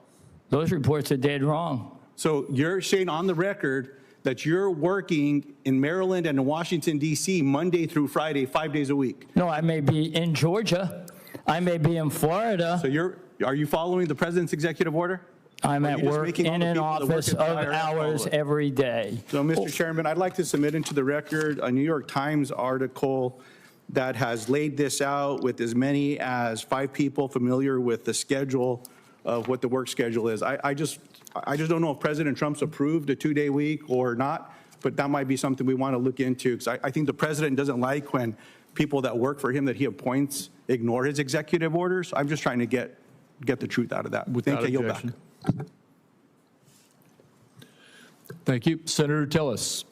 those reports are dead wrong. So you're saying on the record that you're working in Maryland and in Washington, D.C. Monday through Friday, 5 days a week. No, I may be in Georgia. I may be in Florida. So are you following the president's executive order? I'm at work in an office of hours every day. So, Mr. Chairman, I'd like to submit into the record a New York Times article that has laid this out with as many as 5 people familiar with the schedule of what the work schedule is. I just don't know if President Trump's approved a 2-day week or not, but that might be something we want to look into, because I think the president doesn't like when people that work for him that he appoints ignore his executive orders. I'm just trying to get the truth out of that. Without Thank you. Yield objection. back. Thank you. Senator Tillis.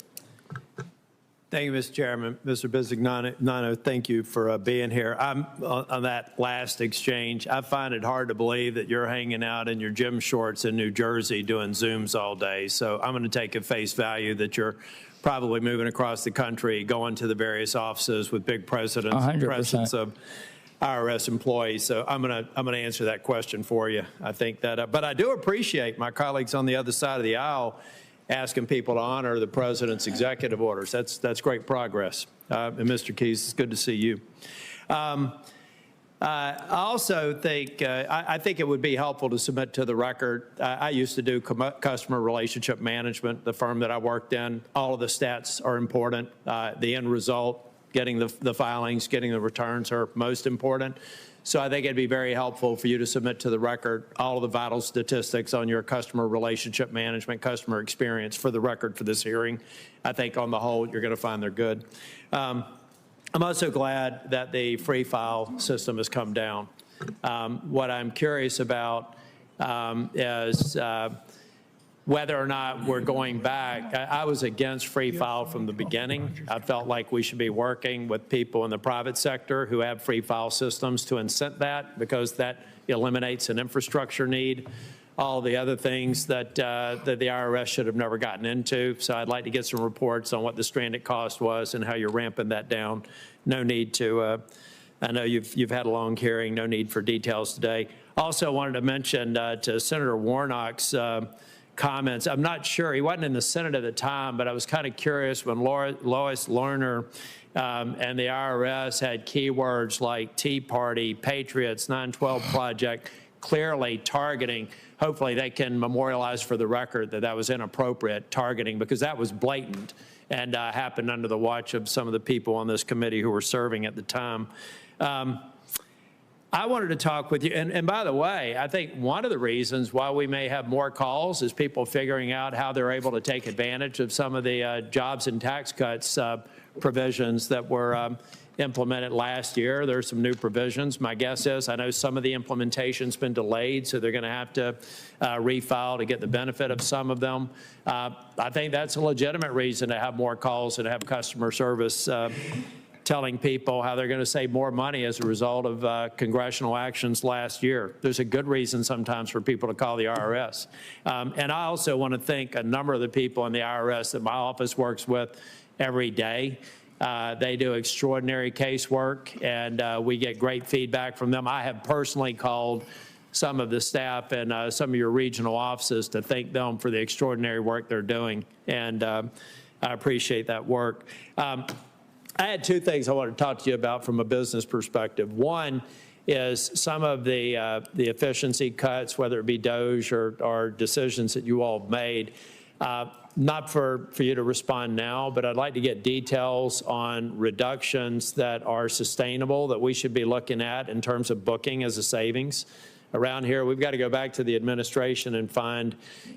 Thank you, Mr. Chairman. Mr. Bisignano, thank you for being here. On that last exchange, I find it hard to believe that you're hanging out in your gym shorts in New Jersey doing Zooms all day. So I'm going to take at face value that you're probably moving across the country, going to the various offices with big presence of IRS employees. So I'm going to answer that question for you. I think that, but I do appreciate my colleagues on the other side of the aisle asking people to honor the president's executive orders. That's great progress. And Mr. Keyes, it's good to see you. I also think I think it would be helpful to submit to the record. I used to do customer relationship management, the firm that I worked in. All of the stats are important. The end result, getting the filings, getting the returns are most important. So I think it'd be very helpful for you to submit to the record all of the vital statistics on your customer relationship management, customer experience for the record for this hearing. I think on the whole, you're going to find they're good. I'm also glad that the free file system has come down. What I'm curious about is whether or not we're going back. I was against free file from the beginning. I felt like we should be working with people in the private sector who have free file systems to incent that, because that eliminates an infrastructure need, all the other things that the IRS should have never gotten into. So I'd like to get some reports on what the stranded cost was and how you're ramping that down. No need to, I know you've had a long hearing, no need for details today. Also wanted to mention to Senator Warnock's comments. I'm not sure, he wasn't in the Senate at the time, but I was kind of curious when Lois Lerner and the IRS had keywords like Tea Party, Patriots, 9/12 Project, clearly targeting. Hopefully they can memorialize for the record that that was inappropriate targeting, because that was blatant and happened under the watch of some of the people on this committee who were serving at the time. I wanted to talk with you, and by the way, I think one of the reasons why we may have more calls is people figuring out how they're able to take advantage of some of the jobs and tax cuts provisions that were implemented last year. There's some new provisions. My guess is, I know some of the implementation's been delayed, so they're going to have to refile to get the benefit of some of them. I think that's a legitimate reason to have more calls and have customer service telling people how they're going to save more money as a result of congressional actions last year. There's a good reason sometimes for people to call the IRS. And I also want to thank a number of the people in the IRS that my office works with every day. They do extraordinary casework, and we get great feedback from them. I have personally called some of the staff and some of your regional offices to thank them for the extraordinary work they're doing, and I appreciate that work. I had two things I want to talk to you about from a business perspective. One is some of the efficiency cuts, whether it be DOGE or decisions that you all have made. Not for you to respond now, but I'd like to get details on reductions that are sustainable that we should be looking at in terms of booking as a savings. Around here, we've got to go back to the administration and find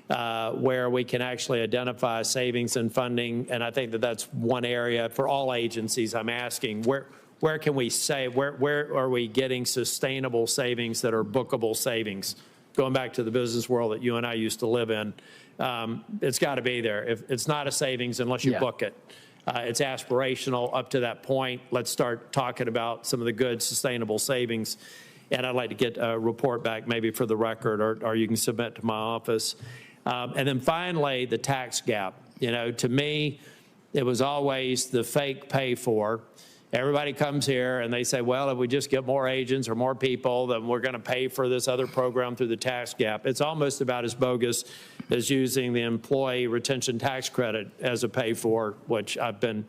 where we can actually identify savings and funding. And I think that that's one area for all agencies. I'm asking, where can we save? Where are we getting sustainable savings that are bookable savings? Going back to the business world that you and I used to live in, it's got to be there. If it's not a savings unless you book it. It's aspirational up to that point. Let's start talking about some of the good sustainable savings. And I'd like to get a report back maybe for the record, or you can submit to my office. And then finally, the tax gap. You know, to me, it was always the fake pay for. Everybody comes here and they say, well, if we just get more agents or more people, then we're going to pay for this other program through the tax gap. It's almost about as bogus as using the employee retention tax credit as a pay for, which I've been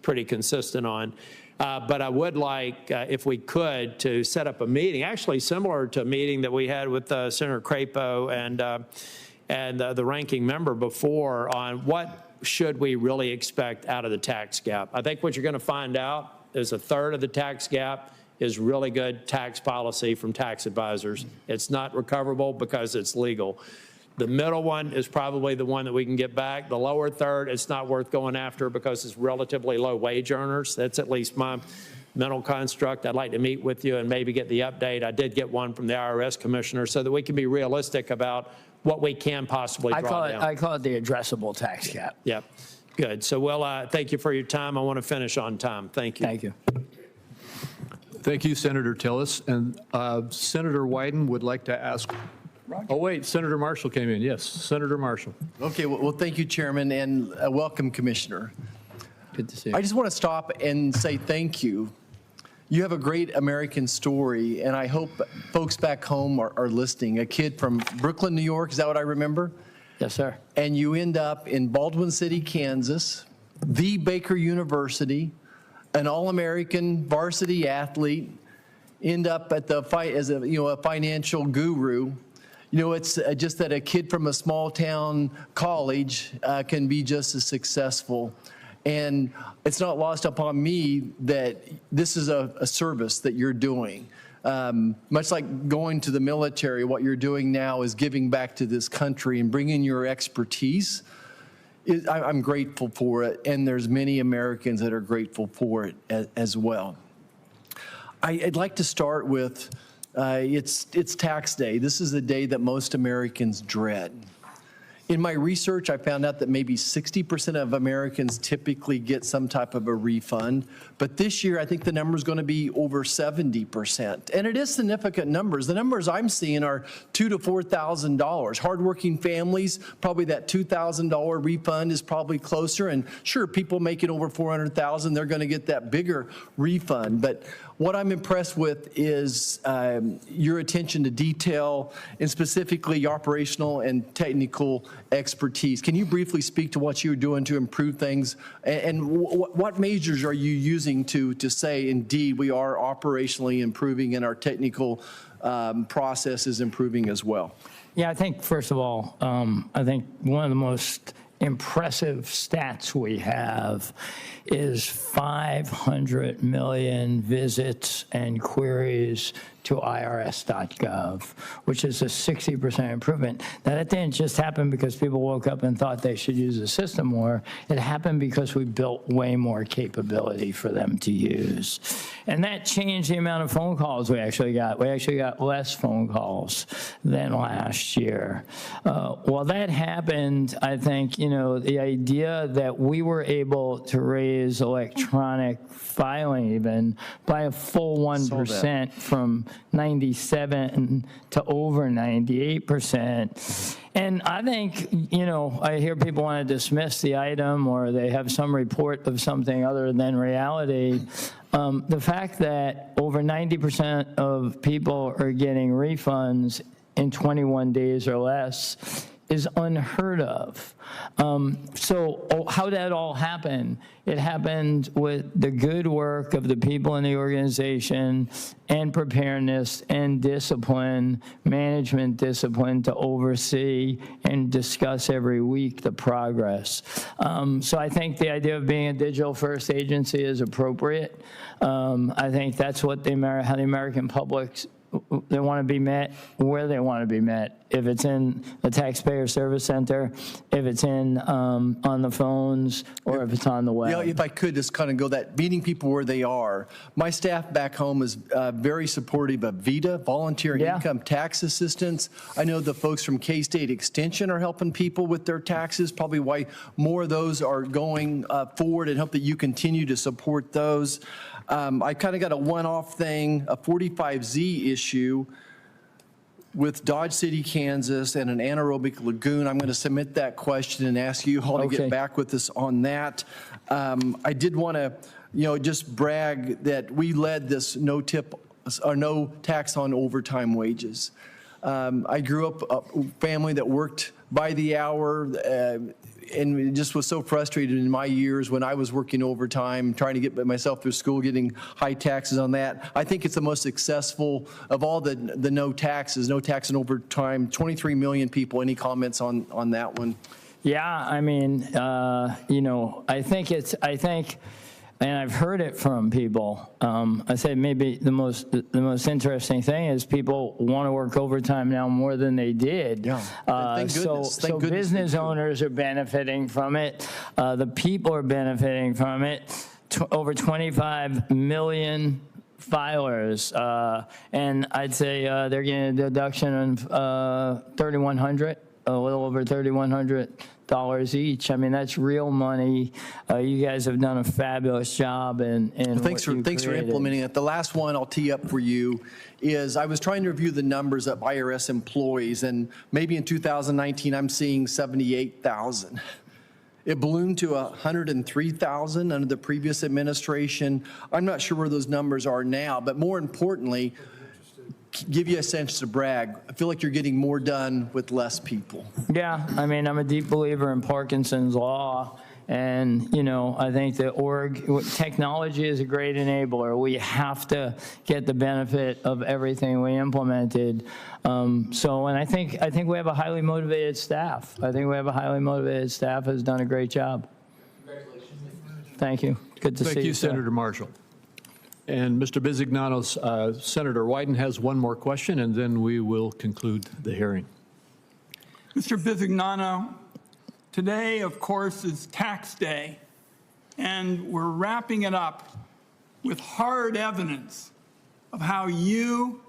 pretty consistent on. But I would like, if we could, to set up a meeting, actually similar to a meeting that we had with Senator Crapo and the ranking member before on what should we really expect out of the tax gap. I think what you're going to find out is a third of the tax gap is really good tax policy from tax advisors. It's not recoverable because it's legal. The middle one is probably the one that we can get back. The lower third, it's not worth going after because it's relatively low wage earners. That's at least my mental construct. I'd like to meet with you and maybe get the update. I did get one from the IRS commissioner so that we can be realistic about what we can possibly draw down. I call it the addressable tax cap. Yep. Good. So, well, thank you for your time. I want to finish on time. Thank you. Thank you. Thank you, Senator Tillis. And Senator Wyden would like to ask. Oh, wait, Senator Marshall came in. Yes, Senator Marshall. Okay, well, thank you, Chairman, and welcome, Commissioner. Good to see you. I just want to stop and say thank you. You have a great American story, and I hope folks back home are listening. A kid from Brooklyn, New York, is that what I remember? Yes, sir. And you end up in Baldwin City, Kansas, the Baker University, an All-American varsity athlete, end up at the as a financial guru. You know, it's just that a kid from a small town college can be just as successful. And it's not lost upon me that this is a service that you're doing. Much like going to the military, what you're doing now is giving back to this country and bringing your expertise. I'm grateful for it, and there's many Americans that are grateful for it as well. I'd like to start with, it's tax day. This is a day that most Americans dread. In my research, I found out that maybe 60% of Americans typically get some type of a refund. But this year, I think the number is going to be over 70%. And it is significant numbers. The numbers I'm seeing are $2,000 to $4,000. Hardworking families, probably that $2,000 refund is probably closer. And sure, people making over $400,000, they're going to get that bigger refund. But what I'm impressed with is your attention to detail and specifically your operational and technical expertise. Can you briefly speak to what you're doing to improve things, and what measures are you using to say, indeed, we are operationally improving and our technical process is improving as well? Yeah, I think, first of all, I think one of the most impressive stats we have is 500 million visits and queries to irs.gov, which is a 60% improvement. Now, that didn't just happen because people woke up and thought they should use the system more. It happened because we built way more capability for them to use. And that changed the amount of phone calls we actually got. We actually got less phone calls than last year. While that happened, I think, you know, the idea that we were able to raise electronic filing even by a full 1% from 97 to over 98%. And I think, you know, I hear people want to dismiss the item or they have some report of something other than reality. The fact that over 90% of people are getting refunds in 21 days or less is unheard of. So how did that all happen? It happened with the good work of the people in the organization and preparedness and discipline, management discipline to oversee and discuss every week the progress. So I think the idea of being a digital-first agency is appropriate. I think that's what how the American public, they want to be met where they want to be met. If it's in the taxpayer service center, if it's in on the phones, or if it's on the web. Yeah, if I could just kind of go that, meeting people where they are. My staff back home is very supportive of VITA, volunteer income tax assistance. I know the folks from K-State Extension are helping people with their taxes, probably why more of those are going forward, and hope that you continue to support those. I kind of got a one-off thing, a 45Z issue with Dodge City, Kansas, and an anaerobic lagoon. I'm going to submit that question and ask you all to get back with us on that. I did want to, just brag that we led this no tax on overtime wages. I grew up a family that worked by the hour, and just was so frustrated in my years when I was working overtime, trying to get myself through school, getting high taxes on that. I think it's the most successful of all the no taxes, no tax on overtime, 23 million people. Any comments on that one? Yeah, I mean, I think, and I've heard it from people. I say maybe the most interesting thing is people want to work overtime now more than they did. Yeah. So business owners are benefiting from it. The people are benefiting from it. Over 25 million filers, and I'd say they're getting a deduction of $3,100, a little over $3,100 each. I mean, that's real money. You guys have done a fabulous job. And thanks for implementing it. The last one I'll tee up for you is I was trying to review the numbers of IRS employees, and maybe in 2019 I'm seeing 78,000. It ballooned to 103,000 under the previous administration. I'm not sure where those numbers are now, but more importantly, give you a sense to brag. I feel like you're getting more done with less people. Yeah, I mean, I'm a deep believer in Parkinson's law, and I think that technology is a great enabler. We have to get the benefit of everything we implemented. And I think we have a highly motivated staff. I think we have a highly motivated staff has done a great job. Congratulations. Thank you. Good to see you. Thank you, Senator Marshall. And Mr. Bisignano's, Senator Wyden has one more question, and then we will conclude the hearing. Mr. Bisignano, today, of course, is tax day, and we're wrapping it up with hard evidence of how you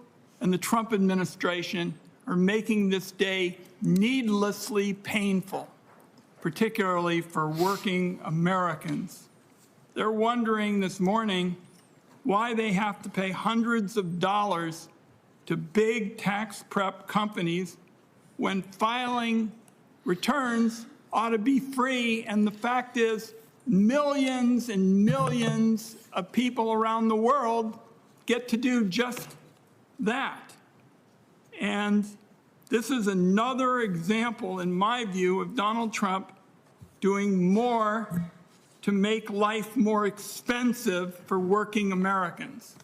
and the Trump administration are making this day needlessly painful, particularly for working Americans. They're wondering this morning why they have to pay hundreds of dollars to big tax prep companies when filing returns ought to be free. And the fact is, millions and millions of people around the world get to do just that. And this is another example, in my view, of Donald Trump doing more to make life more expensive for working Americans.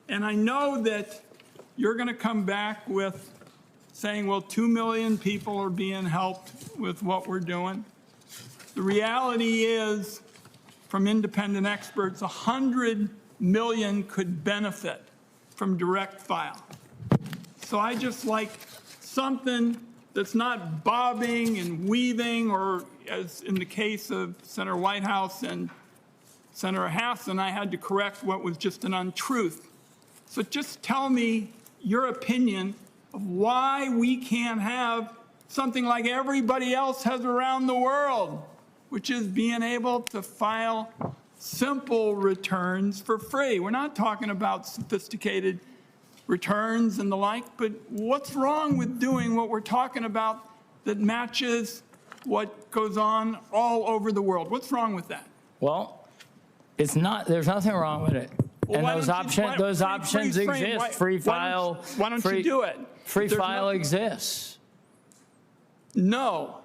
And I know that you're going to come back with saying, well, 2 million people are being helped with what we're doing. The reality is, from independent experts, 100 million could benefit from direct file. So I just like something that's not bobbing and weaving, or as in the case of Senator Whitehouse and Senator Hassan, I had to correct what was just an untruth. So just tell me your opinion of why we can't have something like everybody else has around the world, which is being able to file simple returns for free. We're not talking about sophisticated returns and the like, but what's wrong with doing what we're talking about that matches what goes on all over the world? What's wrong with that? Well, it's not. There's nothing wrong with it. Well, and those options exist. Free file. Why don't you do it? Free file exists. No,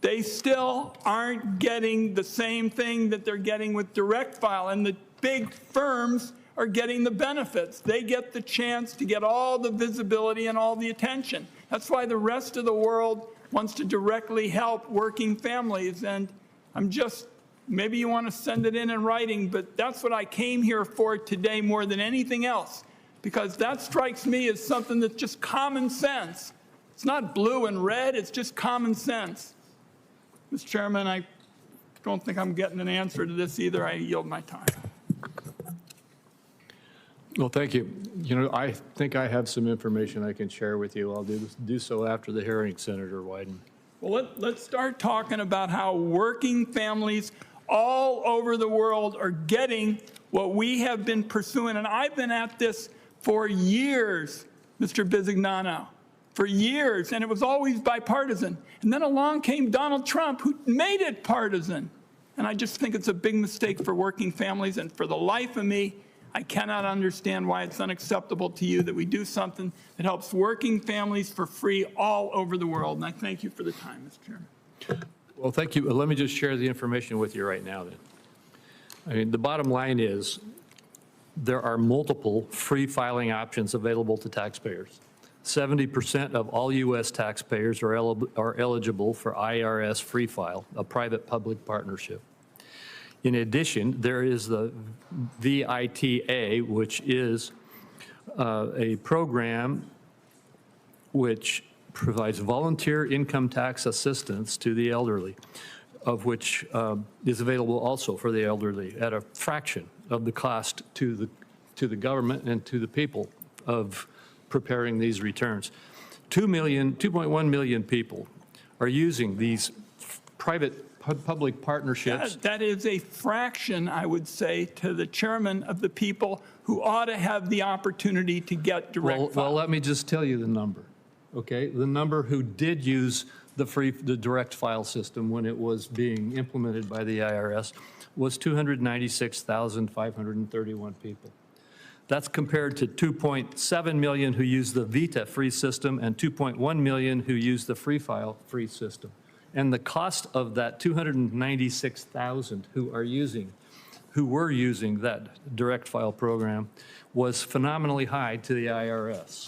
they still aren't getting the same thing that they're getting with direct file, and the big firms are getting the benefits. They get the chance to get all the visibility and all the attention. That's why the rest of the world wants to directly help working families. And I'm just, maybe you want to send it in writing, but that's what I came here for today more than anything else, because that strikes me as something that's just common sense. It's not blue and red, it's just common sense. Mr. Chairman, I don't think I'm getting an answer to this either. I yield my time. Well, thank you. I think I have some information I can share with you. I'll do so after the hearing, Senator Wyden. Well, let's start talking about how working families all over the world are getting what we have been pursuing, and I've been at this for years, Mr. Bisignano, for years, and it was always bipartisan. And then along came Donald Trump, who made it partisan. And I just think it's a big mistake for working families, and for the life of me, I cannot understand why it's unacceptable to you that we do something that helps working families for free all over the world. And I thank you for the time, Mr. Chairman. Well, thank you. Let me just share the information with you right now then. I mean, the bottom line is there are multiple free filing options available to taxpayers. 70% of all U.S. taxpayers are eligible for IRS free file, a private-public partnership. In addition, there is the VITA, which is a program which provides volunteer income tax assistance to the elderly, of which is available also for the elderly at a fraction of the cost to the government and to the people of preparing these returns. 2.1 million people are using these private public partnerships. That is a fraction, I would say, to the chairman of the people who ought to have the opportunity to get direct file. Well, let me just tell you the number, okay? The number who did use the direct file system when it was being implemented by the IRS was 296,531 people. That's compared to 2.7 million who use the VITA free system and 2.1 million who use the free file free system. And the cost of that 296,000 who were using that direct file program was phenomenally high to the IRS.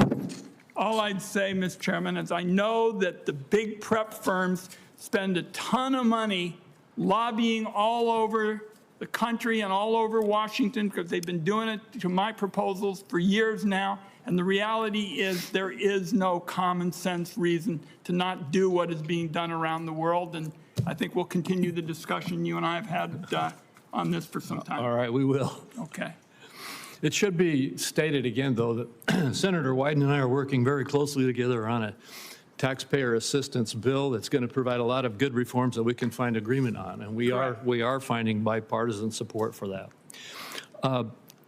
All I'd say, Mr. Chairman, is I know that the big prep firms spend a ton of money lobbying all over the country and all over Washington because they've been doing it to my proposals for years now. And the reality is there is no common sense reason to not do what is being done around the world. And I think we'll continue the discussion you and I have had on this for some time. All right, we will. Okay. It should be stated again, though, that Senator Wyden and I are working very closely together on a taxpayer assistance bill that's going to provide a lot of good reforms that we can find agreement on. And we are finding bipartisan support for that.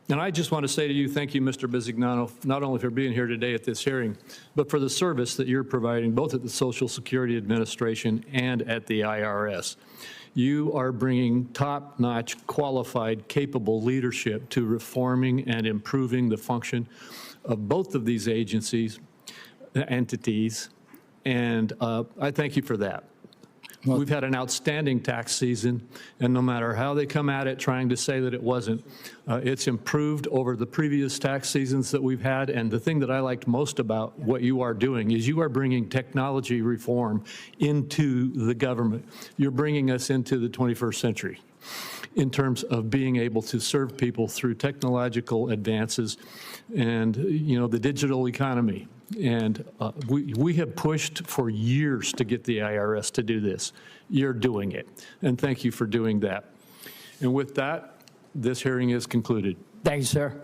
And I just want to say to you, thank you, Mr. Bisignano, not only for being here today at this hearing, but for the service that you're providing both at the Social Security Administration and at the IRS. You are bringing top-notch, qualified, capable leadership to reforming and improving the function of both of these agencies, entities, and I thank you for that. We've had an outstanding tax season, and no matter how they come at it trying to say that it wasn't, it's improved over the previous tax seasons that we've had. And the thing that I liked most about what you are doing is you are bringing technology reform into the government. You're bringing us into the 21st century in terms of being able to serve people through technological advances and, you know, the digital economy. And we have pushed for years to get the IRS to do this. You're doing it. And thank you for doing that. And with that, this hearing is concluded. Thank you, sir.